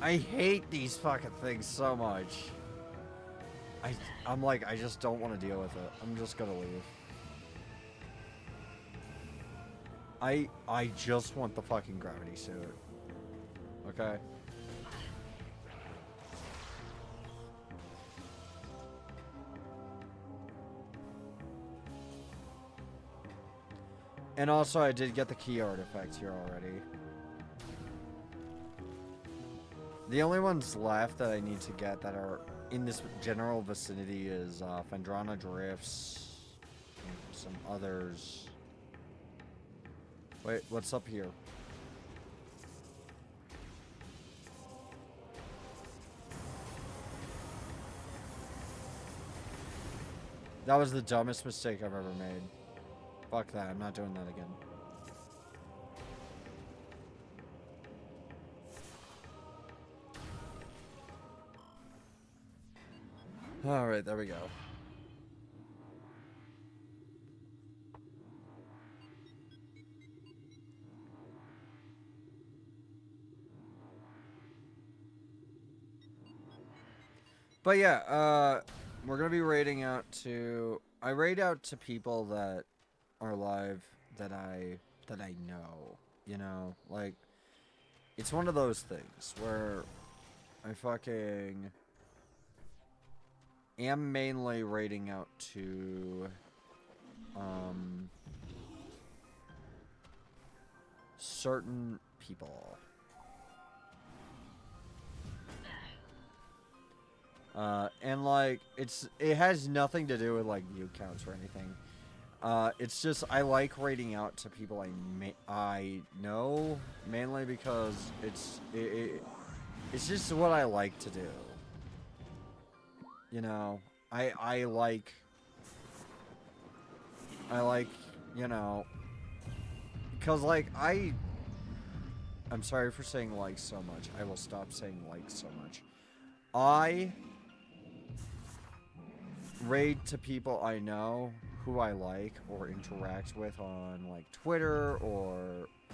I hate these fucking things so much. I'm like, I just don't want to deal with it. I'm just gonna leave. I just want the fucking gravity suit. Okay? And also, I did get the key artifact here already. The only ones left that I need to get that are in this general vicinity is Fendrana Drifts, and some others. Wait, what's up here? That was the dumbest mistake I've ever made. Fuck that, I'm not doing that again. Alright, there we go. But yeah, we're gonna be raiding out to... I raid out to people that are live that I know. You know? Like, it's one of those things where I fucking am mainly raiding out to certain people. And like it has nothing to do with like view counts or anything. It's just I like raiding out to people I know, mainly because it's just what I like to do. You know, I like, you know, because like I'm sorry for saying like so much. I will stop saying like so much. I raid to people I know, who I like or interact with on like Twitter or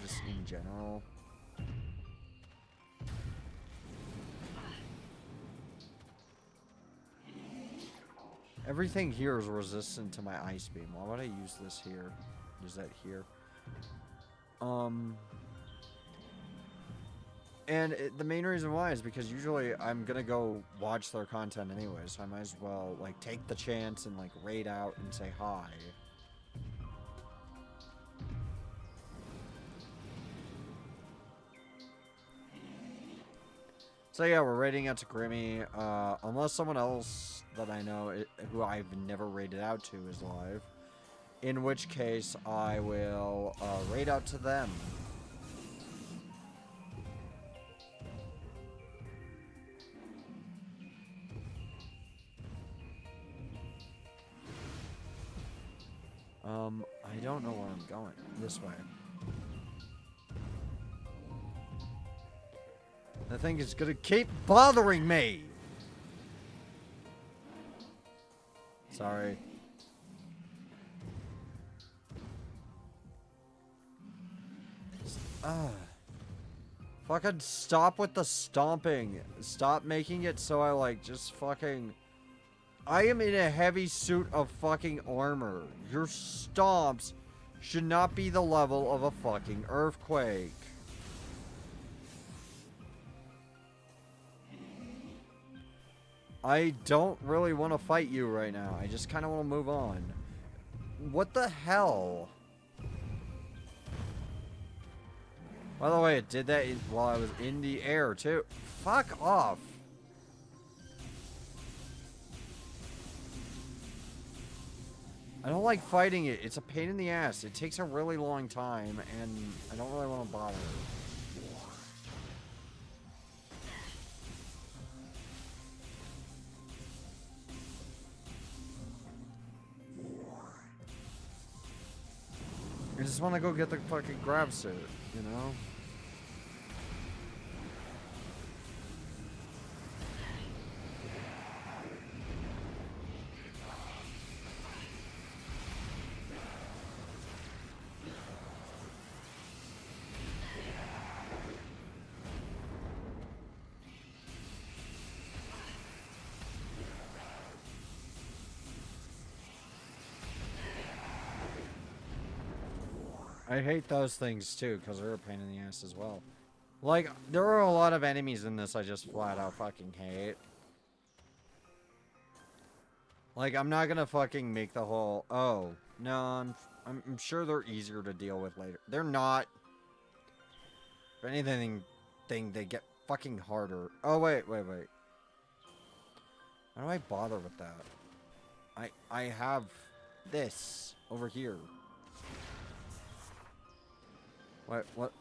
just in general. Everything here is resistant to my ice beam. Why would I use this here? Use that here. And the main reason why is because usually I'm gonna go watch their content anyway, so I might as well like take the chance and like raid out and say hi. So yeah, we're raiding out to Grimmy, unless someone else that I know who I've never raided out to is live. In which case, I will raid out to them. I don't know where I'm going. This way. The thing is gonna keep bothering me! Sorry. Fucking stop with the stomping. Stop making it so I like just fucking... I am in a heavy suit of fucking armor. Your stomps should not be the level of a fucking earthquake. I don't really want to fight you right now. I just kind of want to move on. What the hell? By the way, it did that while I was in the air, too. Fuck off. I don't like fighting it. It's a pain in the ass. It takes a really long time, and I don't really want to bother. I just want to go get the fucking grab suit, you know? I hate those things too, because they're a pain in the ass as well. Like, there are a lot of enemies in this I just flat out fucking hate. Like, I'm not gonna fucking make the whole, oh, no, I'm sure they're easier to deal with later. They're not. If anything, they get fucking harder. Oh, wait. How do I bother with that? I have this over here. What?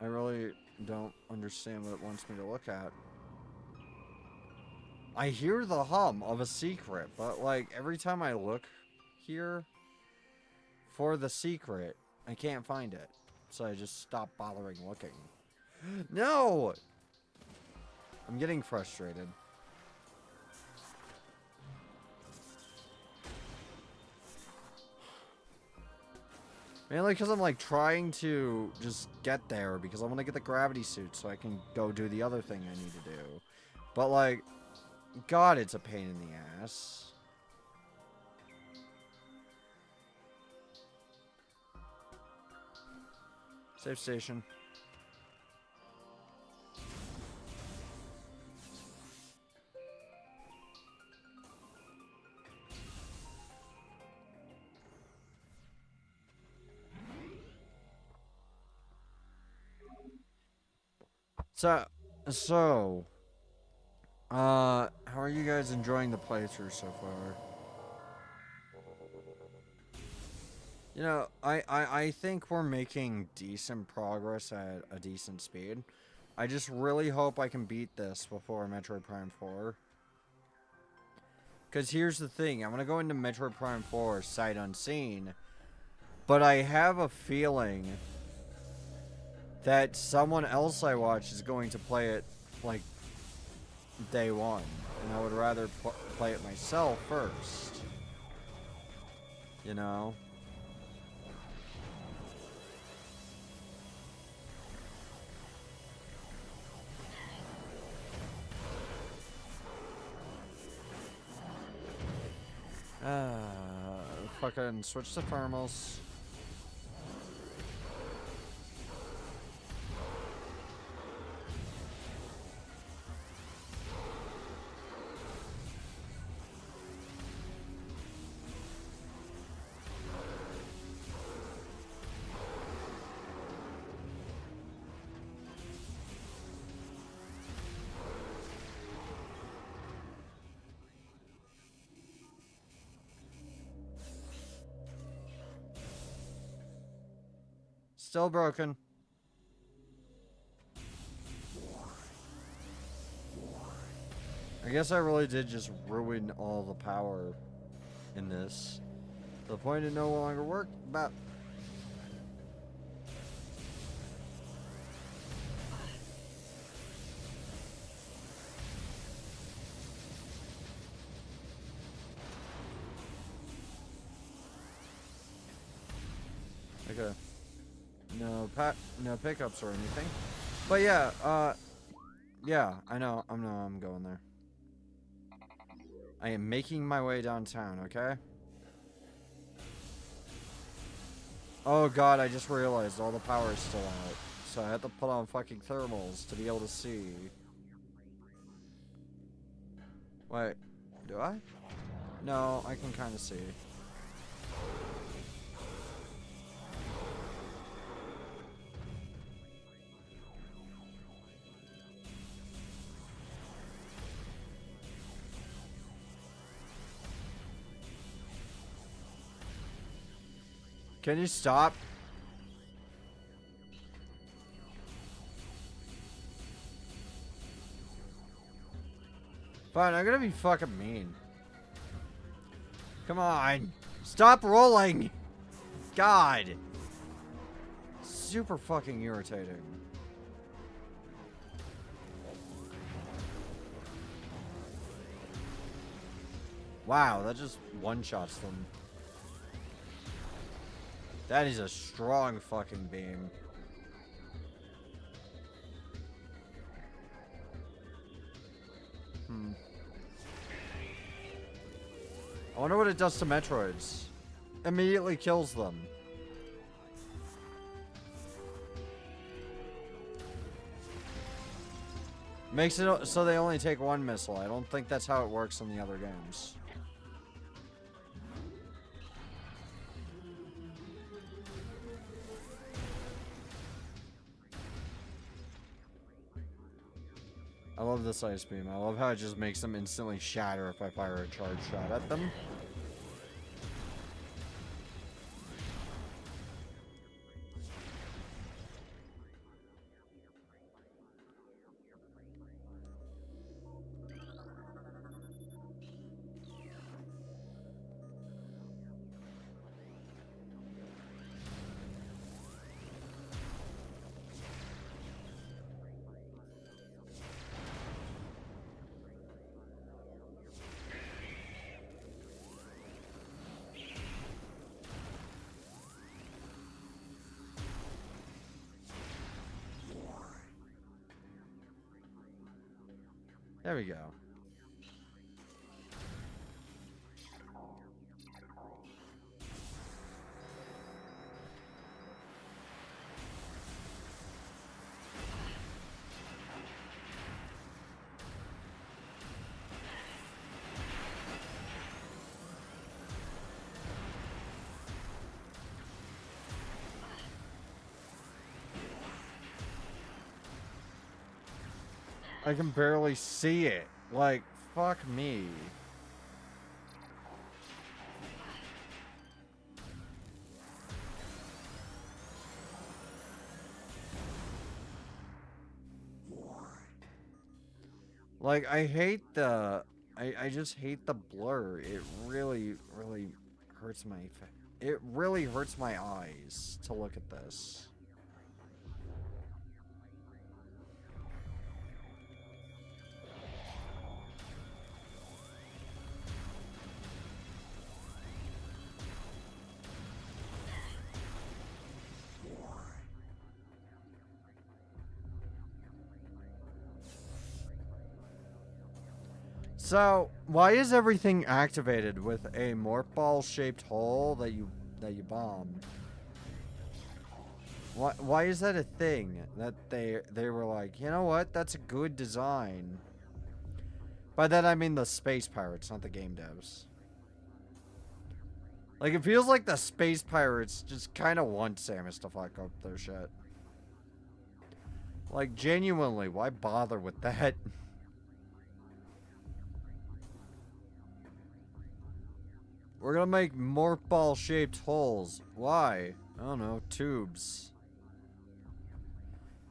I really don't understand what it wants me to look at. I hear the hum of a secret, but like every time I look here for the secret, I can't find it. So I just stop bothering looking. No! I'm getting frustrated. Mainly because I'm like trying to just get there because I want to get the gravity suit so I can go do the other thing I need to do. But like, God, it's a pain in the ass. Safe station. So, how are you guys enjoying the playthrough so far? You know, I think we're making decent progress at a decent speed. I just really hope I can beat this before Metroid Prime 4. Because here's the thing, I'm going to go into Metroid Prime 4 sight unseen, but I have a feeling that someone else I watch is going to play it, like, day one. And I would rather play it myself first. You know? Fucking switch to thermals. Still broken. I guess I really did just ruin all the power in this. To the point it no longer worked, but... Okay. No pickups or anything. But yeah, yeah, I know, I'm going there. I am making my way downtown, okay? Oh god, I just realized all the power is still out. So I have to put on fucking thermals to be able to see. Wait, do I? No, I can kind of see. Can you stop? Fine, I'm gonna be fucking mean. Come on. Stop rolling! God! Super fucking irritating. Wow, that just one-shots them. That is a strong fucking beam. I wonder what it does to Metroids. Immediately kills them. Makes it so they only take one missile. I don't think that's how it works in the other games. I love this ice beam. I love how it just makes them instantly shatter if I fire a charge shot at them. There we go. I can barely see it. Like, fuck me. Like, I hate the... I just hate the blur. It really, really hurts my... It really hurts my eyes to look at this. So, why is everything activated with a morph ball shaped hole that you bomb? Why is that a thing that they were like, you know what, that's a good design? By that I mean the space pirates, not the game devs. Like, it feels like the space pirates just kind of want Samus to fuck up their shit. Like, genuinely, why bother with that? We're gonna make morph ball shaped holes. Why? I don't know. Tubes.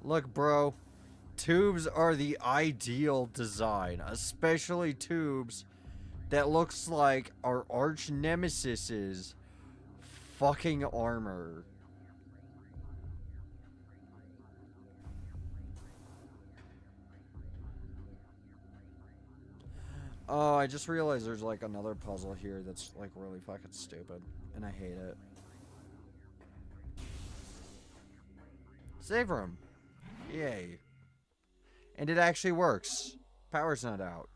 Look, bro. Tubes are the ideal design. Especially tubes that looks like our arch nemesis's fucking armor. Oh, I just realized there's like another puzzle here that's like really fucking stupid. And I hate it. Save room. Yay. And it actually works. Power's not out.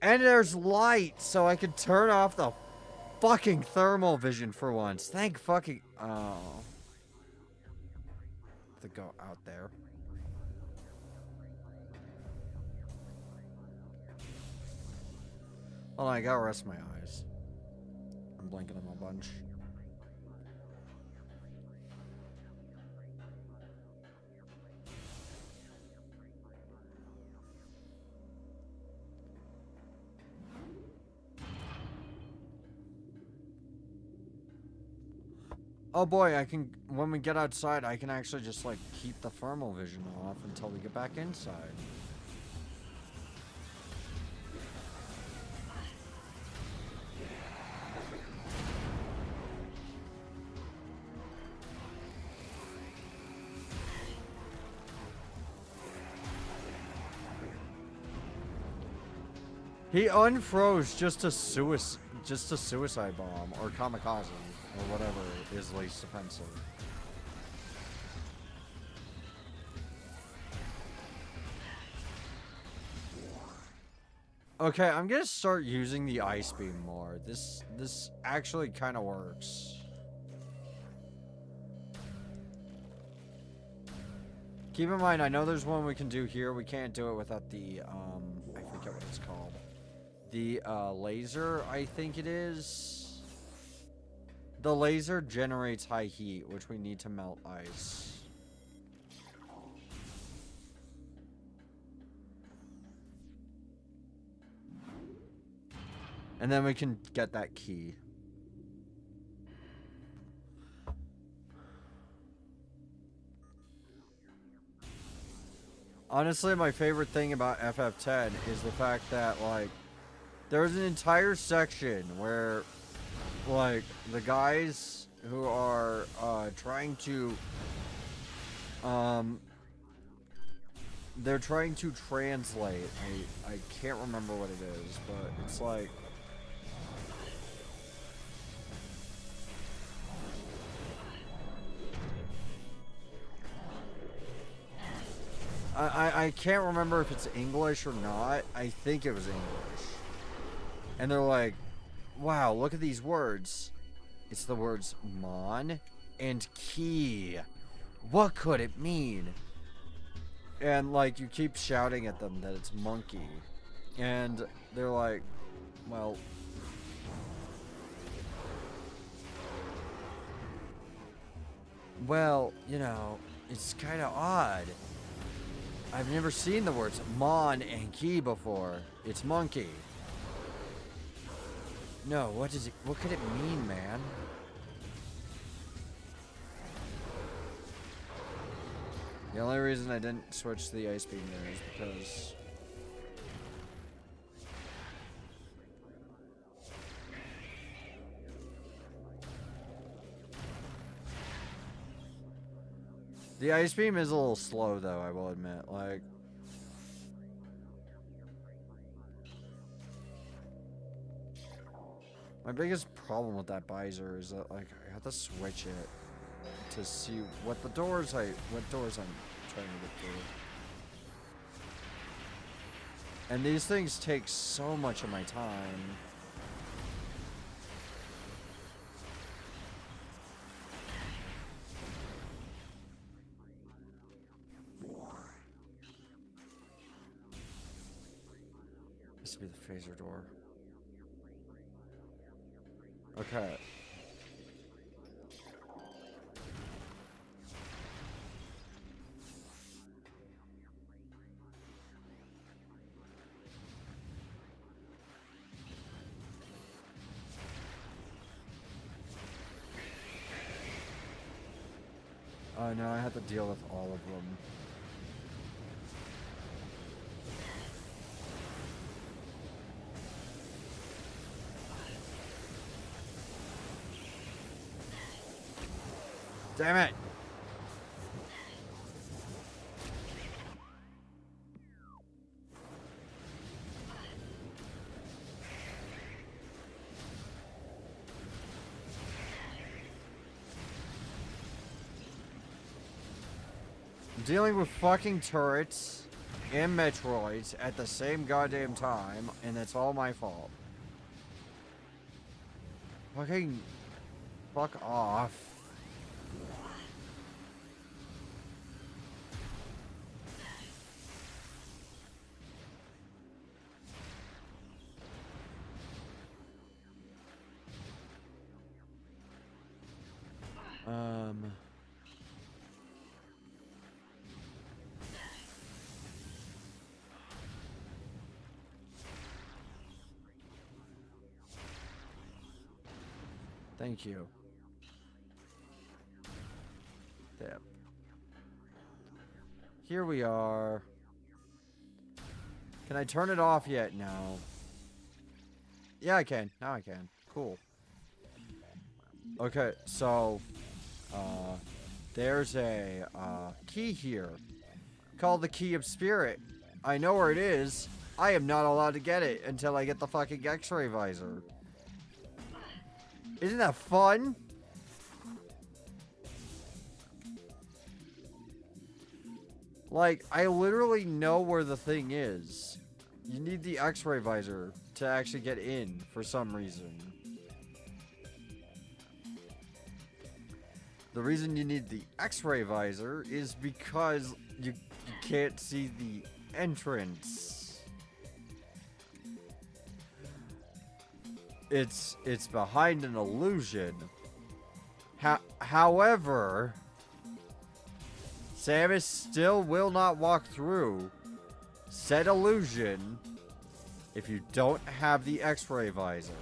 And there's light, so I can turn off the fucking thermal vision for once. Thank fucking... Oh. To go out there. Hold on, I gotta rest my eyes. I'm blinking them a bunch. Oh boy, I can, when we get outside, I can actually just like keep the thermal vision off until we get back inside. He unfroze just a suicide bomb or kamikaze or whatever is least offensive. Okay, I'm gonna start using the ice beam more. This actually kind of works. Keep in mind, I know there's one we can do here. We can't do it without the, I forget what it's called. The, laser, I think it is. The laser generates high heat, which we need to melt ice. And then we can get that key. Honestly, my favorite thing about FF10 is the fact that, like, there's an entire section where, like, the guys who are, trying to, they're trying to translate. I can't remember what it is, but it's like, I can't remember if it's English or not. I think it was English. And they're like, wow, look at these words. It's the words mon and key. What could it mean? And, like, you keep shouting at them that it's monkey. And they're like, well... Well, you know, it's kind of odd. I've never seen the words mon and key before. It's monkey. No, what could it mean, man? The only reason I didn't switch to the ice beam there is because the ice beam is a little slow, though, I will admit. Like, my biggest problem with that visor is that, like, I have to switch it to see what doors I'm trying to get through. And these things take so much of my time. This would be the phaser door. Okay. Oh no, I have to deal with all of them. Damn it! I'm dealing with fucking turrets and Metroids at the same goddamn time, and it's all my fault. Fucking fuck off. Thank you. There. Here we are. Can I turn it off yet? No. Yeah, I can. Now I can. Cool. Okay, so there's a key here called the Key of Spirit. I know where it is. I am not allowed to get it until I get the fucking X-ray visor. Isn't that fun? Like, I literally know where the thing is. You need the X-ray visor to actually get in for some reason. The reason you need the X-ray visor is because you can't see the entrance. It's behind an illusion. However, Samus still will not walk through said illusion if you don't have the X-ray visor.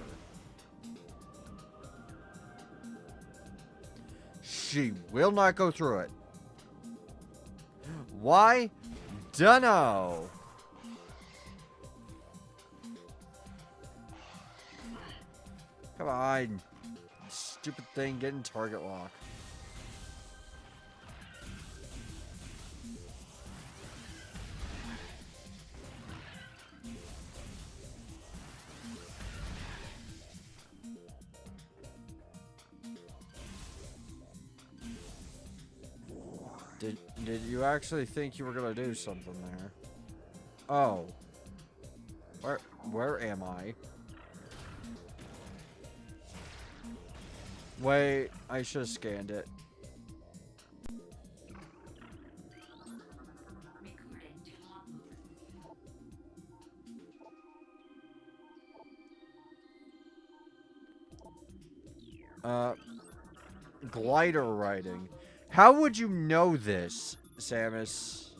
She will not go through it. Why? Dunno. Come on. Stupid thing getting target lock. Did you actually think you were gonna do something there? Oh. Where am I? Wait, I should have scanned it. Recording to logbook. Glider riding. How would you know this, Samus?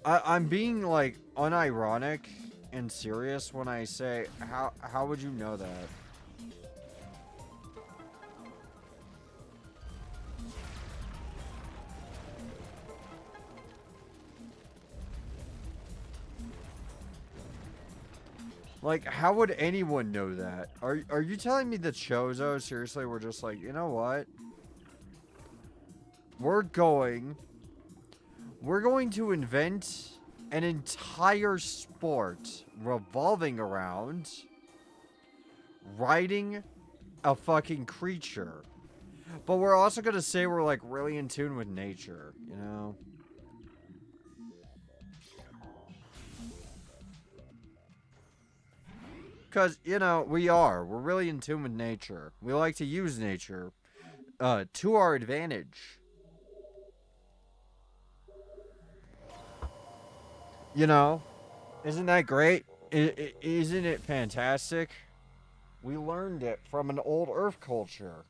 I'm being, like, unironic and serious when I say, how would you know that? Like, how would anyone know that? Are you telling me the Chozo seriously were just like, you know what? We're going to invent an entire sport revolving around riding a fucking creature. But we're also going to say we're, like, really in tune with nature, you know? Because, you know, we're really in tune with nature. We like to use nature to our advantage. You know, isn't that great? Isn't it fantastic? We learned it from an old Earth culture.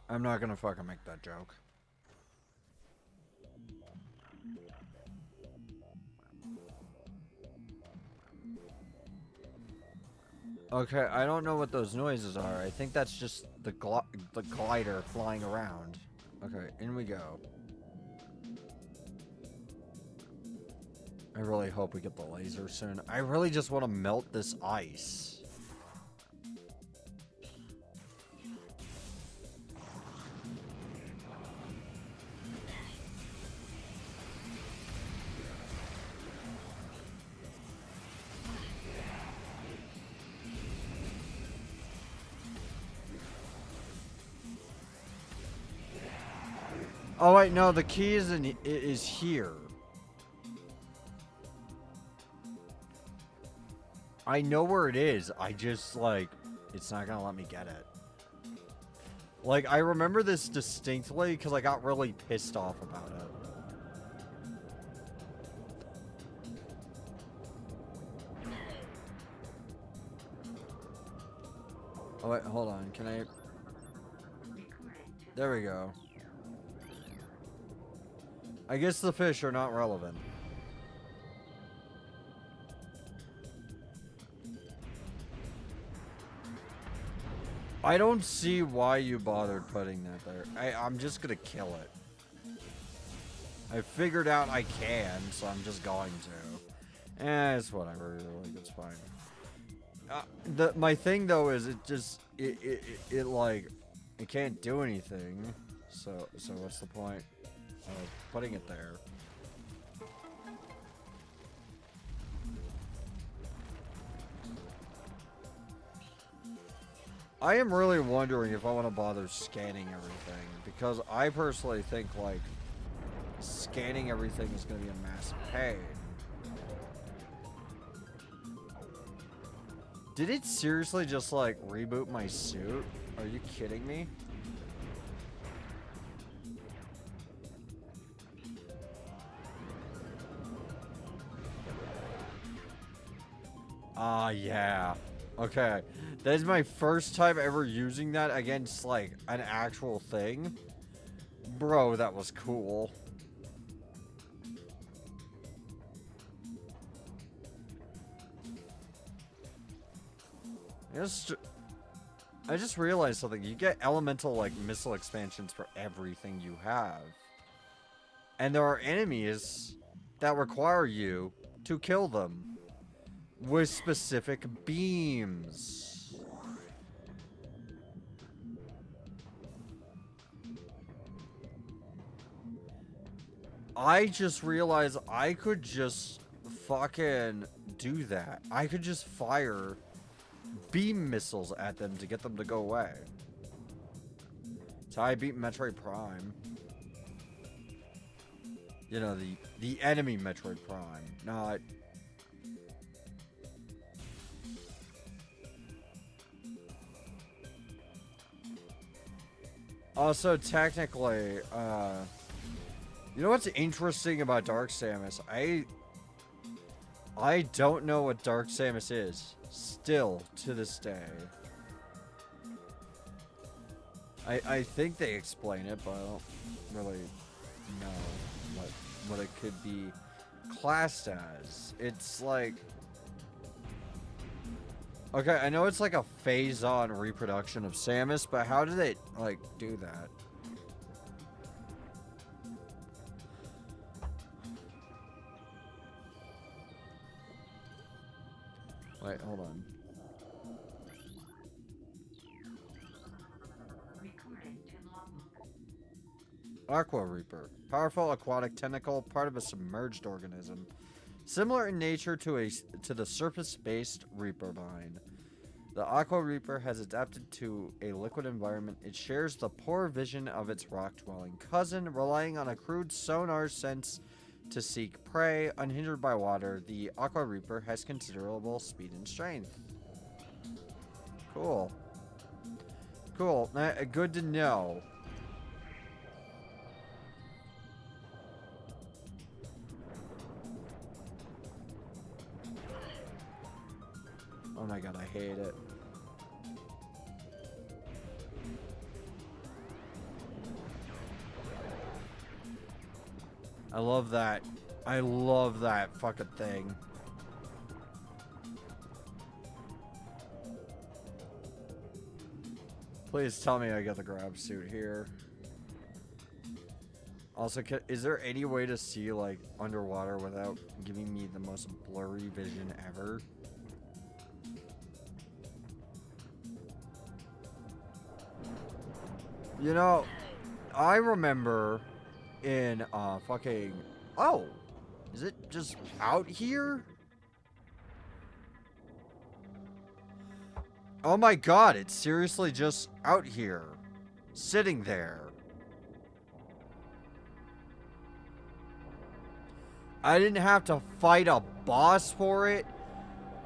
I'm not gonna fucking make that joke. Okay, I don't know what those noises are. I think that's just the glider flying around. Okay, in we go. I really hope we get the laser soon. I really just want to melt this ice. Oh wait, no, the key is here. I know where it is. I just, like, it's not gonna let me get it. Like, I remember this distinctly because I got really pissed off about it. Oh wait, hold on. Can I... There we go. I guess the fish are not relevant. I don't see why you bothered putting that there. I'm just gonna kill it. I figured out I can, so I'm just going to. It's whatever. Like, it's fine. My thing though is it just like it can't do anything. So what's the point of putting it there? I am really wondering if I want to bother scanning everything, because I personally think, like, scanning everything is going to be a massive pain. Did it seriously just, like, reboot my suit? Are you kidding me? Ah, yeah. Okay. That is my first time ever using that against, like, an actual thing. Bro, that was cool. I just realized something. You get elemental, like, missile expansions for everything you have. And there are enemies that require you to kill them with specific beams. I just realized I could just fucking do that. I could just fire beam missiles at them to get them to go away. So I beat Metroid Prime. You know, the enemy Metroid Prime, not... Also, technically, you know what's interesting about Dark Samus? I don't know what Dark Samus is, still, to this day. I think they explain it, but I don't really know what it could be classed as. It's like... Okay, I know it's like a phase-on reproduction of Samus, but how do they, like, do that? Wait, hold on. Recording to logbook. Aqua Reaper. Powerful aquatic tentacle, part of a submerged organism. Similar in nature to the surface-based Reaper vine. The Aqua Reaper has adapted to a liquid environment. It shares the poor vision of its rock-dwelling cousin, relying on a crude sonar sense to seek prey. Unhindered by water, the Aqua Reaper has considerable speed and strength. Cool. Cool. Good to know. Oh my god, I hate it. I love that. I love that fucking thing. Please tell me I get the grab suit here. Also, is there any way to see, like, underwater without giving me the most blurry vision ever? You know, I remember in, fucking... Oh! Is it just out here? Oh my god, it's seriously just out here. Sitting there. I didn't have to fight a boss for it.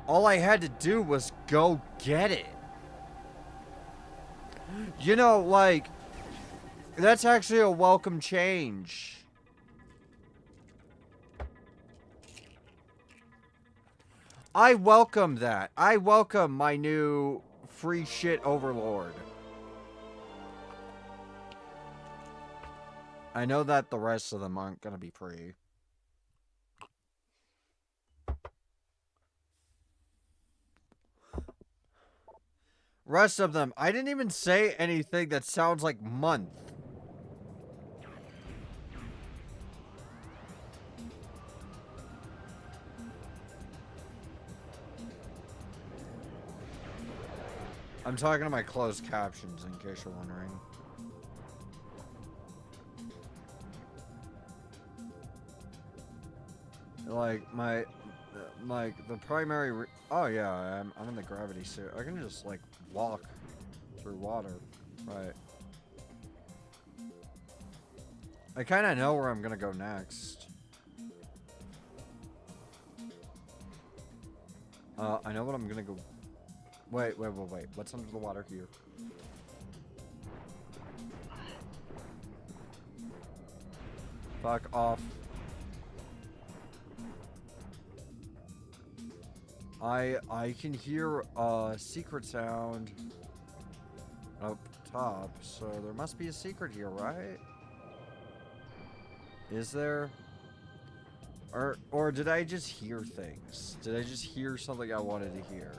All I had to do was go get it. You know, like... That's actually a welcome change. I welcome that. I welcome my new free shit overlord. I know that the rest of them aren't gonna be free. Rest of them, I didn't even say anything that sounds like month. I'm talking to my closed captions, in case you're wondering. Like, the primary... Oh, yeah, I'm in the gravity suit. I can just, like, walk through water. Right. I kind of know where I'm gonna go next. I know what I'm gonna go... Wait. What's under the water here? Fuck off. I can hear a secret sound up top, so there must be a secret here, right? Is there? Or did I just hear things? Did I just hear something I wanted to hear?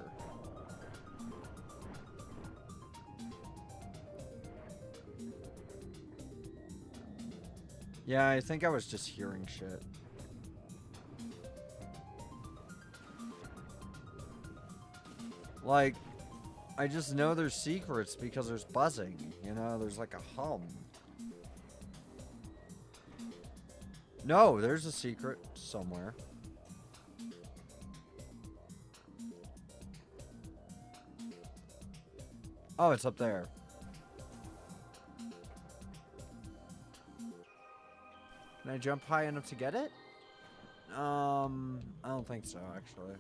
Yeah, I think I was just hearing shit. Like, I just know there's secrets because there's buzzing, you know? There's like a hum. No, there's a secret somewhere. Oh, it's up there. Can I jump high enough to get it? I don't think so, actually.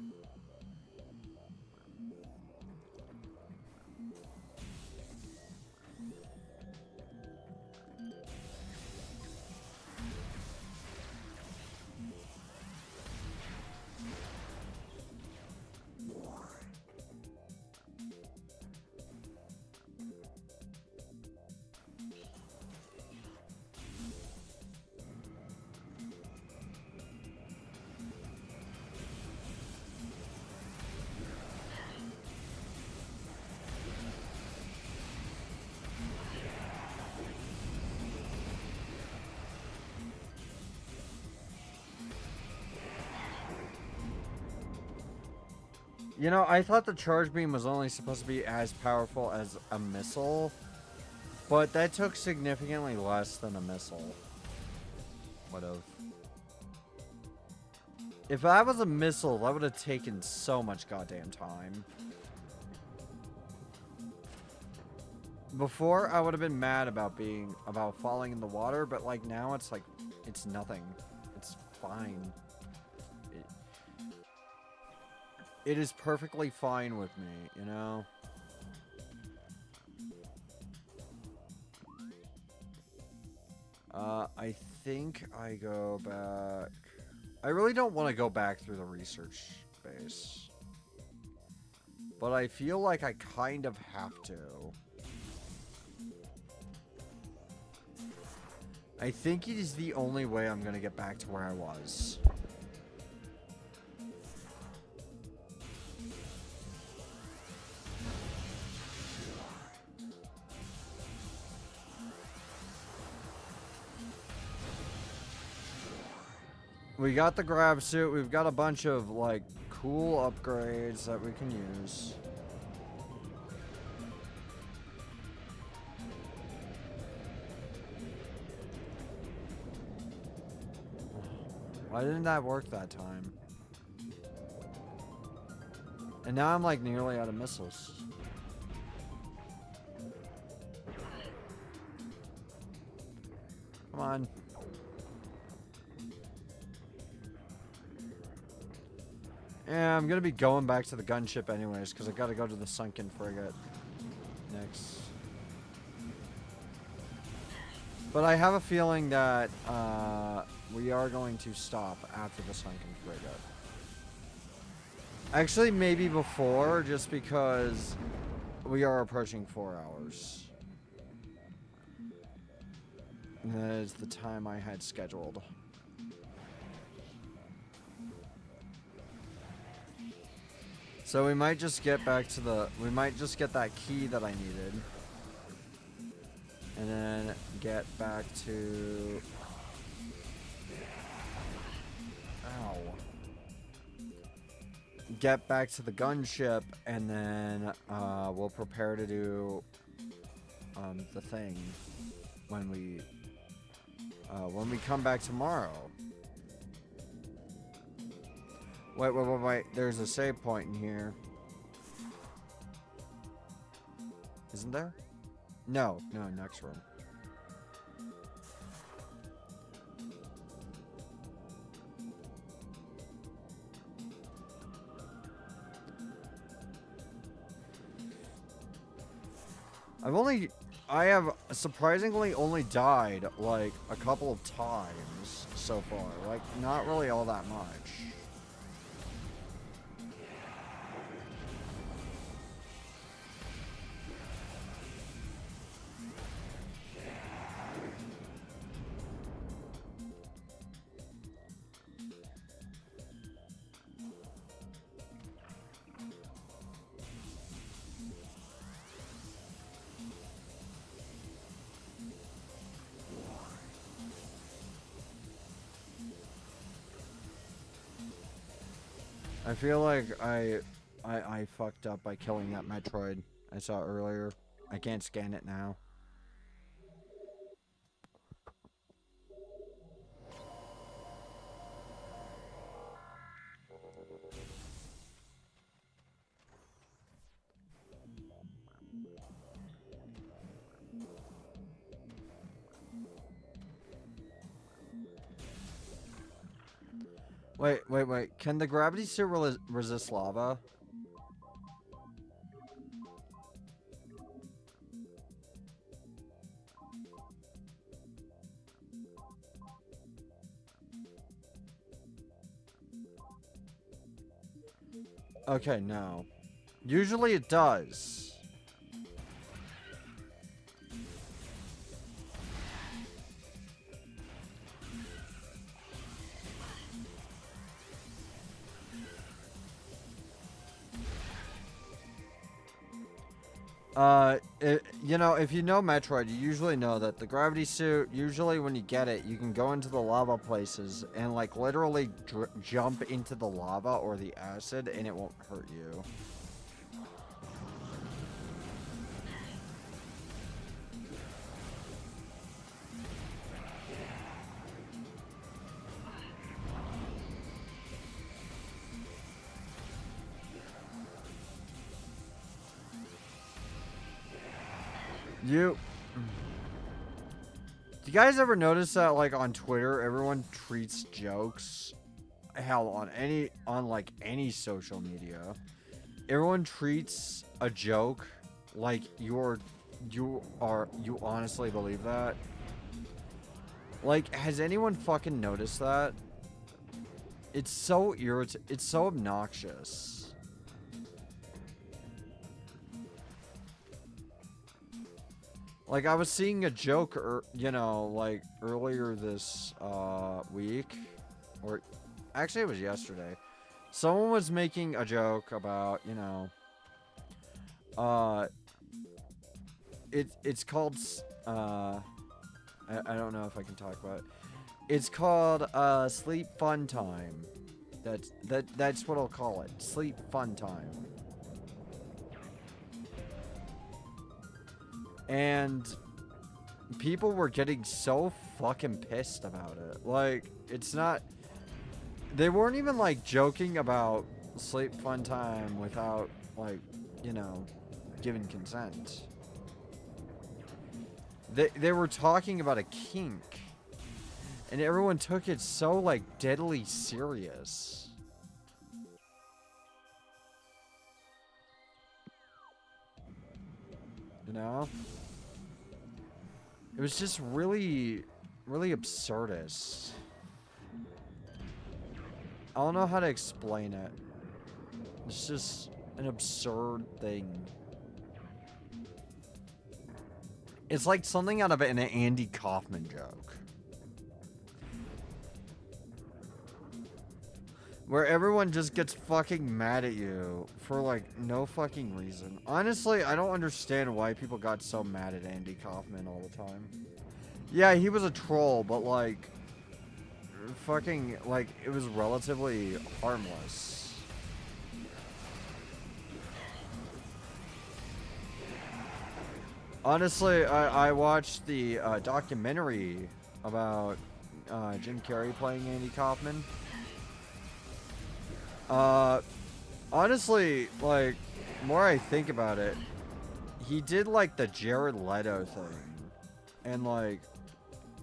You know, I thought the charge beam was only supposed to be as powerful as a missile, but that took significantly less than a missile. Would've. If that was a missile, that would have taken so much goddamn time. Before, I would have been mad about falling in the water, but like now it's like, it's nothing. It's fine. It is perfectly fine with me, you know? I think I go back... I really don't want to go back through the research base. But I feel like I kind of have to. I think it is the only way I'm going to get back to where I was. We got the grab suit. We've got a bunch of, like, cool upgrades that we can use. Why didn't that work that time? And now I'm, like, nearly out of missiles. Come on. Yeah, I'm gonna be going back to the gunship anyways, because I gotta go to the sunken frigate next. But I have a feeling that we are going to stop after the sunken frigate. Actually, maybe before, just because we are approaching 4 hours. And that is the time I had scheduled. So we might just get back to the... We might just get that key that I needed. And then get back to... Ow. Get back to the gunship, and then we'll prepare to do the thing when we come back tomorrow. Wait. There's a save point in here. Isn't there? No, next room. I have surprisingly only died, like, a couple of times so far. Like, not really all that much. I feel like I fucked up by killing that Metroid I saw earlier. I can't scan it now. Wait. Can the gravity suit resist lava? Okay, no. Usually it does. You know, if you know Metroid, you usually know that the gravity suit, usually when you get it, you can go into the lava places and, like, literally jump into the lava or the acid and it won't hurt you. Do you guys ever notice that, like, on Twitter, everyone treats jokes, hell, on like any social media, everyone treats a joke like you honestly believe that? Like, has anyone fucking noticed that? It's so it's so obnoxious. Like, I was seeing a joke, you know, like, earlier this, week, or, actually, it was yesterday. Someone was making a joke about, you know, it's called, I don't know if I can talk about it. It's called, Sleep Fun Time. That's what I'll call it. Sleep Fun Time. And people were getting so fucking pissed about it. Like, it's not... They weren't even, like, joking about sleep fun time without, like, you know, giving consent. They were talking about a kink. And everyone took it so, like, deadly serious. You know? It was just really, really absurdist. I don't know how to explain it. It's just an absurd thing. It's like something out of an Andy Kaufman joke. Where everyone just gets fucking mad at you for, like, no fucking reason. Honestly, I don't understand why people got so mad at Andy Kaufman all the time. Yeah, he was a troll, but, like, fucking, like, it was relatively harmless. Honestly, I watched the documentary about Jim Carrey playing Andy Kaufman. Honestly, like, more I think about it, he did, like, the Jared Leto thing, and, like,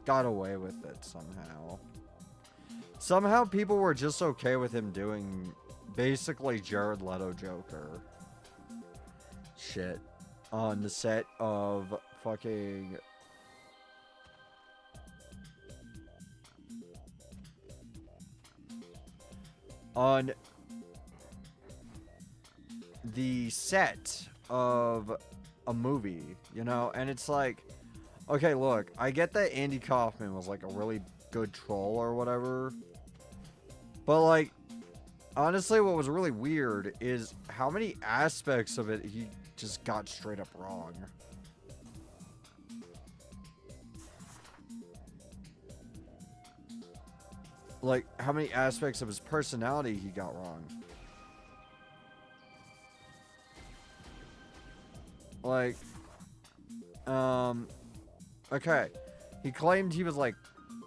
got away with it somehow. Somehow people were just okay with him doing basically Jared Leto Joker. Shit. on the set of fucking on the set of a movie, you know? And it's like, okay, look, I get that Andy Kaufman was like a really good troll or whatever. But like, honestly, what was really weird is how many aspects of it he just got straight up wrong. Like, how many aspects of his personality he got wrong. Like, okay. He claimed he was, like,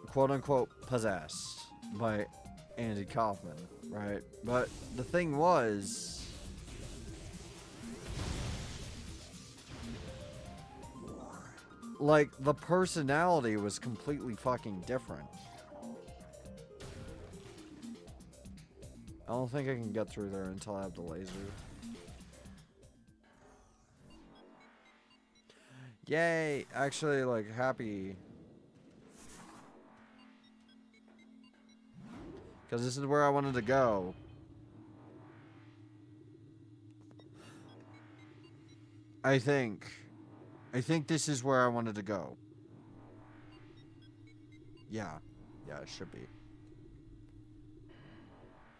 quote-unquote possessed by Andy Kaufman, right? But the thing was, like, the personality was completely fucking different. I don't think I can get through there until I have the laser. Yay! Actually, like, happy. Because this is where I wanted to go. I think this is where I wanted to go. Yeah. Yeah, it should be.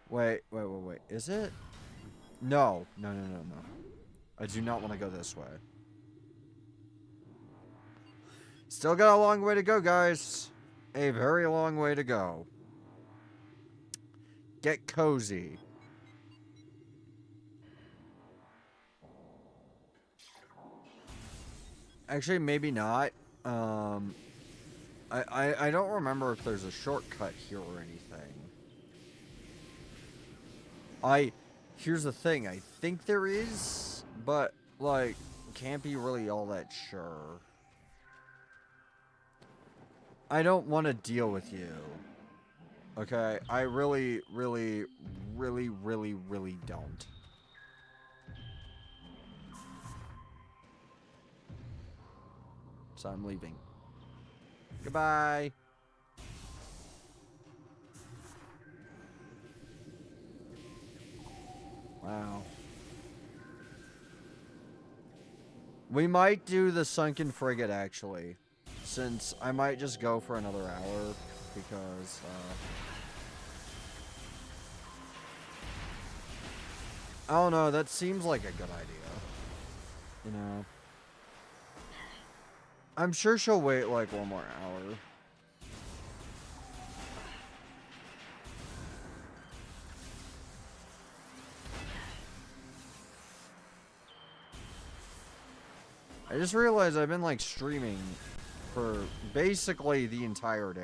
Wait. Is it? No. No. I do not want to go this way. Still got a long way to go, guys. A very long way to go. Get cozy. Actually, maybe not. I don't remember if there's a shortcut here or anything. Here's the thing. I think there is, but, like, can't be really all that sure. I don't want to deal with you. Okay? I really don't. So I'm leaving. Goodbye. Wow. We might do the sunken frigate, actually. Since I might just go for another hour. Because, I don't know, that seems like a good idea. You know? I'm sure she'll wait, like, one more hour. I just realized I've been, like, streaming for basically the entire day.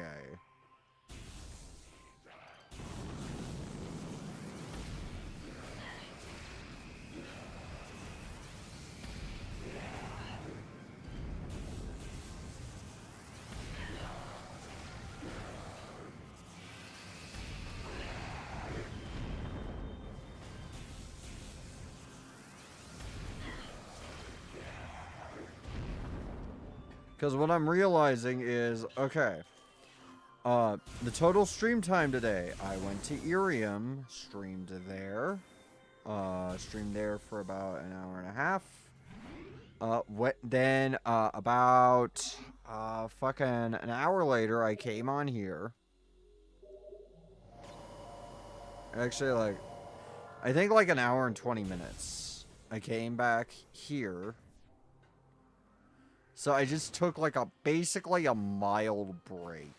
Because what I'm realizing is, okay, the total stream time today, I went to Irium, streamed there for about an hour and a half. Then about fucking an hour later, I came on here. Actually, like, I think like an hour and 20 minutes. I came back here. So I just took like basically a mild break.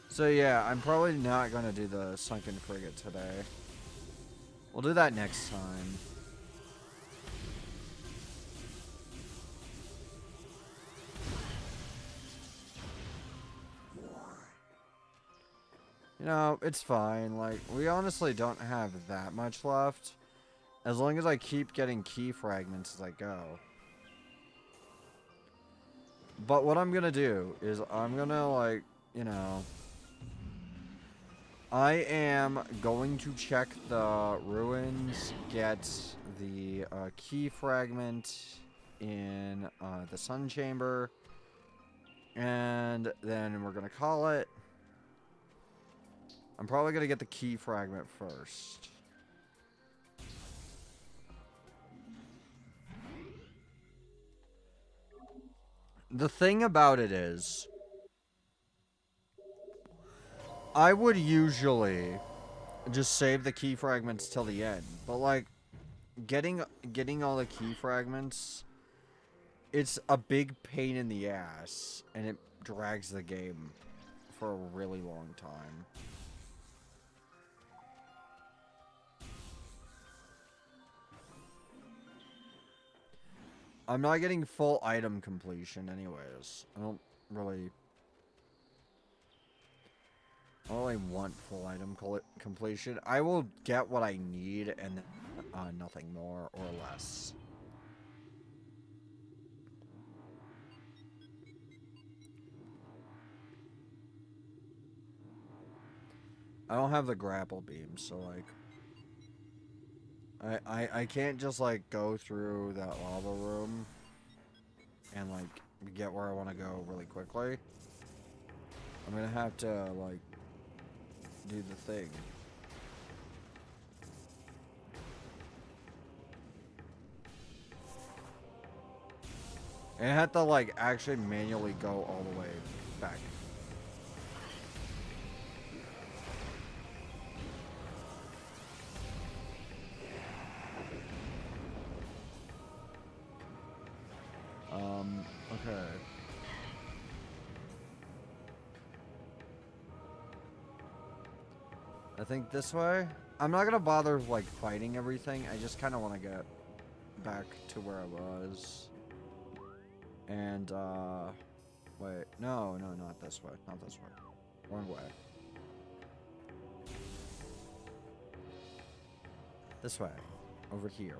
So yeah, I'm probably not gonna do the sunken frigate today. We'll do that next time. You know, it's fine. Like, we honestly don't have that much left. As long as I keep getting key fragments as I go. But what I'm gonna do is I'm gonna, like, you know, I am going to check the ruins, get the key fragment in the sun chamber, and then we're gonna call it. I'm probably gonna get the key fragment first. The thing about it is, I would usually just save the key fragments till the end, but like getting all the key fragments, it's a big pain in the ass, and it drags the game for a really long time. I'm not getting full item completion anyways. I don't really want full item completion. I will get what I need and nothing more or less. I don't have the grapple beam, so like I can't just like go through that lava room and like get where I want to go really quickly. I'm gonna have to like do the thing. And I have to like actually manually go all the way back. Okay. I think this way. I'm not gonna bother like fighting everything. I just kind of want to get back to where I was. And wait, no, not this way. Not this way. Wrong way. This way. Over here.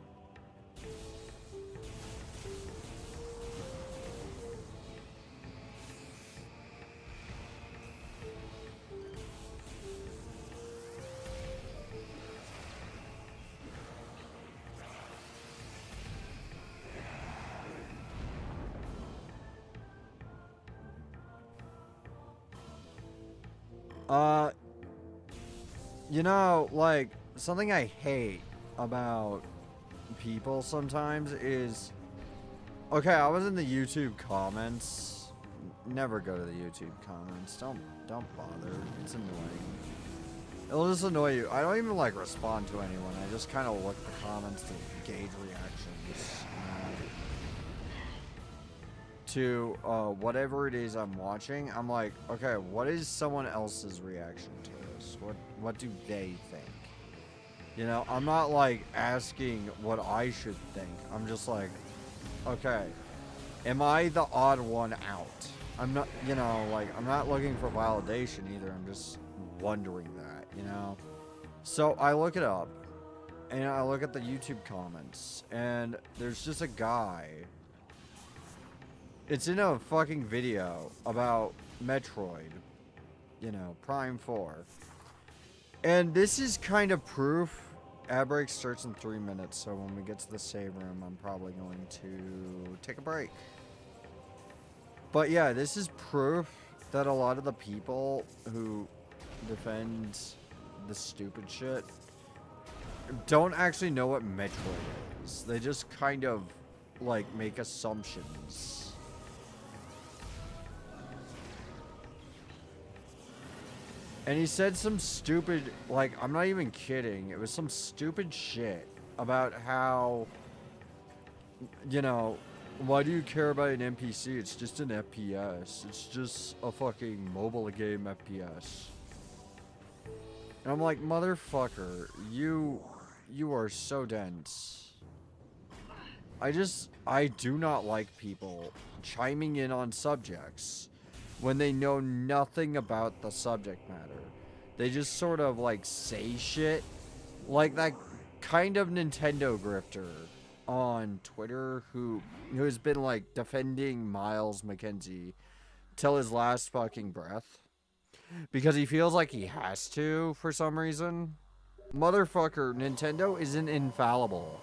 You know, like, something I hate about people sometimes is... Okay, I was in the YouTube comments. Never go to the YouTube comments. Don't bother. It's annoying. It'll just annoy you. I don't even, like, respond to anyone. I just kind of look at the comments to gauge reactions. To whatever it is I'm watching, I'm like, okay, what is someone else's reaction to this? What do they think? You know, I'm not like asking what I should think. I'm just like, okay, am I the odd one out? I'm not, you know, like, I'm not looking for validation either. I'm just wondering that, you know? So I look it up, and I look at the YouTube comments, and there's just a guy. It's in a fucking video about Metroid, you know, Prime 4. And this is kind of proof. Ad break starts in 3 minutes, so when we get to the save room, I'm probably going to take a break. But yeah, this is proof that a lot of the people who defend the stupid shit don't actually know what Metroid is. They just kind of, like, make assumptions. And he said some stupid, like, I'm not even kidding. It was some stupid shit about how, you know, why do you care about an NPC? It's just an FPS. It's just a fucking mobile game FPS. And I'm like, motherfucker, you are so dense. I do not like people chiming in on subjects when they know nothing about the subject matter. They just sort of like say shit like that kind of Nintendo grifter on Twitter who has been like defending Miles McKenzie till his last fucking breath. because he feels like he has to for some reason. Motherfucker, Nintendo isn't infallible.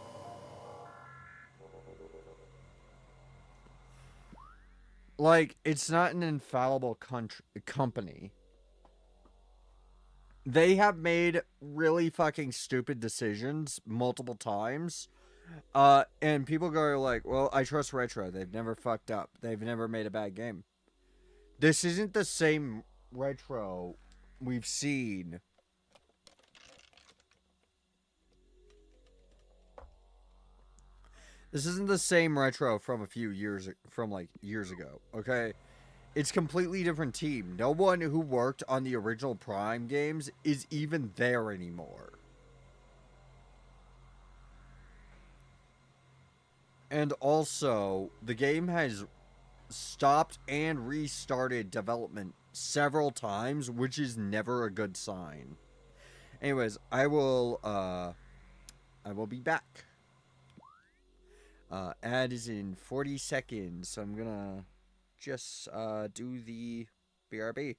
Like, it's not an infallible company. They have made really fucking stupid decisions multiple times. And people go like, well, I trust Retro. They've never fucked up. They've never made a bad game. This isn't the same Retro we've seen. This isn't the same Retro from a few years, from like years ago, okay? It's completely different team. No one who worked on the original Prime games is even there anymore. And also, the game has stopped and restarted development several times, which is never a good sign. Anyways, I will be back. Ad is in 40 seconds, so I'm gonna just do the BRB.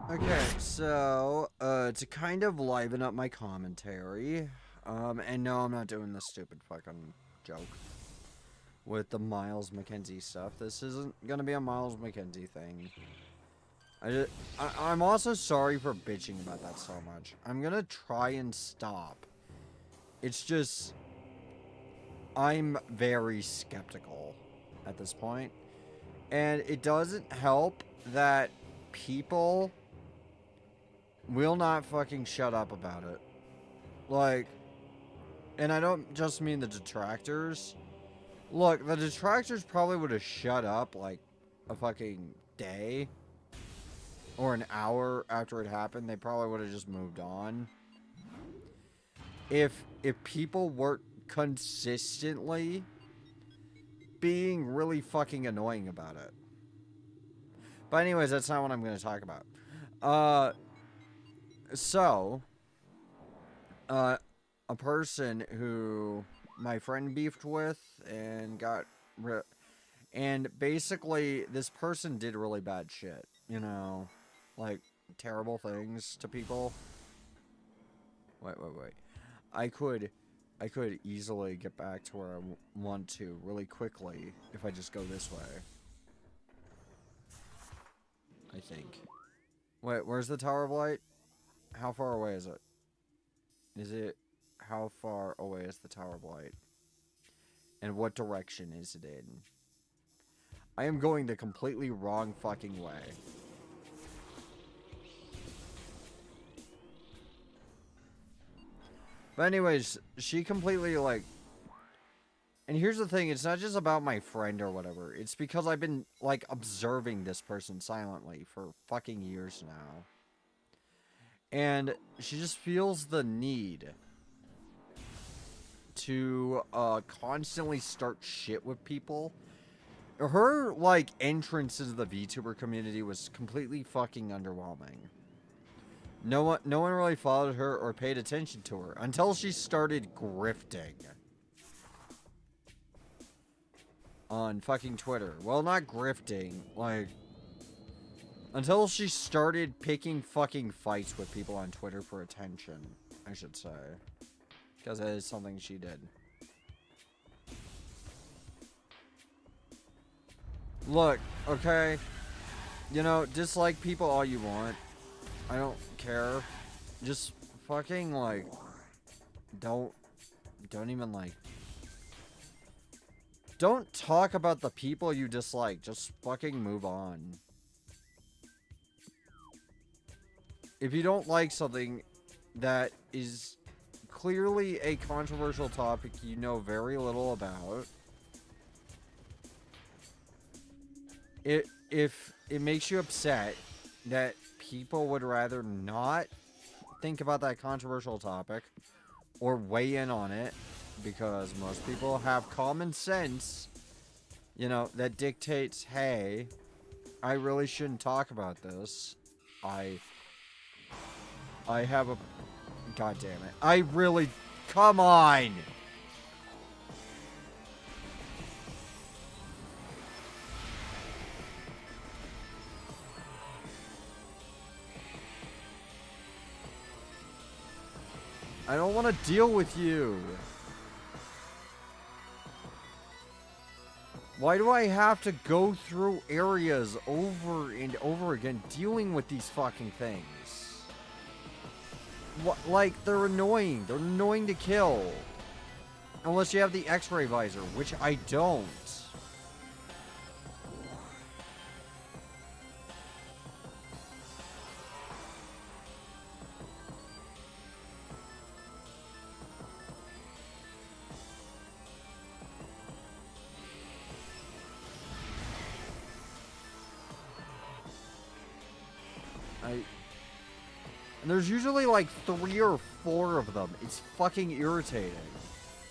Okay, so, to kind of liven up my commentary, and no, I'm not doing this stupid fucking joke with the Miles McKenzie stuff. This isn't gonna be a Miles McKenzie thing. I'm also sorry for bitching about that so much. I'm gonna try and stop. It's just, I'm very skeptical at this point. And it doesn't help that people will not fucking shut up about it. Like, and I don't just mean the detractors. Look, the detractors probably would have shut up like a fucking day or an hour after it happened. They probably would have just moved on. If people weren't consistently being really fucking annoying about it. But anyways, that's not what I'm going to talk about. So, a person who my friend beefed with and got and basically this person did really bad shit, you know, like terrible things to people. Wait. I could easily get back to where I want to really quickly if I just go this way. I think. Wait, where's the Tower of Light? How far away is it? How far away is the Tower of Light? And what direction is it in? I am going the completely wrong fucking way. But anyways, she completely like... And here's the thing, it's not just about my friend or whatever. It's because I've been, like, observing this person silently for fucking years now. And she just feels the need to constantly start shit with people. Her, like, entrance into the VTuber community was completely fucking underwhelming. No one really followed her or paid attention to her until she started grifting on fucking Twitter. Well, not grifting, like, until she started picking fucking fights with people on Twitter for attention, I should say. Because that is something she did. Look, okay, you know, dislike people all you want. I don't care. Just fucking, like, don't even, like, don't talk about the people you dislike. Just fucking move on. If you don't like something that is clearly a controversial topic you know very little about, if it makes you upset that people would rather not think about that controversial topic or weigh in on it, because most people have common sense, you know, that dictates, hey, I really shouldn't talk about this. I have a... God damn it. I really... Come on! I don't want to deal with you. Why do I have to go through areas over and over again dealing with these fucking things? What, like, they're annoying. They're annoying to kill. Unless you have the X-ray visor, which I don't. And there's usually like 3 or 4 of them. It's fucking irritating.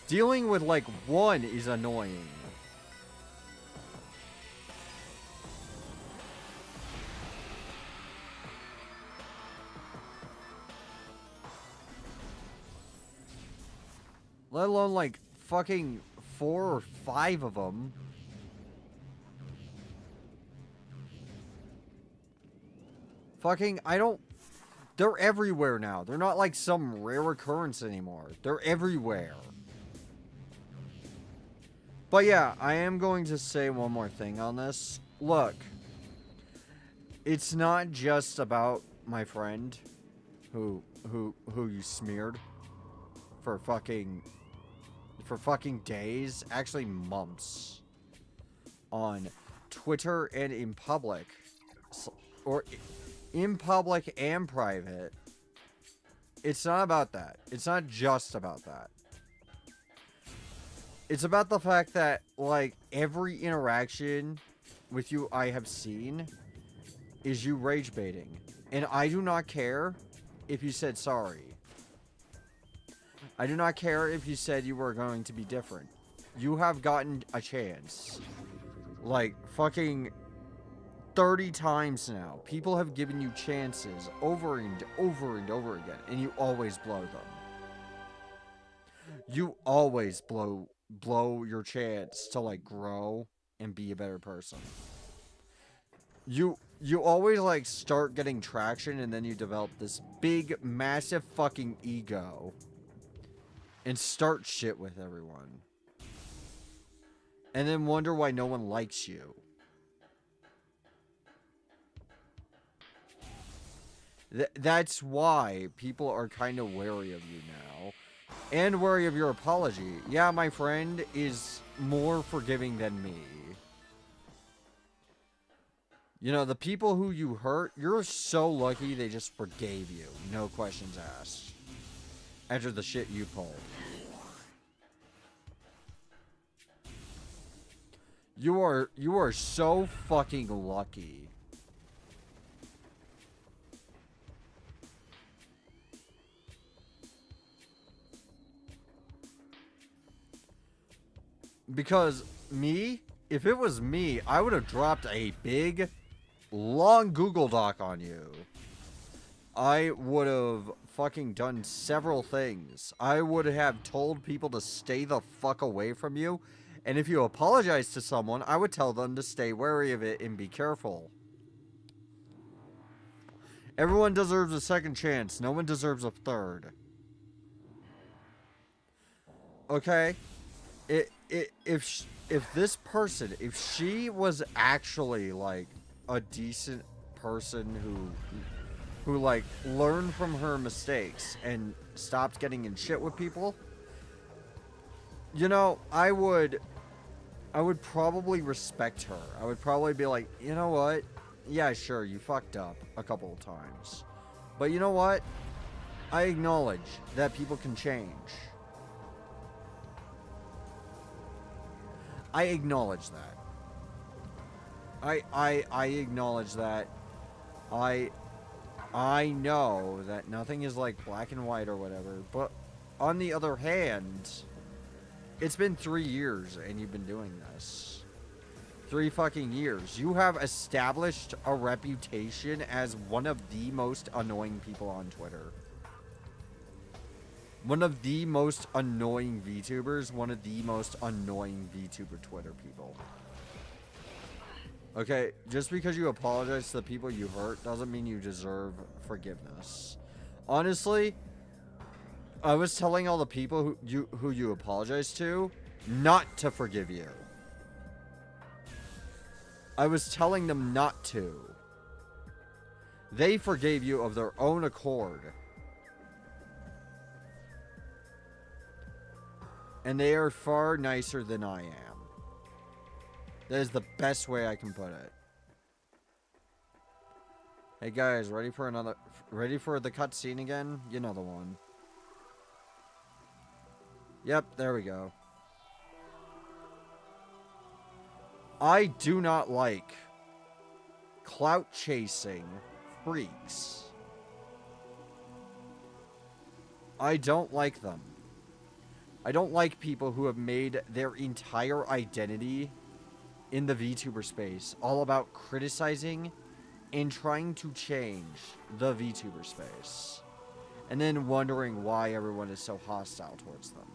Dealing with like one is annoying. Let alone like fucking 4 or 5 of them. Fucking, I don't... They're everywhere now. They're not like some rare occurrence anymore. They're everywhere. But yeah, I am going to say one more thing on this. Look, it's not just about my friend who you smeared for fucking days, actually months, on Twitter and in public, or in public and private. It's not about that. It's not just about that. It's about the fact that, like, every interaction with you I have seen is you rage baiting. And I do not care if you said sorry. I do not care if you said you were going to be different. You have gotten a chance. Like, fucking 30 times now. People have given you chances over and over and over again, and you always blow them. You always blow your chance to, like, grow and be a better person. You always, like, start getting traction, and then you develop this big, massive fucking ego and start shit with everyone. And then wonder why no one likes you. That's why people are kind of wary of you now. And wary of your apology. Yeah, my friend is more forgiving than me. You know, the people who you hurt, you're so lucky they just forgave you. No questions asked. After the shit you pulled. You are so fucking lucky. Because me, if it was me, I would have dropped a big, long Google Doc on you. I would have fucking done several things. I would have told people to stay the fuck away from you. And if you apologize to someone, I would tell them to stay wary of it and be careful. Everyone deserves a second chance. No one deserves a third. Okay? If this person, if she was actually, like, a decent person who like, learned from her mistakes and stopped getting in shit with people, you know, I would probably respect her. I would probably be like, you know what? Yeah, sure, you fucked up a couple of times. But you know what? I acknowledge that people can change. I acknowledge that. I acknowledge that. I know that nothing is like black and white or whatever, but on the other hand, it's been 3 years and you've been doing this. 3 fucking years. You have established a reputation as one of the most annoying people on Twitter. One of the most annoying VTubers, one of the most annoying VTuber Twitter people. Okay, just because you apologize to the people you hurt doesn't mean you deserve forgiveness. Honestly, I was telling all the people who you apologize to not to forgive you. I was telling them not to. They forgave you of their own accord. And they are far nicer than I am. That is the best way I can put it. Hey guys, ready for the cutscene again? You know the one. Yep, there we go. I do not like clout chasing freaks. I don't like them. I don't like people who have made their entire identity in the VTuber space all about criticizing and trying to change the VTuber space. And then wondering why everyone is so hostile towards them.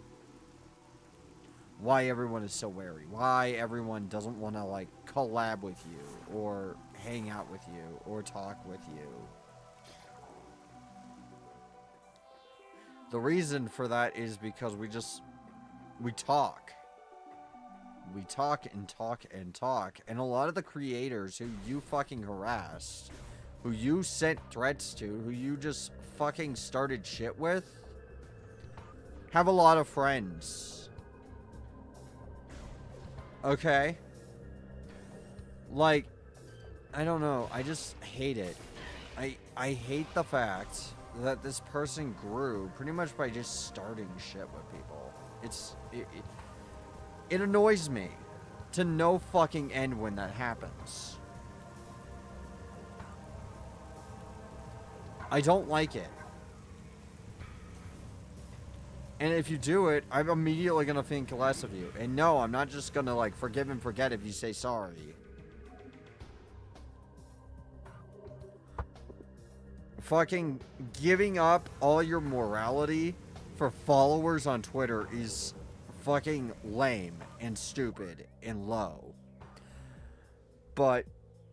why everyone is so wary, why everyone doesn't want to, like, collab with you, or hang out with you, or talk with you. The reason for that is because we talk. We talk and talk and talk, and a lot of the creators who you fucking harassed, who you sent threats to, who you just fucking started shit with, have a lot of friends. Okay? Like, I don't know, I just hate it. I hate the fact that this person grew pretty much by just starting shit with people. It annoys me to no fucking end when that happens. I don't like it. And if you do it, I'm immediately gonna think less of you. And no, I'm not just gonna, like, forgive and forget if you say sorry. Fucking giving up all your morality for followers on Twitter is fucking lame and stupid and low. But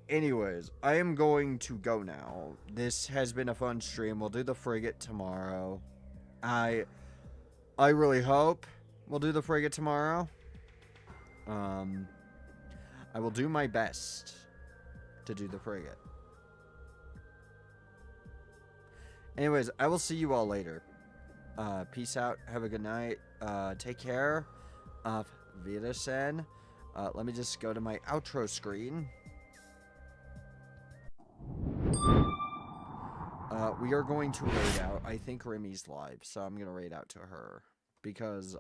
anyways, I am going to go now. This has been a fun stream. We'll do the frigate tomorrow. I really hope we'll do the frigate tomorrow. I will do my best to do the frigate. Anyways, I will see you all later. Peace out. Have a good night. Take care. Auf Wiedersehen. Let me just go to my outro screen. We are going to raid out. I think Remy's live, so I'm going to raid out to her. Because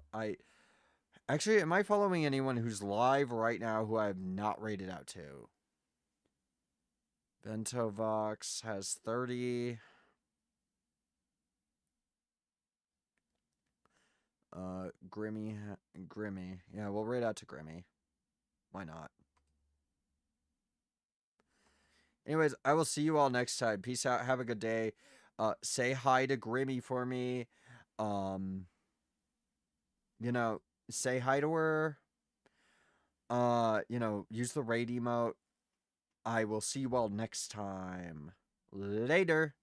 Actually, am I following anyone who's live right now who I have not raided out to? Ventovox has 30. Grimmy. Yeah, we'll raid out to Grimmy. Why not? Anyways, I will see you all next time. Peace out. Have a good day. Say hi to Grimmy for me. You know, say hi to her. You know, use the raid emote. I will see you all next time. Later.